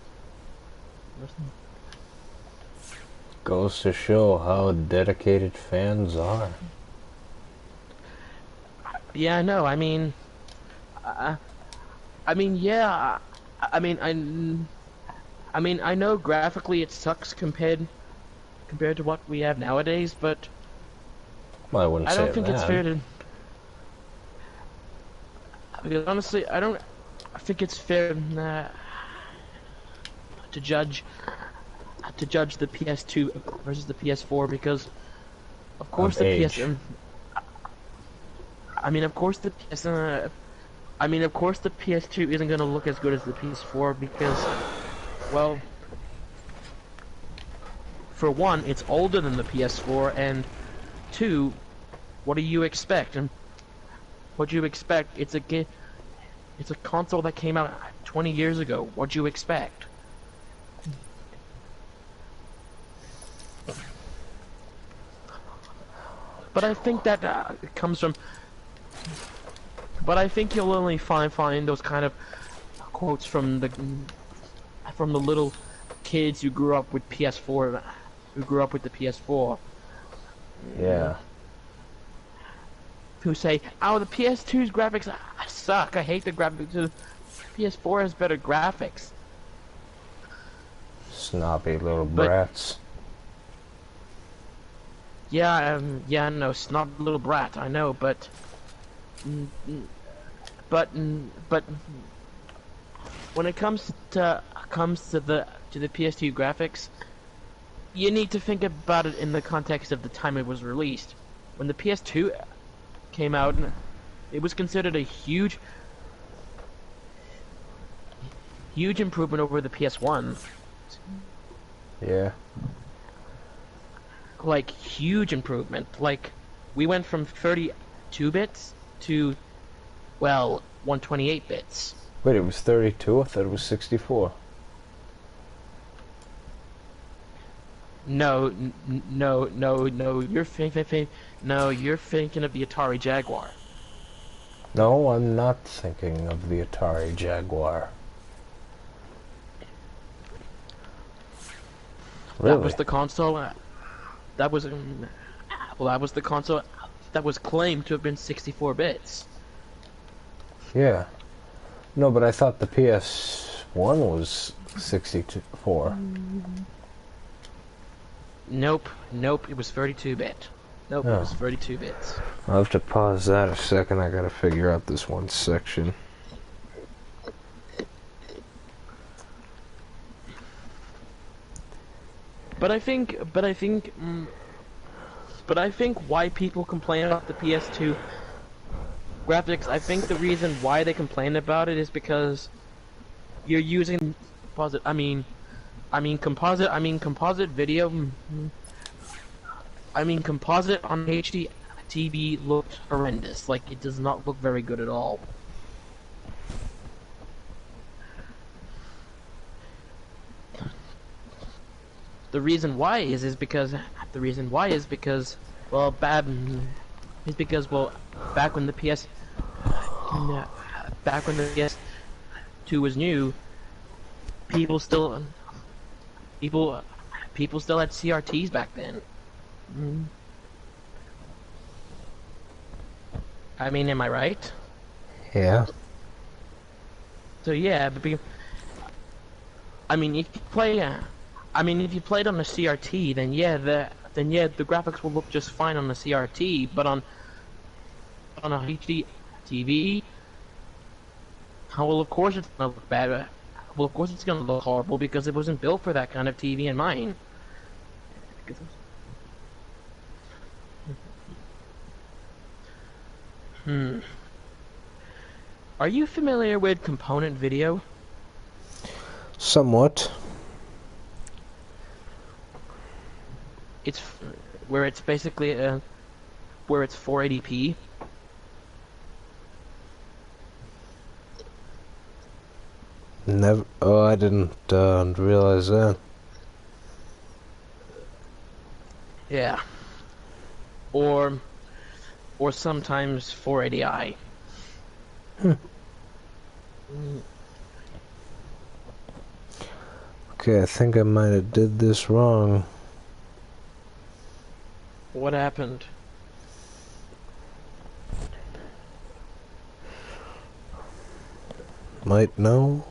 Goes to show how dedicated fans are.
Yeah, I know. I mean, yeah. I mean, I know graphically it sucks compared to what we have nowadays, but
Well, I wouldn't
I
say
don't think it's
that.
fair to. Because honestly, I think it's fair to judge the PS2 versus the PS4 because, of course,
Of
the
age.
PS. I mean, of course, the PS. I mean, of course, the PS2 isn't gonna look as good as the PS4 because, well, for one, it's older than the PS4, and two, what do you expect? And what do you expect? It's a console that came out 20 years ago. What do you expect? But I think that comes from. But I think you'll only find those kind of quotes from the little kids who grew up with PS4, who grew up with the PS4.
Yeah.
Who say, "Oh, the PS2's graphics suck. I hate the graphics. The PS4 has better graphics."
Snobby little
But-
brats.
Yeah, no, snot little brat. I know, but when it comes to the PS2 graphics, you need to think about it in the context of the time it was released. When the PS2 came out, it was considered a huge improvement over the PS1.
Yeah.
Like, huge improvement. Like, we went from 32 bits to, well, 128 bits.
Wait, it was 32? I thought it was 64.
No, you're thinking of the Atari Jaguar.
No, I'm not thinking of the Atari Jaguar. Really?
That was the console. That was the console that was claimed to have been 64 bits.
Yeah. No, but I thought the PS1 was 64.
Nope, it was 32 bit. Nope,
Oh.
it was 32 bits.
I'll have to pause that a second. I gotta figure out this one section.
But I think why people complain about the PS2 graphics, I think the reason why they complain about it is because you're using composite. I mean composite video. I mean composite on HD TV looks horrendous. Like, it does not look very good at all. the reason why is because well, back when the PS2 was new, people still people still had CRTs back then. I mean, am I right?
Yeah.
So yeah, I mean, if you play, if you played on a CRT, then yeah, the graphics will look just fine on the CRT, but on a HD TV, well, of course it's gonna look bad. Well, of course it's gonna look horrible because it wasn't built for that kind of TV in mind. Are you familiar with component video?
Somewhat.
It's where it's basically where it's 480p.
Never. Oh, I didn't realize that.
Yeah. Or sometimes 480i.
Okay, I think I might have did this wrong.
What happened?
Might know.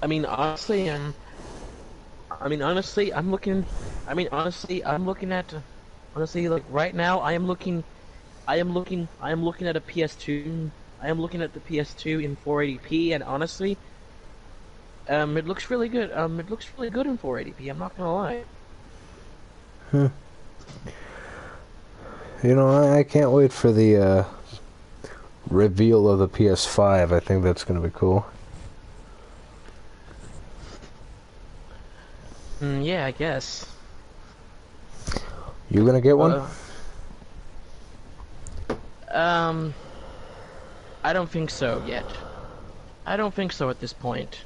I mean, honestly, like right now, I am looking at a PS2. I am looking at the PS2 in 480p, and honestly, it looks really good. It looks really good in 480p. I'm not gonna lie.
You know, I can't wait for the reveal of the PS5. I think that's gonna be cool.
Yeah, I guess.
You gonna get one?
I don't think so yet. I don't think so at this point.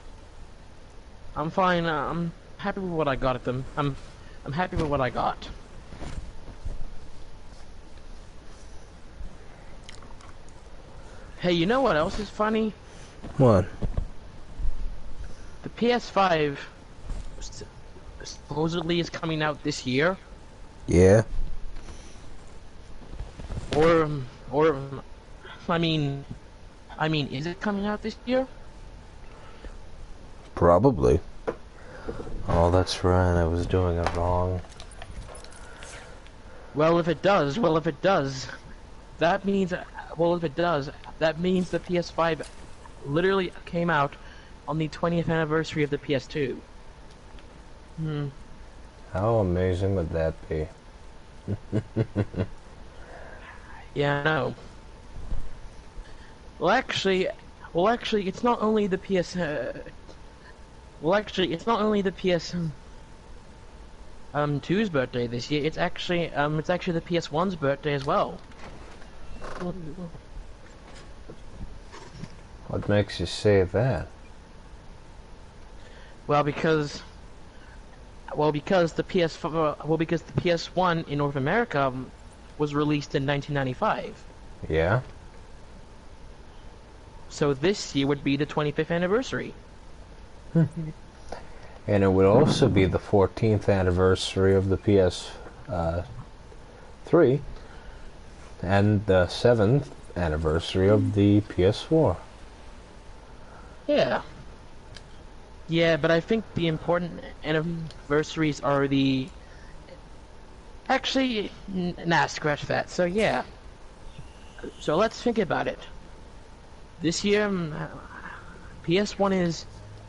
I'm fine. I'm happy with what I got at them. I'm happy with what I got. Hey, you know what else is funny?
What?
The PS5 supposedly is coming out this year.
Yeah.
Or, I mean, is it coming out this year?
Probably. Oh, that's right. I was doing it wrong.
Well, if it does, that means the PS5 literally came out on the 20th anniversary of the PS2.
How amazing would that be?
Yeah, I know. Well, actually, it's not only the PS. It's not only the PS. 2's birthday this year. It's actually the PS1's birthday as well.
What makes you say that?
Well, because the PS1 in North America was released in 1995.
Yeah?
So this year would be the 25th anniversary.
And it would also be the 14th anniversary of the PS3 and the 7th anniversary of the PS4.
Yeah. Yeah, but I think the important anniversaries are the... Actually, nah, scratch that. So yeah. So let's think about it. This year, PS1 is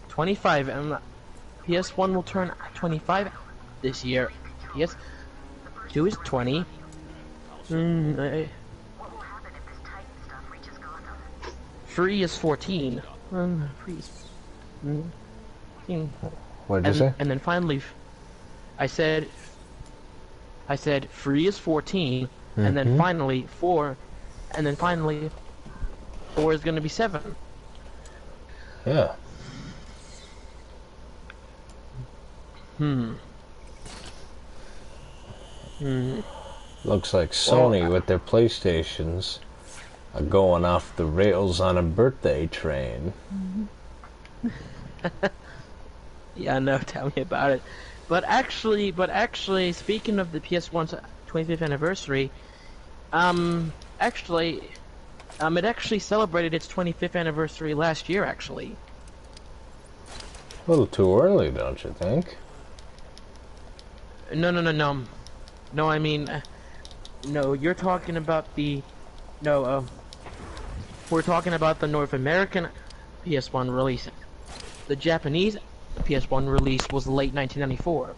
25, and PS1 will turn 25 this year. PS2 is 20.
What will happen if this Titan stuff reaches Gotham?
3 is 14.
What did you say?
And then finally, I said I said 3 is 14, and then finally 4, and then finally 4 is going to be 7.
Yeah. Looks like Sony with their PlayStations are going off the rails on a birthday train.
Yeah, no, tell me about it. But actually, speaking of the PS1's 25th anniversary, it actually celebrated its 25th anniversary last year, actually.
A little too early, don't you think?
No. No, I mean, no, you're talking about the, we're talking about the North American PS1 release. The Japanese PS1 release was late 1994.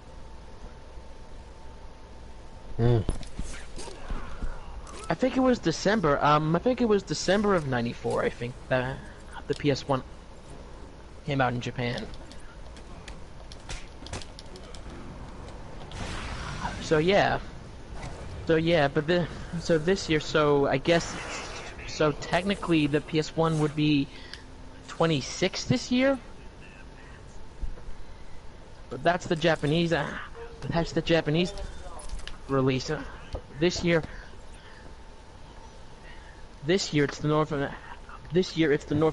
I think it was December. I think it was December of '94. I think that the PS1 came out in Japan. So yeah, but this year, so I guess, so technically the PS1 would be 26 this year. But that's the Japanese. Release. This year it's the North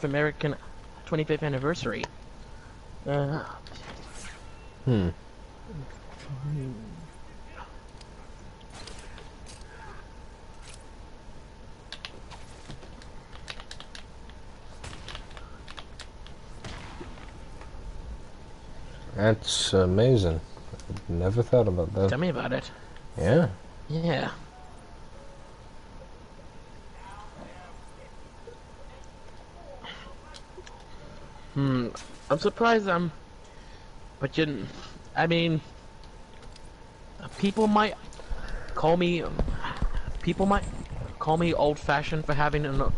American 25th anniversary.
That's amazing. Never thought about that.
Tell me about it.
Yeah.
Yeah. I'm surprised. But I mean, people might call me old-fashioned for having a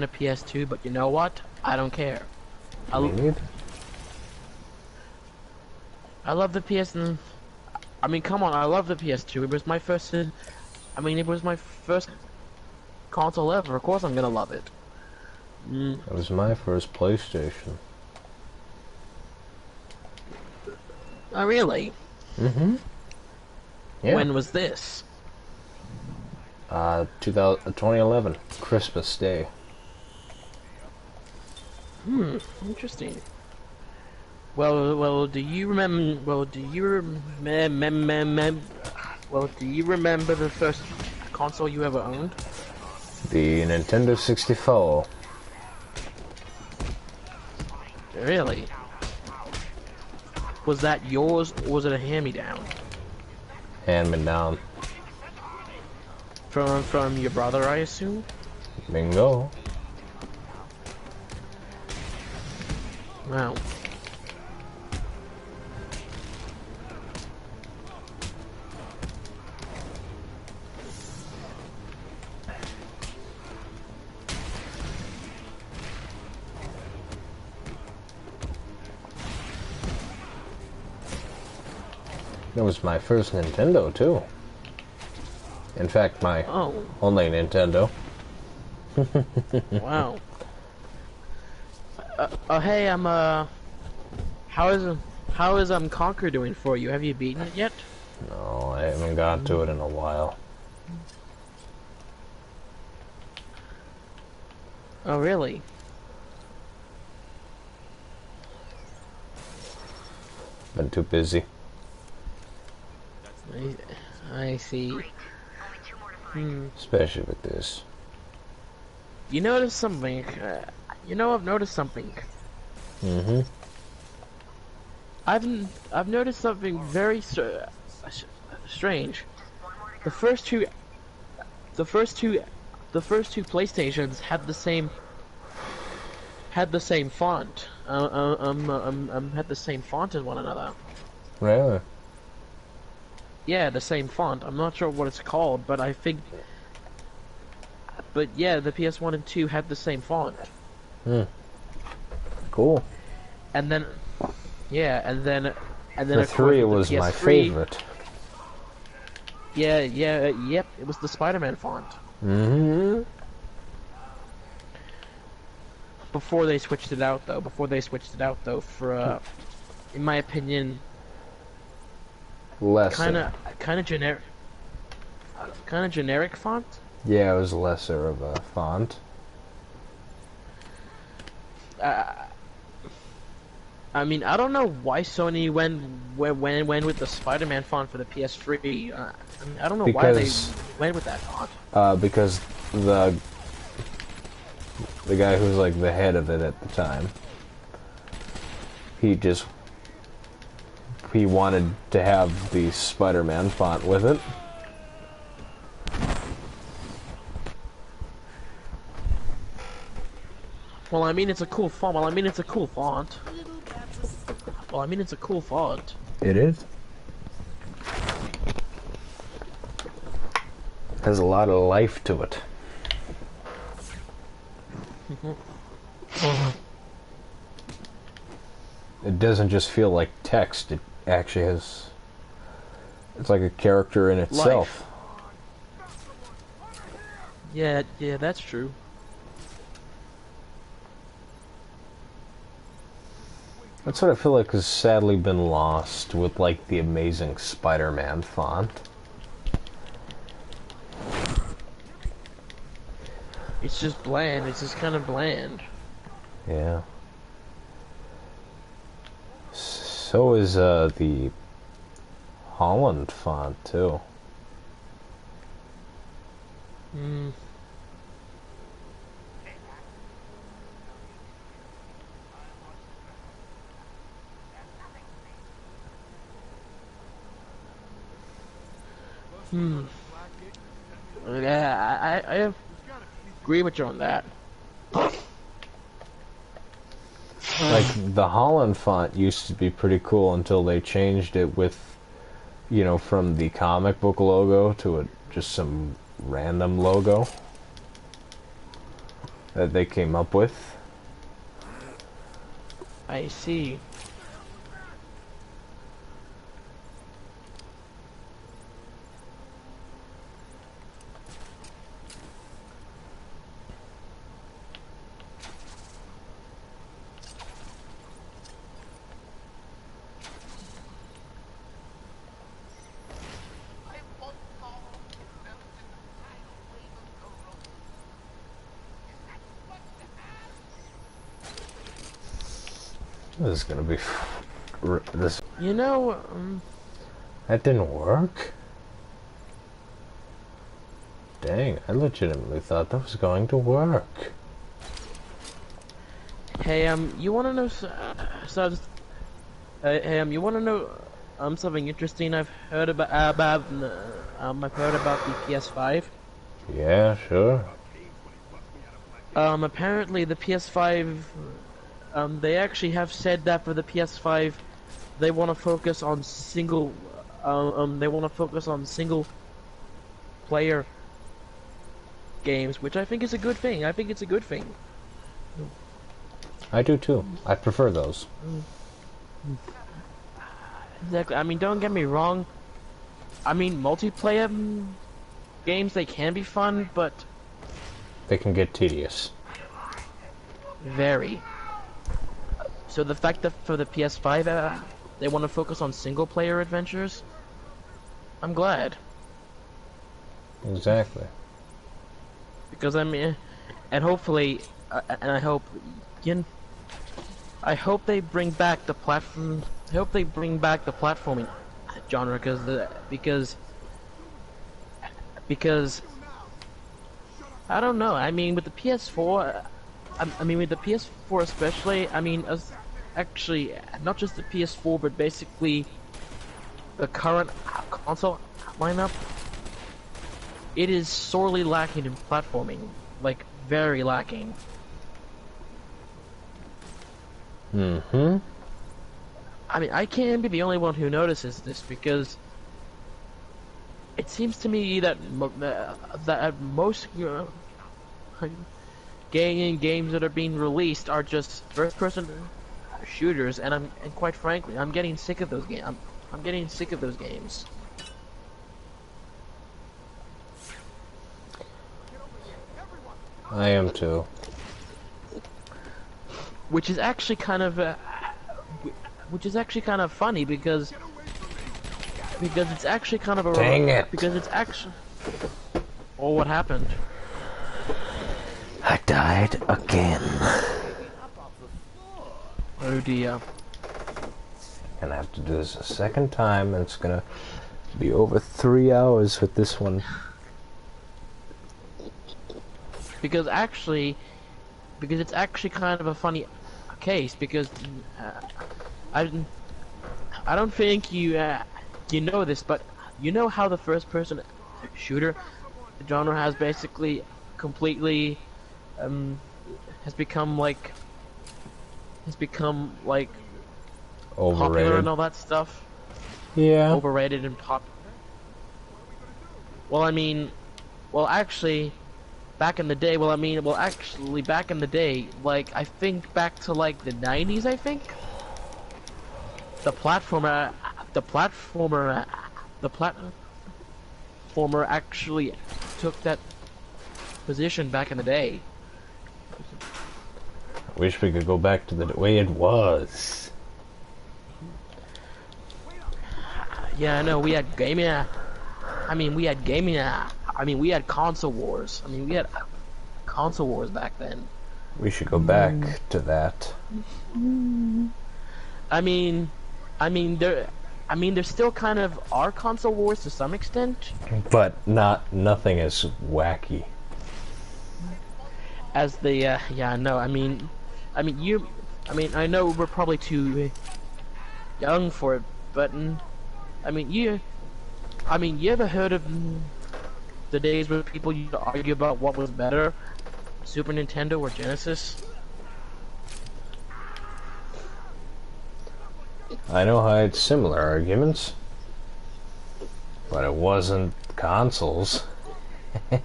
PS2, but you know what? I don't care. I love the PS. I mean, come on, I love the PS2. It was my first. It was my first console ever. Of course, I'm gonna love it.
It was my first PlayStation.
Oh, really?
Mm-hmm. Yeah.
When was this?
2011, Christmas Day.
Interesting. Well, do you remember the first console you ever owned?
The Nintendo 64.
Really? Was that yours, or was it a hand-me-down?
Hand-me-down.
From your brother, I assume?
Bingo.
Wow.
That was my first Nintendo, too. In fact, my only Nintendo.
Wow. Hey, how is Conquer doing for you? Have you beaten it yet?
No, I haven't got to it in a while.
Oh, really?
Been too busy.
I see.
Especially with this.
You noticed something? I've noticed something.
Mm-hmm.
I've noticed something very strange. The first two PlayStations had the same font. Had the same font as one another.
Really?
Yeah, the same font. I'm not sure what it's called, but I think. But yeah, the PS1 and 2 had the same font.
Cool.
And then, yeah, and then And then
The
of course,
3
with the
was my
PS3
favorite.
Yep. It was the Spider-Man font.
Mm-hmm.
Before they switched it out, though. For, in my opinion,
Lesser.
kind of generic font.
Yeah, it was lesser of a font.
I mean, I don't know why Sony went with the Spider-Man font for the PS3. I mean, I don't know why they went with that font.
Because the guy who's like the head of it at the time, he wanted to have the Spider-Man font with it.
Well, I mean, it's a cool font.
It is. Has a lot of life to it. It doesn't just feel like text, it actually has... It's like a character in itself.
Yeah, that's true.
That's what I feel like has sadly been lost with, like, the Amazing Spider-Man font.
It's just bland. It's just kind of bland.
Yeah. So is, the Holland font, too.
Hmm. Yeah, I agree with you on that.
Like, the Holland font used to be pretty cool until they changed it with, you know, from the comic book logo to just some random logo that they came up with.
I see.
This is gonna be... this...
You know,
That didn't work? Dang, I legitimately thought that was going to work.
hey, you wanna know, you wanna know, something interesting I've heard about I've heard about the PS5?
Yeah, sure.
Apparently the PS5, they actually have said that for the PS5, they want to focus on single player games, which I think is a good thing.
I do too. I prefer those.
Exactly. I mean, don't get me wrong. I mean, multiplayer games, they can be fun, but
They can get tedious.
very. So the fact that for the PS5, they want to focus on single player adventures, I'm glad.
Exactly.
Because I mean, and hopefully, and I hope they bring back the platform. I hope they bring back the platforming genre, because I don't know. I mean, with the PS4, with the PS4 especially. I mean, actually, not just the PS4, but basically the current console lineup. It is sorely lacking in platforming, like very lacking.
Mm-hmm.
I mean, I can't be the only one who notices this, because it seems to me that that most games that are being released are just first-person shooters, and quite frankly, I'm getting sick of those games. I'm getting sick of those games.
I am too.
Which is actually kind of funny because it's actually kind of a
Dang it.
because it's actually. Oh, what happened?
I died again.
Oh dear.
Gonna have to do this a second time, and it's gonna be over 3 hours with this one.
Because it's actually kind of a funny case because I don't think you know this, but you know how the first-person shooter genre has basically completely has become like popular
Overrated.
and all that stuff.
Yeah.
Overrated and pop. Well, I mean, actually. Back in the day, back in the day, like, I think back to, like, the 90s, I think? The platformer actually took that position back in the day.
I wish we could go back to the way it was.
Yeah, I know, we had gaming. We had console wars. We had console wars back then.
We should go back to that.
There still kind of are console wars to some extent.
But nothing as wacky.
As the yeah, no, I know we're probably too young for it, but you ever heard of the days where people used to argue about what was better, Super Nintendo or Genesis?
I know I had similar arguments, but it wasn't consoles. I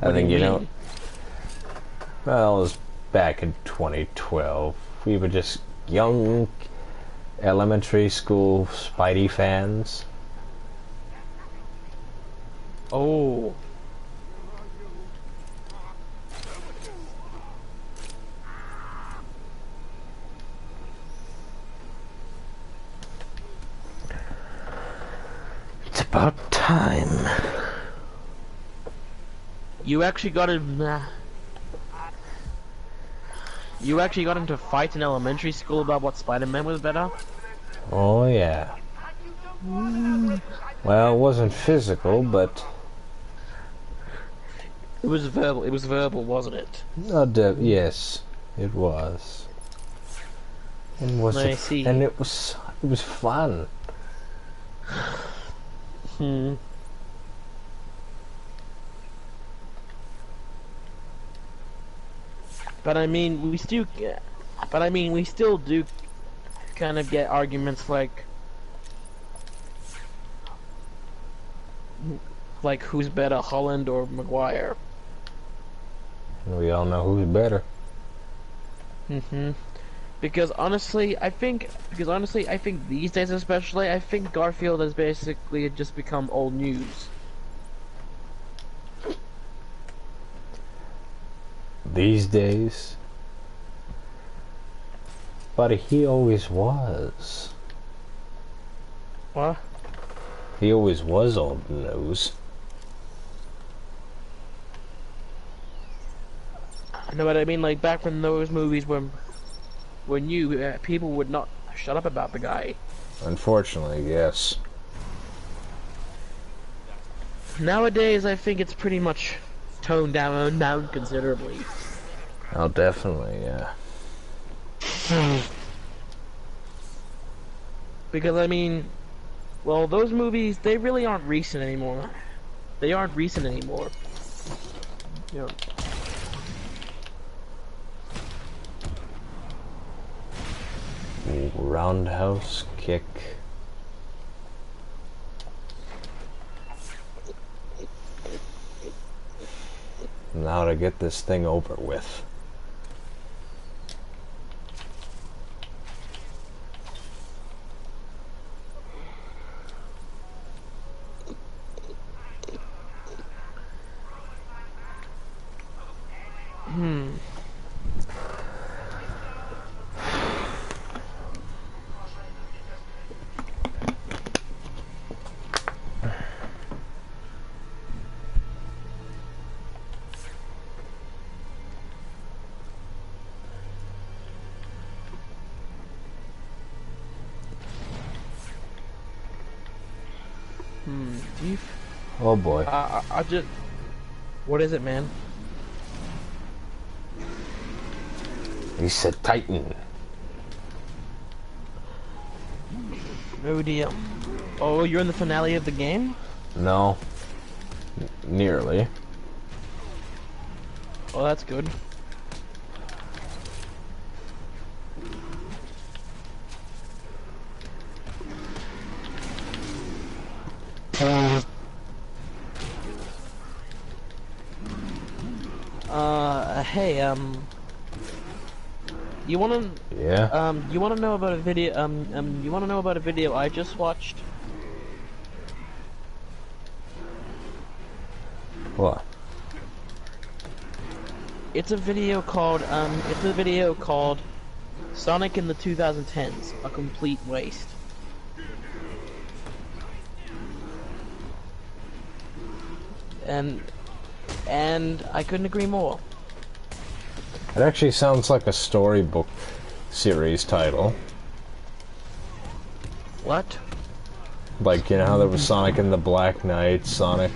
think, you know, well, it was back in 2012. We were just young elementary school Spidey fans.
Oh.
It's about time.
You actually got into fights in elementary school about what Spider-Man was better?
Oh yeah. Well, it wasn't physical, but
It was verbal. It was verbal, wasn't it?
yes, it was. And was
I see.
And it was fun.
But we still do kind of get arguments like who's better, Holland or Maguire?
We all know who's better.
Because honestly, I think these days especially, I think Garfield has basically just become old news.
These days? But he always was.
What?
He always was old news.
I know what I mean, like back when those movies were new, people would not shut up about the guy.
Unfortunately, yes.
Nowadays, I think it's pretty much toned down considerably.
Oh, definitely, yeah.
Because well, those movies, they really aren't recent anymore. They aren't recent anymore. You know.
Roundhouse kick. Now to get this thing over with.
Steve?
Oh boy.
I just... What is it, man?
He said Titan.
No deal. Oh, you're in the finale of the game?
No. Nearly.
Oh, that's good. Hey, you wanna,
Yeah.
you wanna know about a video, you wanna know about a video I just watched?
What?
It's a video called Sonic in the 2010s, a complete waste. And I couldn't agree more.
It actually sounds like a storybook series title.
What?
Like, you know how there was Sonic and the Black Knight, Sonic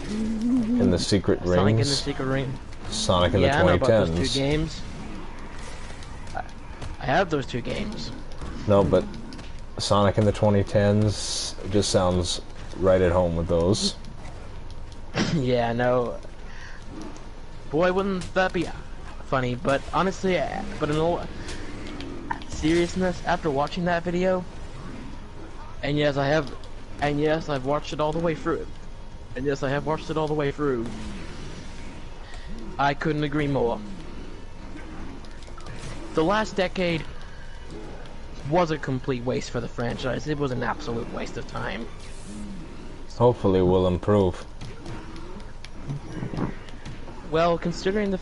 in the Secret Rings?
Sonic in the Secret Ring.
Sonic in the 2010s.
Yeah, I know about those two games. I have those two games.
No, but Sonic in the 2010s just sounds right at home with those.
Yeah, I know. Boy, wouldn't that be funny? But honestly, but in all seriousness, after watching that video, and yes, I've watched it all the way through. And yes, I have watched it all the way through. I couldn't agree more. The last decade was a complete waste for the franchise. It was an absolute waste of time.
Hopefully we'll improve.
Well, considering this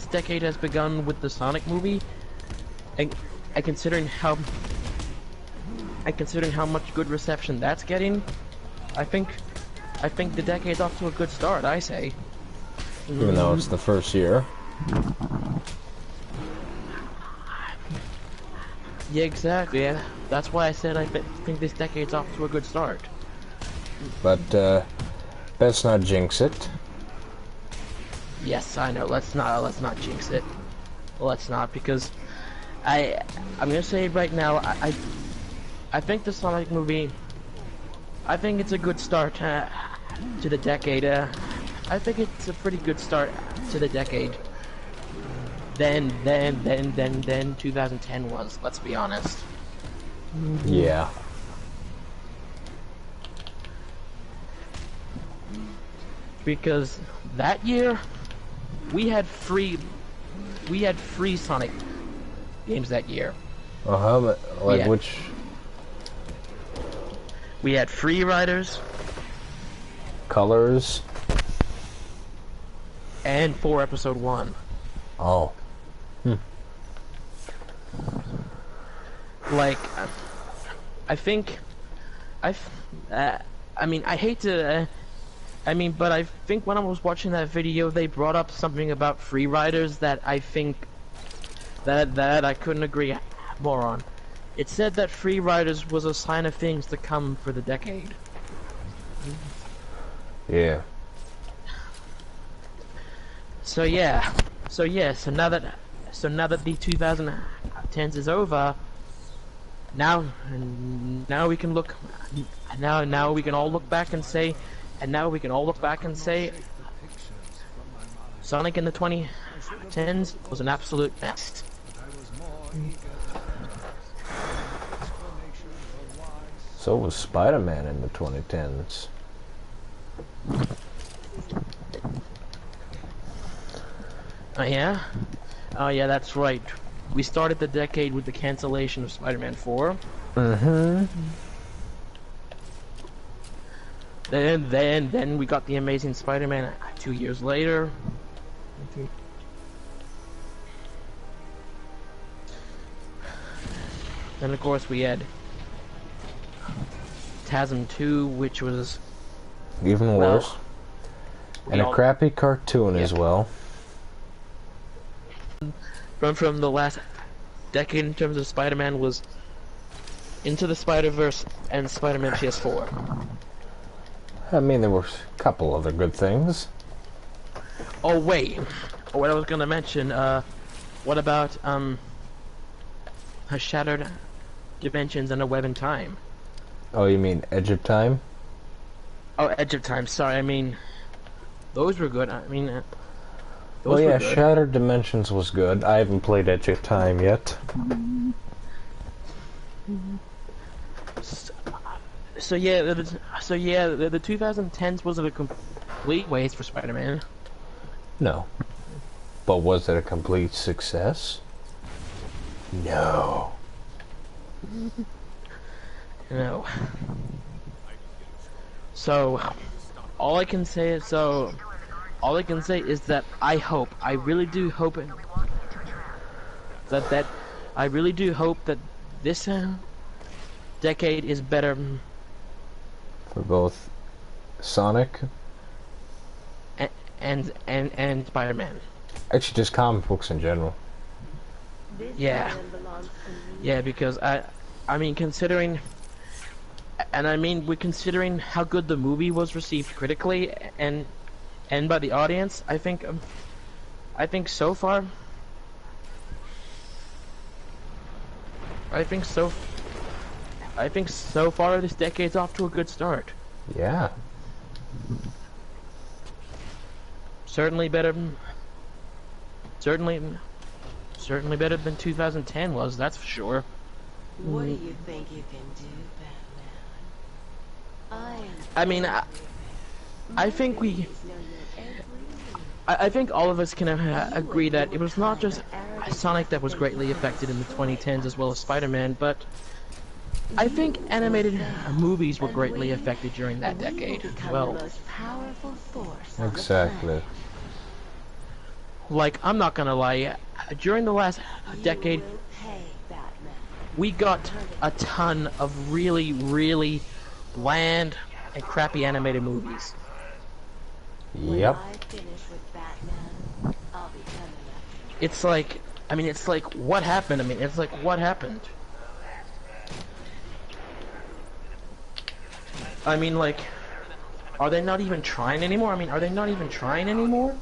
decade has begun with the Sonic movie, and considering how much good reception that's getting, I think the decade's off to a good start, I say.
Even though it's the first year.
Yeah, exactly. Yeah. That's why I said I think this decade's off to a good start.
But, best not jinx it.
Yes, I know. Let's not jinx it. Let's not, because I'm gonna say it right now. I think the Sonic movie, I think it's a good start to the decade. I think it's a pretty good start to the decade. Then 2010 was. Let's be honest.
Yeah.
Because that year we had free Sonic games that year.
Uh-huh, like
Yeah.
which...
We had Free Riders
Colors?
and 4 Episode 1.
Oh.
Like, I think, I mean, I hate to, but I think when I was watching that video, they brought up something about Free Riders that I think that I couldn't agree more on. It said that Free Riders was a sign of things to come for the decade.
Yeah.
So now that the 2010s is over, now we can look, now we can all look back and say, Sonic in the 2010s was an absolute mess.
So was Spider-Man in the 2010s.
Oh yeah? Oh yeah, that's right. We started the decade with the cancellation of Spider-Man 4.
Mm-hmm.
Then we got the Amazing Spider-Man 2 years later. Then of course we had TASM 2, which was
Even worse. And a crappy cartoon as well.
From the last decade in terms of Spider-Man was Into the Spider-Verse and Spider-Man PS4.
I mean, there were a couple other good things.
Oh wait, what I was gonna mention. What about a Shattered Dimensions and a Web in Time?
Oh, you mean Edge of Time?
Oh, Edge of Time. Sorry, I mean those were good. I mean those
Well, yeah,
were good.
Shattered Dimensions was good. I haven't played Edge of Time yet.
So yeah, the 2010s wasn't a complete waste for Spider-Man.
No. But was it a complete success? No.
No. So all I can say is that I really do hope that this decade is better.
For both Sonic,
And Spider-Man.
actually just comic books in general.
Yeah. Yeah, because I mean considering we're considering how good the movie was received critically and by the audience. I think so far this decade's off to a good start.
Yeah.
Certainly better than 2010 was, that's for sure.
What do you think you can do, Batman?
I mean, I think I think all of us can agree that it was not just Sonic that was greatly affected in the 2010s as well as Spider-Man, but I think animated movies were greatly affected during that decade as well.
Exactly.
Like, I'm not gonna lie, during the last decade, we got a ton of really, really bland and crappy animated movies.
Yep.
It's like, what happened? What happened? I mean, like, are they not even trying anymore? Are they not even trying anymore?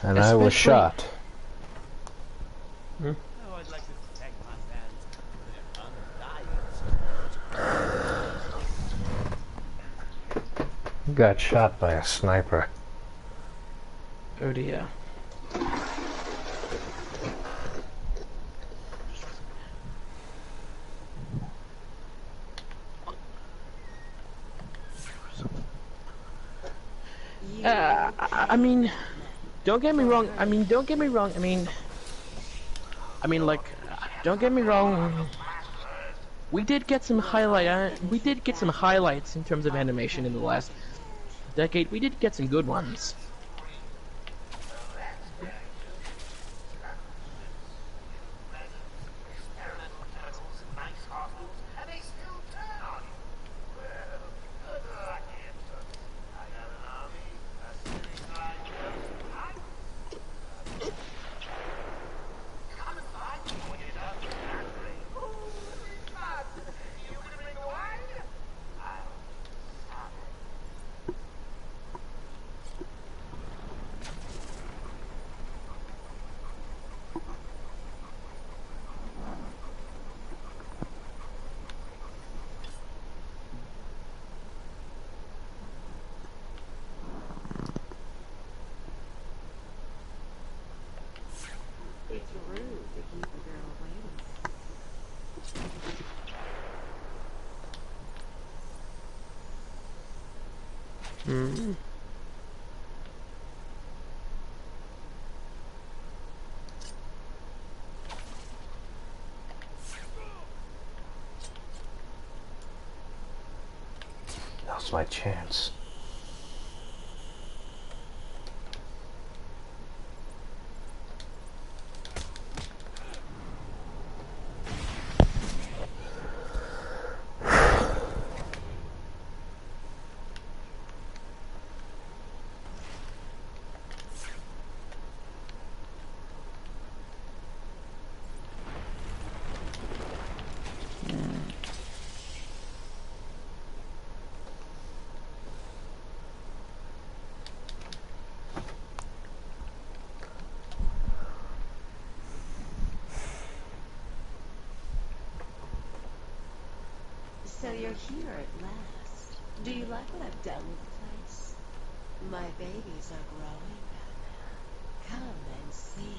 And I was shot.
Hmm?
Got shot by a sniper.
Oh dear. I mean, don't get me wrong. Don't get me wrong. Like, don't get me wrong. We did get some highlights in terms of animation in the last decade. We did get some good ones.
It's rude to keep a girl waiting.
Hmm.
Now's my chance.
you're here at last. Do you like what I've done with the place? My babies are growing, Batman. Come and see.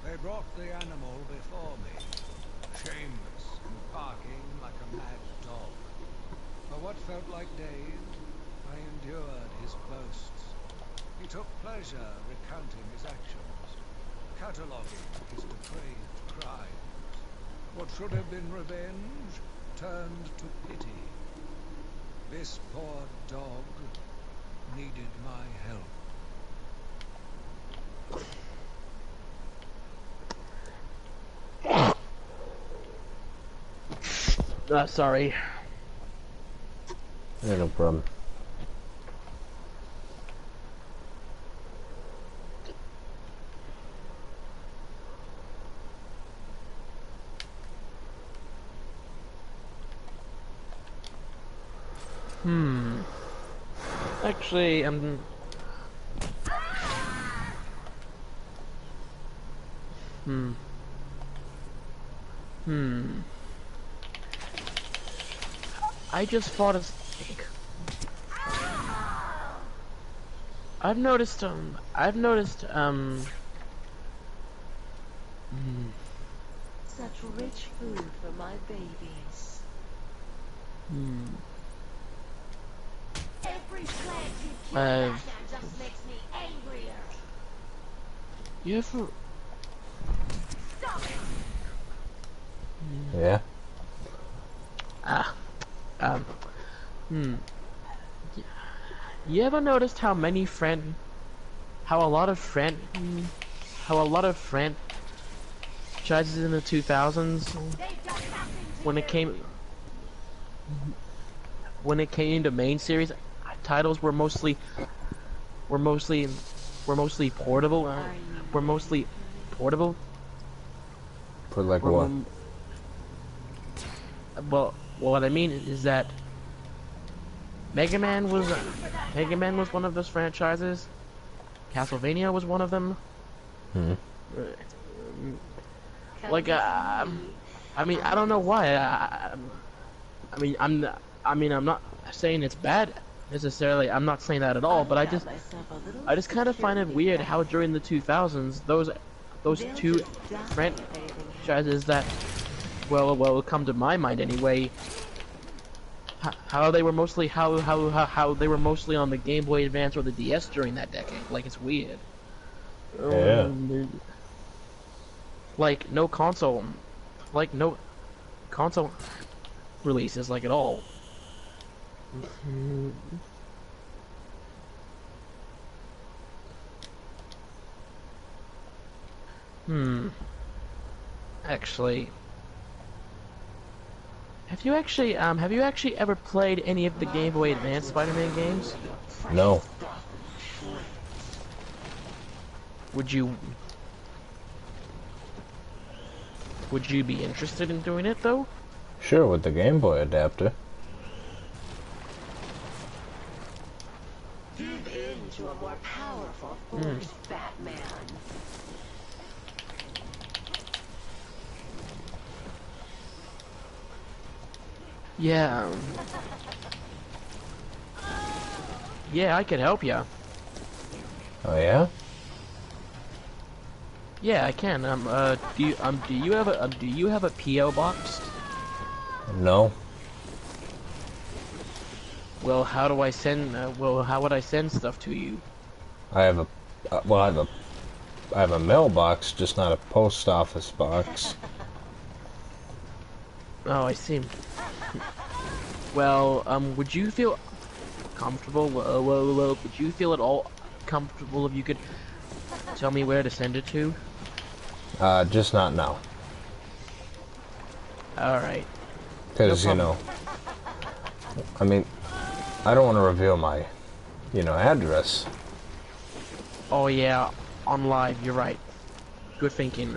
They brought the animal before me, shameless and barking like a mad dog. For what felt like days, I endured his boasts. He took pleasure recounting his actions, cataloguing his depraved crimes. What should have been revenge turned to pity. This poor dog needed my help.
Sorry.
Yeah, no problem.
Actually, I just thought of something. I've noticed,
Such rich food for my babies. Every plant you kill, Batman, just makes me angrier.
you ever,
Stop it!
Yeah.
You ever noticed how a lot of franchises in the 2000s, when it came to main series, titles were mostly portable.
For like what?
Well, what I mean is that Mega Man was one of those franchises. Castlevania was one of them. Like, I mean, I don't know why. I'm not saying it's bad necessarily. I'm not saying that at all. But I just kind of find it weird how during the 2000s those two franchises that will come to my mind anyway. How they were mostly how they were mostly on the Game Boy Advance or the DS during that decade. Like, it's weird.
Yeah.
Like no console releases like at all. Actually, have you actually ever played any of the Game Boy Advance Spider-Man games?
No.
Would you be interested in doing it though?
Sure, with the Game Boy adapter.
Give in to a more powerful force, Batman.
Yeah. Yeah, I could help you.
Oh yeah?
Yeah, I can. Do you have a PO box?
No.
Well, how do I send? How would I send stuff to you?
I have a I have a mailbox, just not a post office box.
Oh, I see. Well, would you feel comfortable? Would you feel at all comfortable if you could tell me where to send it to?
Just not now.
All right.
Because, you know, I mean, I don't want to reveal my, address.
Oh yeah, on live. You're right. Good thinking.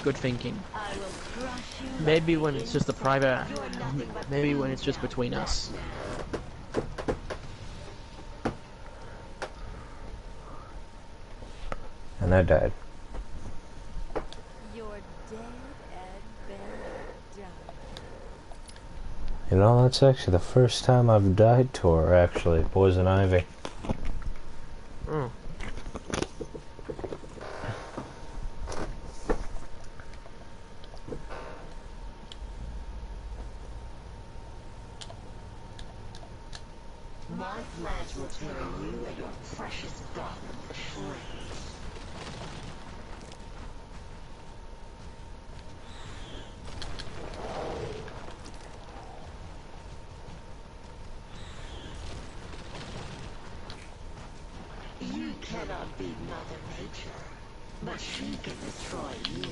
Good thinking.
I will crush you.
Maybe when it's just a private.
You're nothing but
Maybe when
food
it's just
now,
between us.
And I died.
You're dead and buried, darling.
You know, that's actually the first time I've died to her, actually, Poison Ivy.
Mm.
My flash will tear you and your precious Gotham to shreds. You cannot beat Mother Nature, but she can destroy you.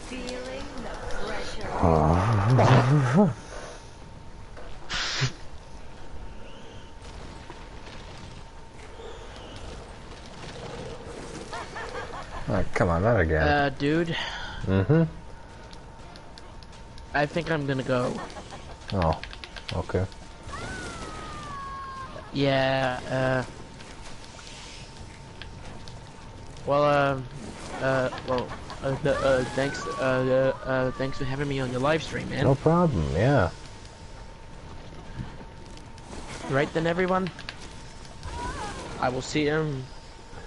Feeling the pressure.
Oh, come on, not again.
Dude,
Mm-hmm.
I think I'm gonna go.
Oh, okay.
Yeah, well, thanks for having me on your live stream, man.
No problem, yeah.
Right then, everyone. I will see you.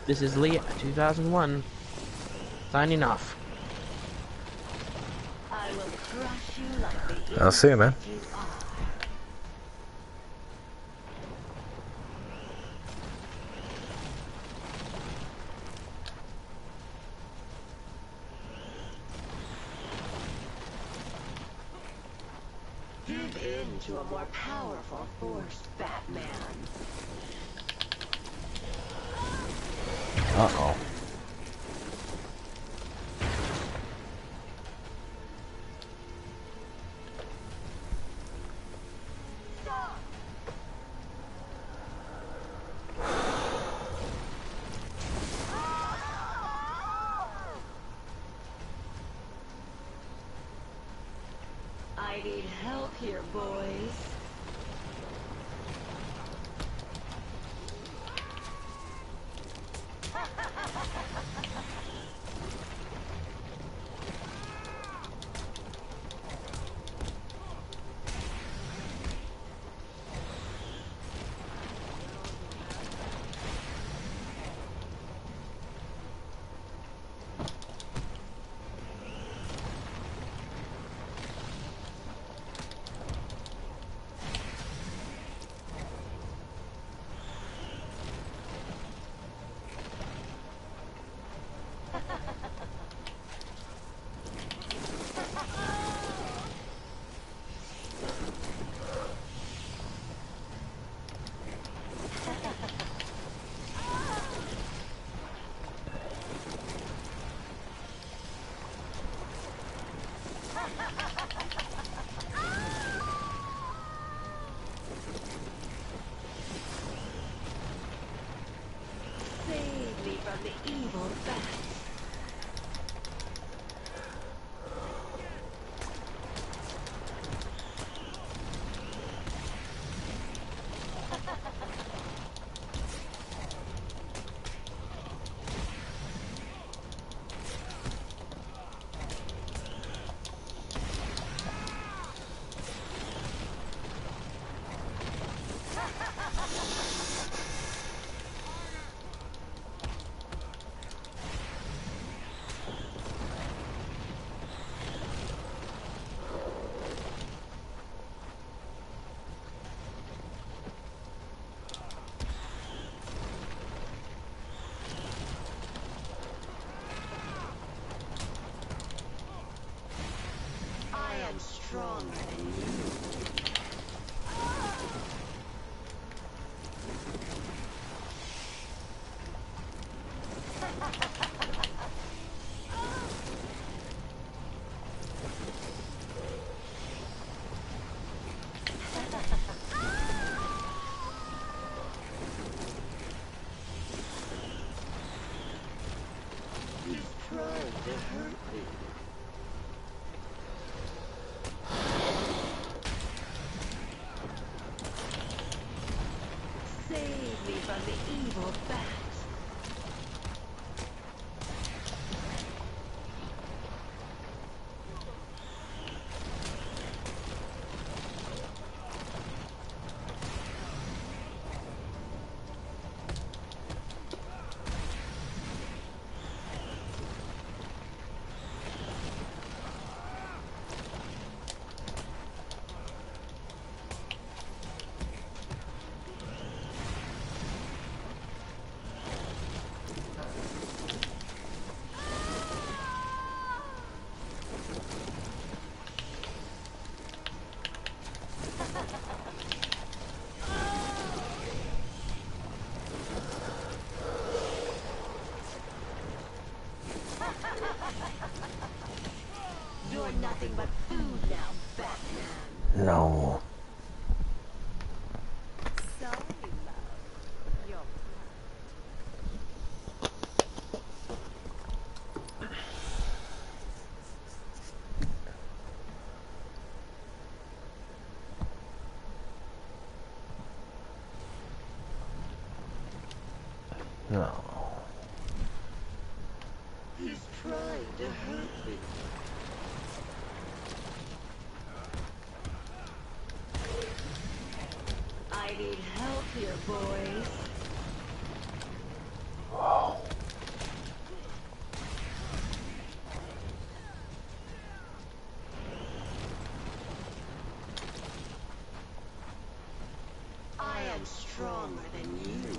This is Lee 2001 signing off.
I will crush you like the
I'll see you, man.
you are. Give in to a more powerful force, Batman.
Uh-oh.
I need help here, boys. am stronger than you. He's trying to hurt me. Save me from the evil bat. You're nothing but food now, Batman.
No.
Sorry, love. You're
No.
He's trying to hurt me. I need help here, boys.
Whoa.
I am stronger than you.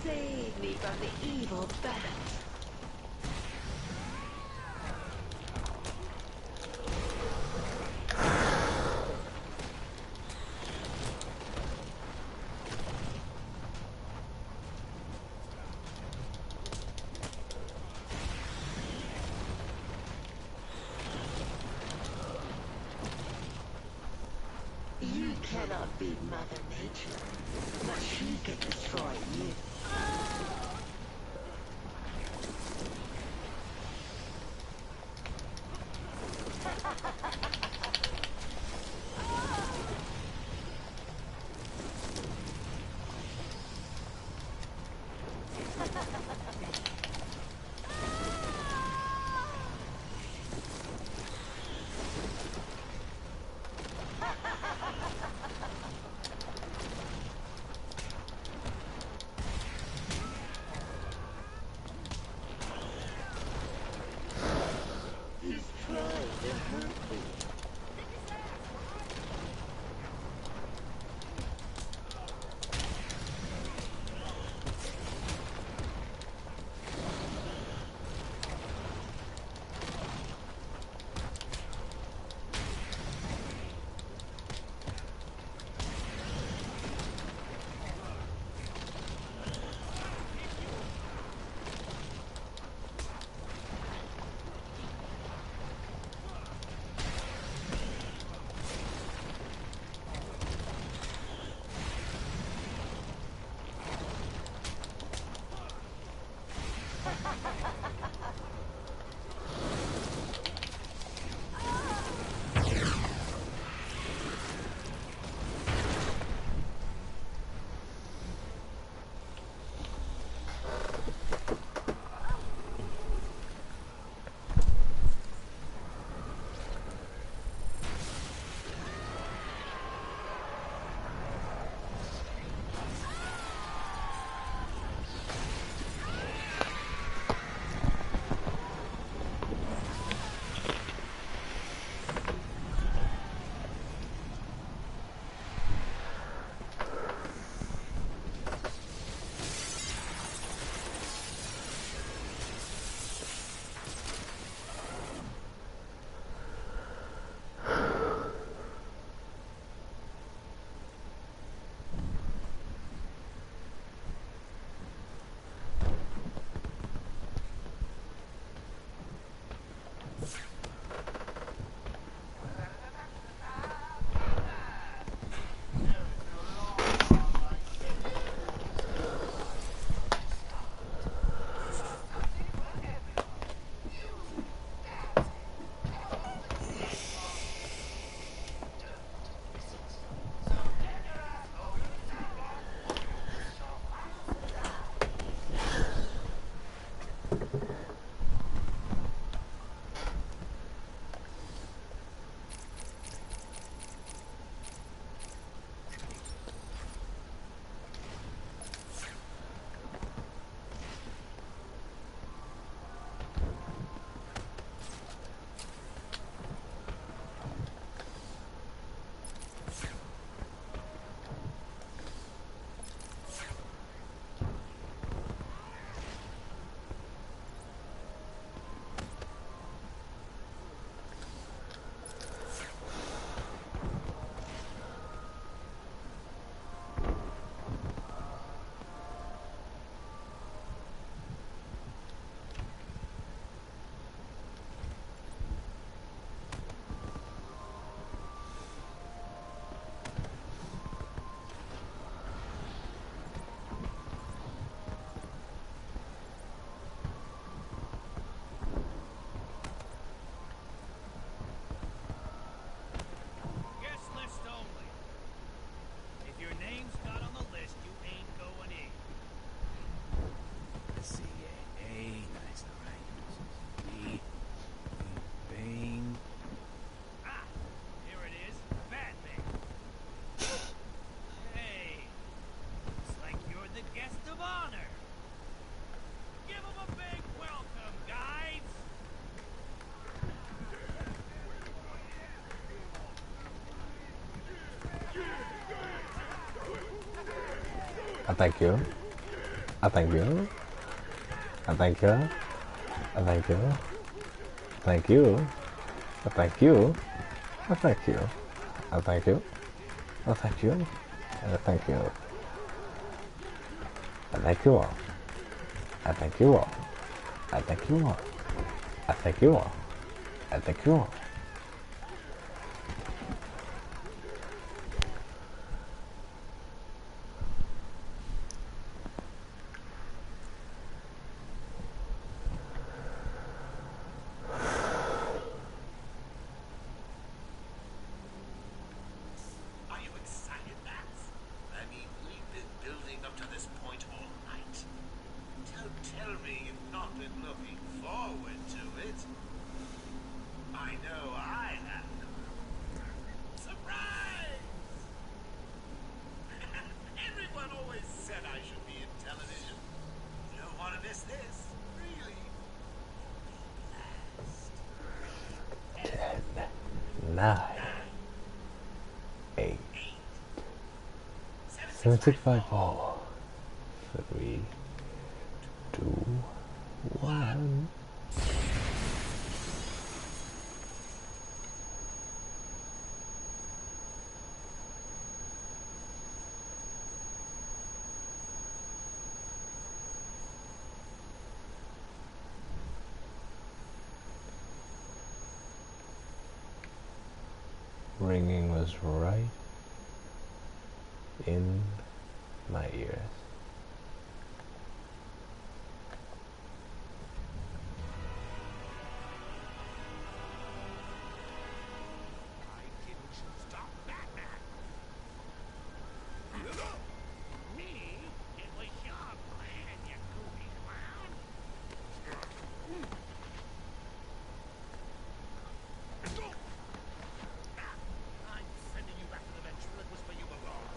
Save me from the evil bat. You cannot beat Mother Nature, but she can destroy you.
I thank you. I thank you. I thank you. I thank you. Thank you. I thank you. I thank you. I thank you. I thank you. And I thank you. I thank you all. I thank you all. I thank you all. I thank you all. I thank you all.
Are you excited, Max? I mean, we've been building up to this point all night. Don't tell me you've not been looking forward to it. I know I have. Surprise! Everyone always said I should be in television. You don't want to miss this, really.
9, 8, 7, 6, 5, 4, 3, 2, 1. Ringing was right in my ears.
I didn't stop Batman. Me? It was your plan, you goofy clown. I'm sending you back to the ventriloquist where you belong.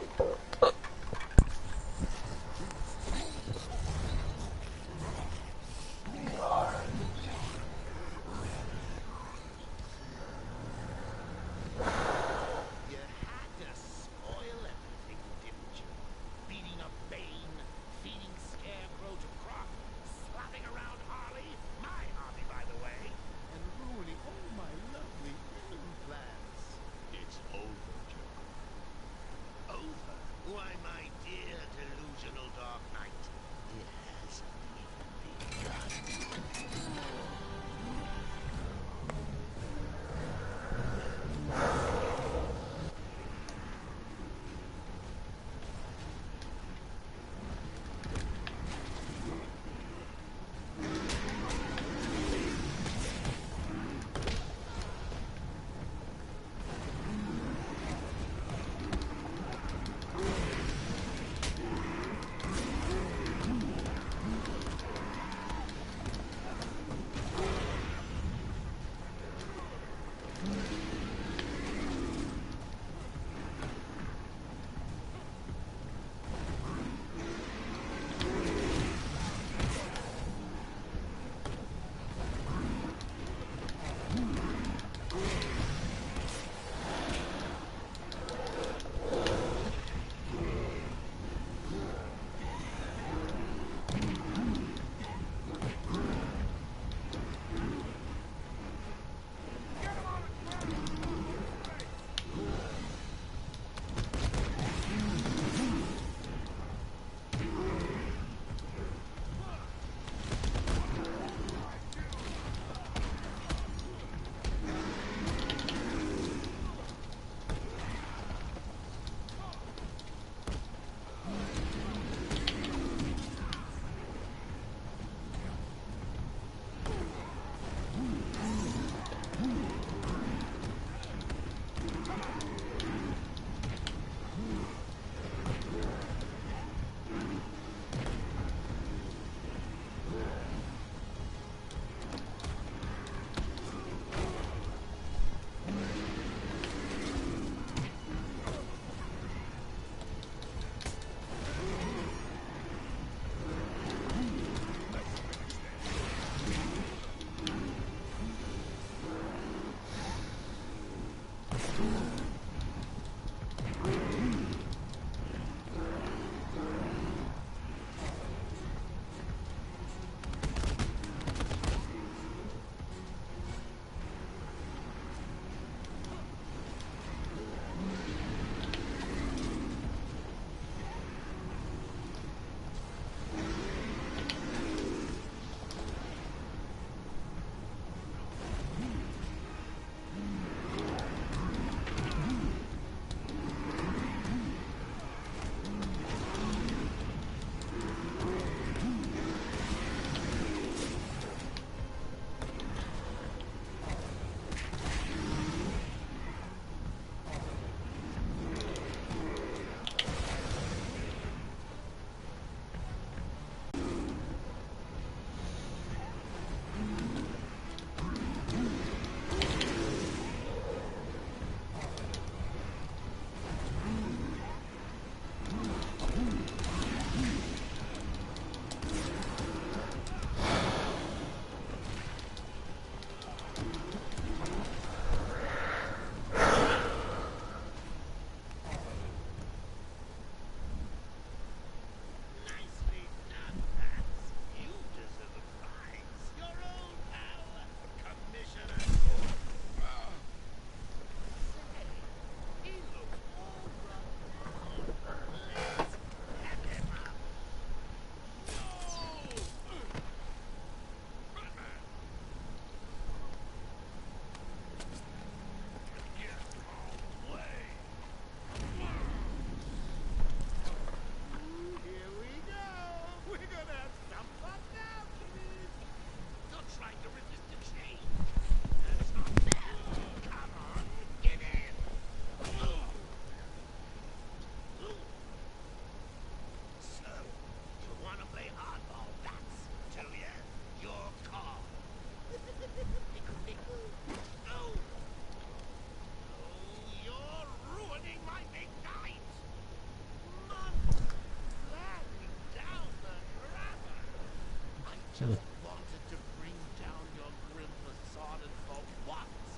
just wanted to bring down your grim facade and for once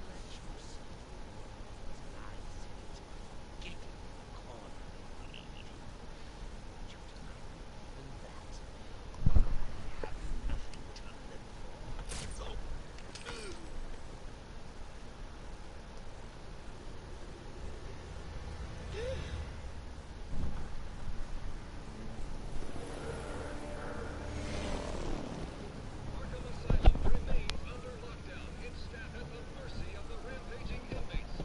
let you see as I see it, getting the corner bleed. But you deny even that. I have nothing to live for. So
Arkham Asylum remains under lockdown. Its staff at the mercy of the rampaging inmates.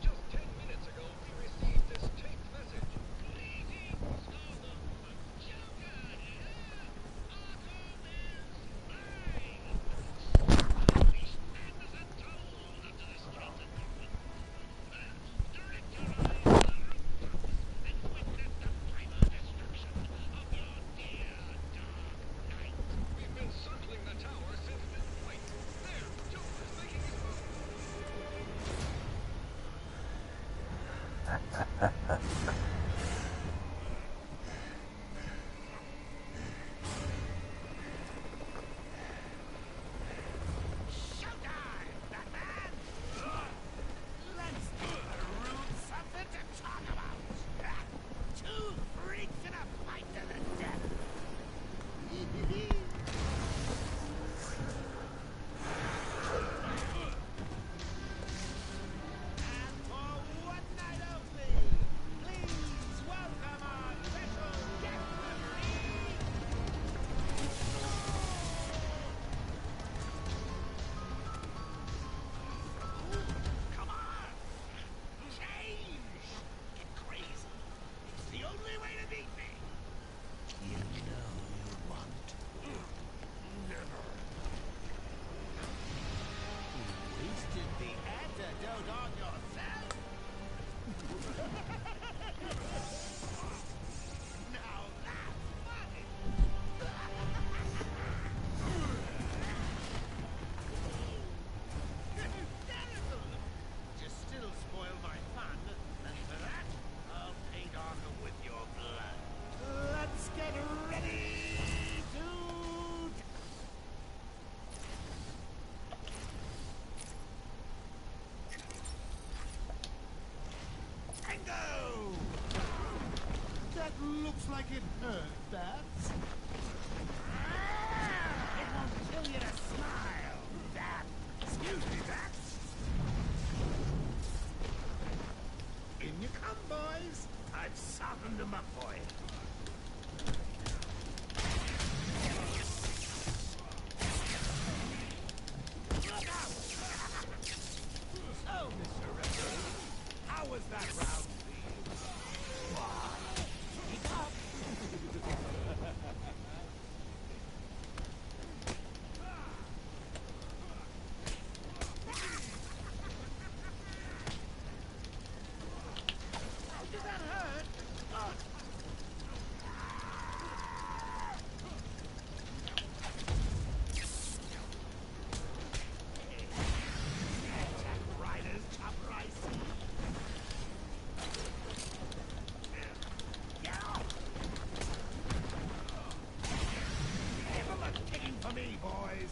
Just 10 minutes ago, we received this taped message. Greetings, Gotham. Joker here. Arkham is mine. Unleash madness and toll onto the streets of Gotham. Characterize the and witness the final destruction of your dear Dark Knight. We've been circling the tower since midnight. There, Joker's making his move.
showtime, Batman! Let's give the room something to talk about. Two freaks in a fight to the death. And for one night only, please welcome our special guest referee. Come on! Change! Get crazy! It's the only way to beat me! You know you want to. Never. You wasted the antidote on yourself? Now that's funny! Hysterical! Just still spoil my fun, and for that, I'll paint Arkham with your blood. Let's get ready to... Tango! That looks like it hurt, Bats. It won't kill you to smile, Bat. Excuse me, Bats. In you come, boys. I've softened them up for you. Look out! So, Mr. Referee, how was that round for you? Speak up! Did that hurt? Attack riders, chopper I see. Get off! Give 'em a kicking for me, boys!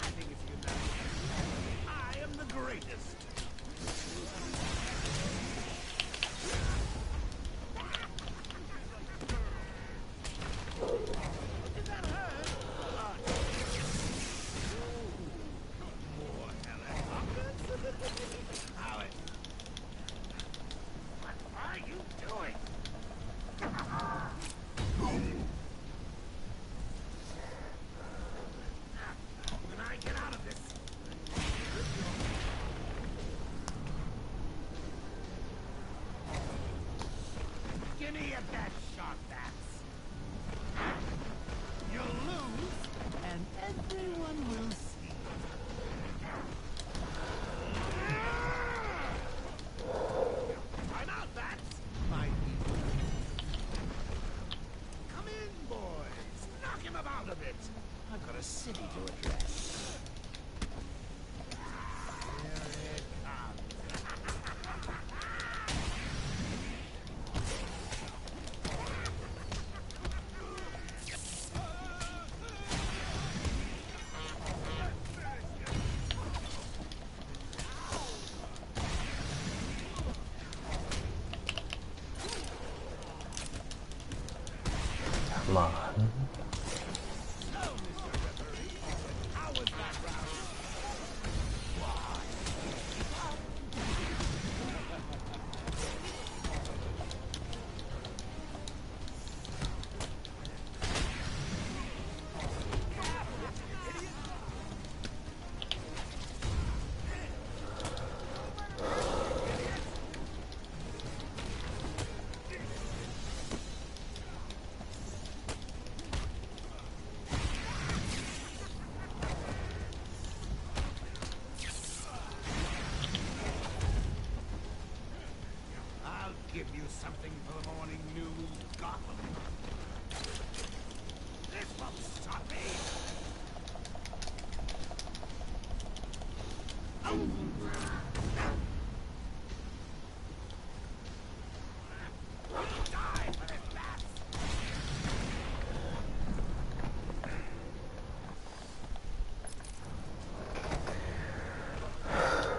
I think it's unanimous. I am the greatest. Did that hurt? More helicopters? How it? What are you doing? When I get out of this. Give me your best shot, Bats. You'll lose, and everyone will see. city to address. Here it comes.
Come on.
I'll give you something for the morning news, Gotham. This won't stop me. Die for this, bats!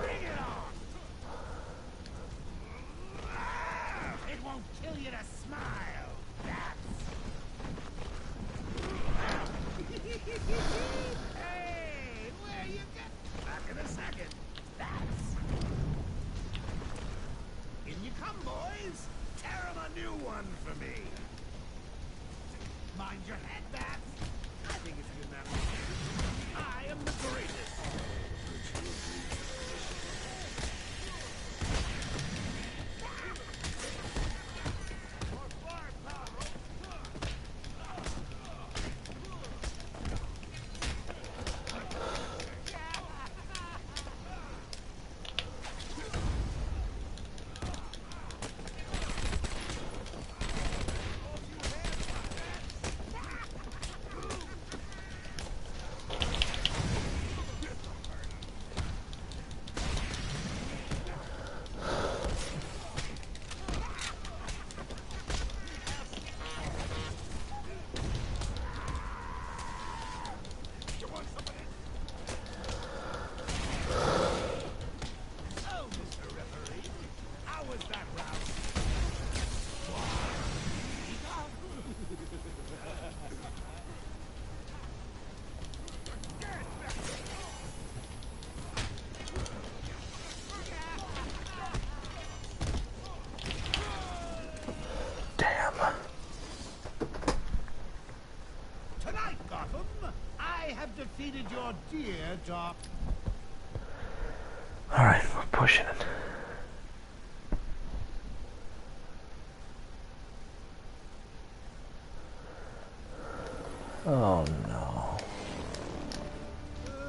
Bring it on! It won't kill you to smile, bats! Hey, where you get? Back in a second, bats! In you come, boys! Tear 'em a new one for me! Mind your head, bats! I think it's unanimous. I am the greatest! Tonight, Gotham, I have defeated your dear Dark.
Alright, we're pushing it. Oh no.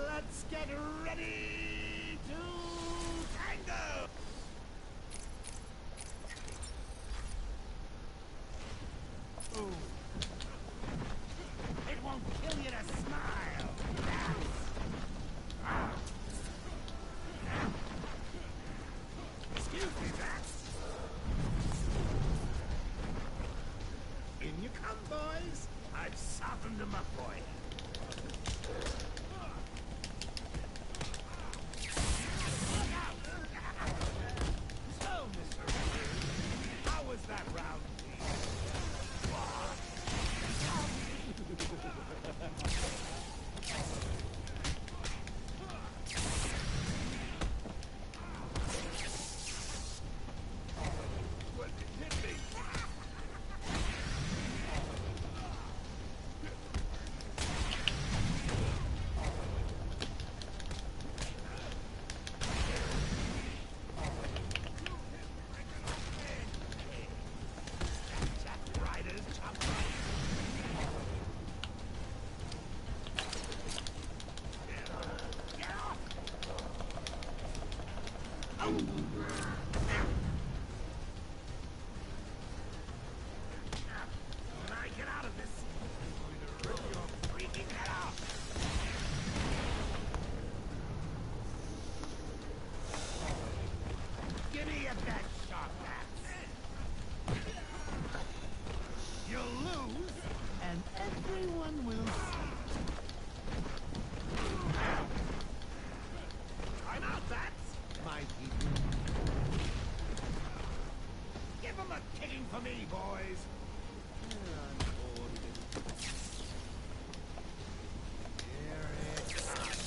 Let's get ready to tango! Ooh. It won't kill you to smile. Excuse me, bats. In you come, boys. I've softened them up for you. Look out! So, Mr. Referee, how was that round, please? What did it hit me? me, boys. I'm bored with it. Here it comes.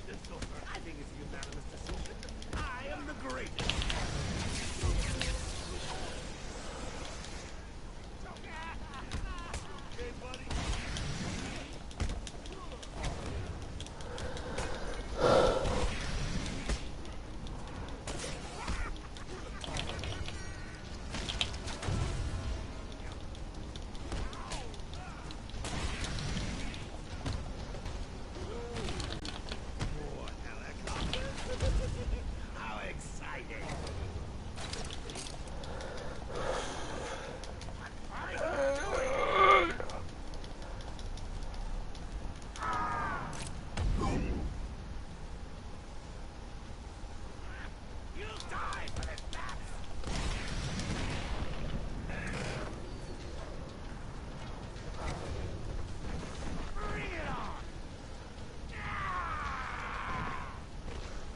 This offer, I think it's a unanimous decision. I am the greatest. Okay, buddy. More helicopters. How exciting. You'll die for this, Bats! Bring it on!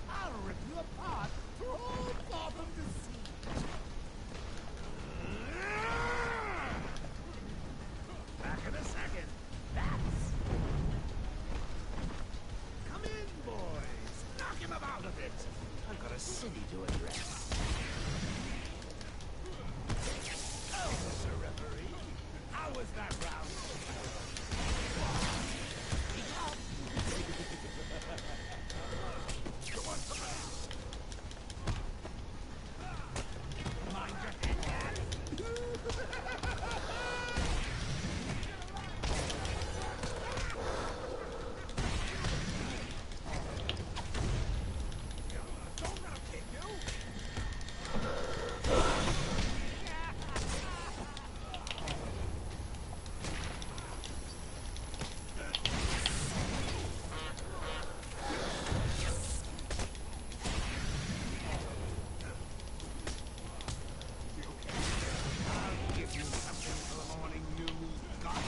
I'll rip you apart for all Gotham to see! Back in a second. Bats! Come in, boys! Knock him about a bit! I've got a city to address. Oh, Mr. Referee, how was that round? Come on, come on. Mind your head, Don't let him kick you! I'll give you something for the morning you got.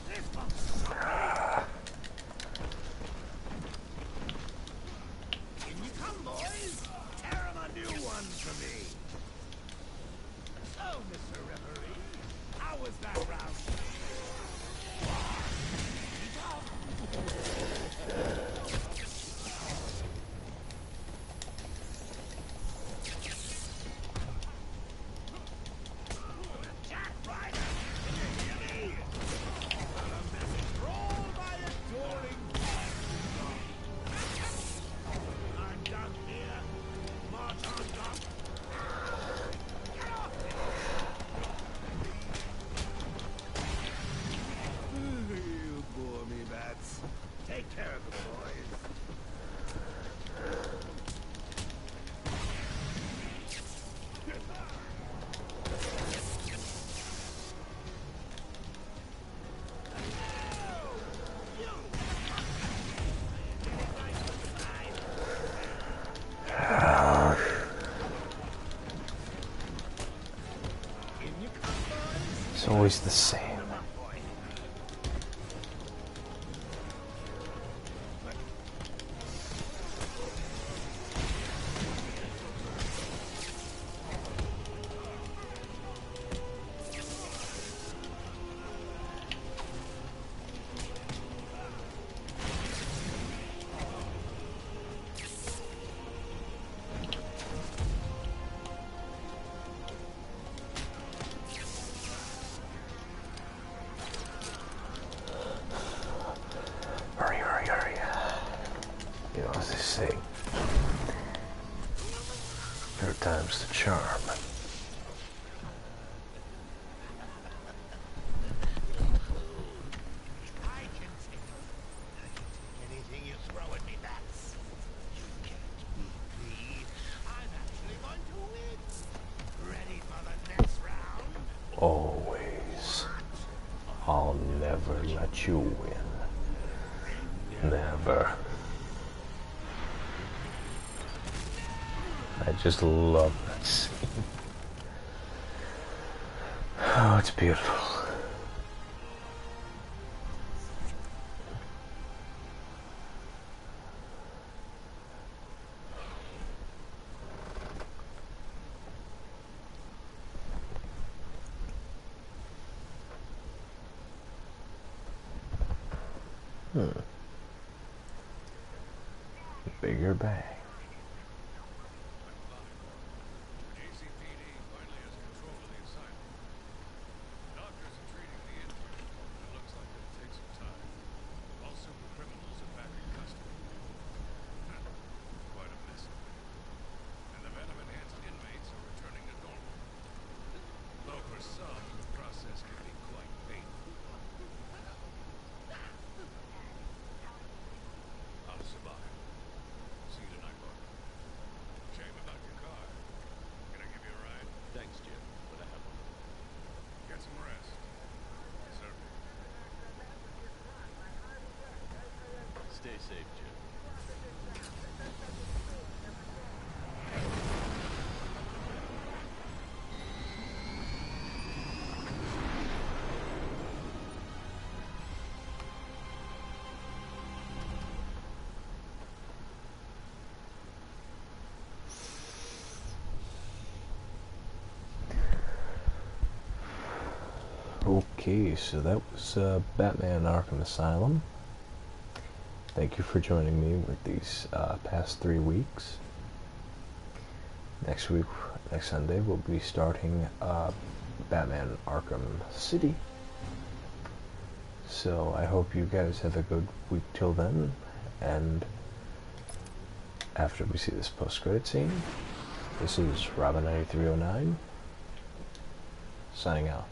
This one's sorry. In you come, boys. Tear 'em a new one for me. So, Mr. Referee, how was that round? Jack Ryder, can you hear me? A message for all my adoring I'm done here. March on, Doc. Get off me! You bore me, Bats. Take care of the boys. In you come, boys.
It's always the same. Hurry, hurry, hurry. You know, as they say, third time's the charm.
I can take anything you throw at me, Bats. You can't beat me. I'm actually going to win. Ready for the next round?
Always. I'll never let you win. Never. I just love that scene. Oh, it's beautiful. Bigger bang.
GCPD finally has control of the asylum. Doctors are treating the injured, but it looks like it'll take some time. All super criminals are back in custody. Quite a mess of it. And the venom-enhanced inmates are returning to normal. Though for some, the process can be quite painful. I'll survive. See you tonight, Barker. Shame about your car. Can I give you a ride?
Thanks, Jim, but I have one.
Get some rest. Deserve it.
Stay safe, Jim.
Okay, so that was Batman Arkham Asylum. Thank you for joining me with these past 3 weeks. Next week, next Sunday, we'll be starting Batman Arkham City. So I hope you guys have a good week till then, and after we see this post-credit scene, this is Robin9309 signing out.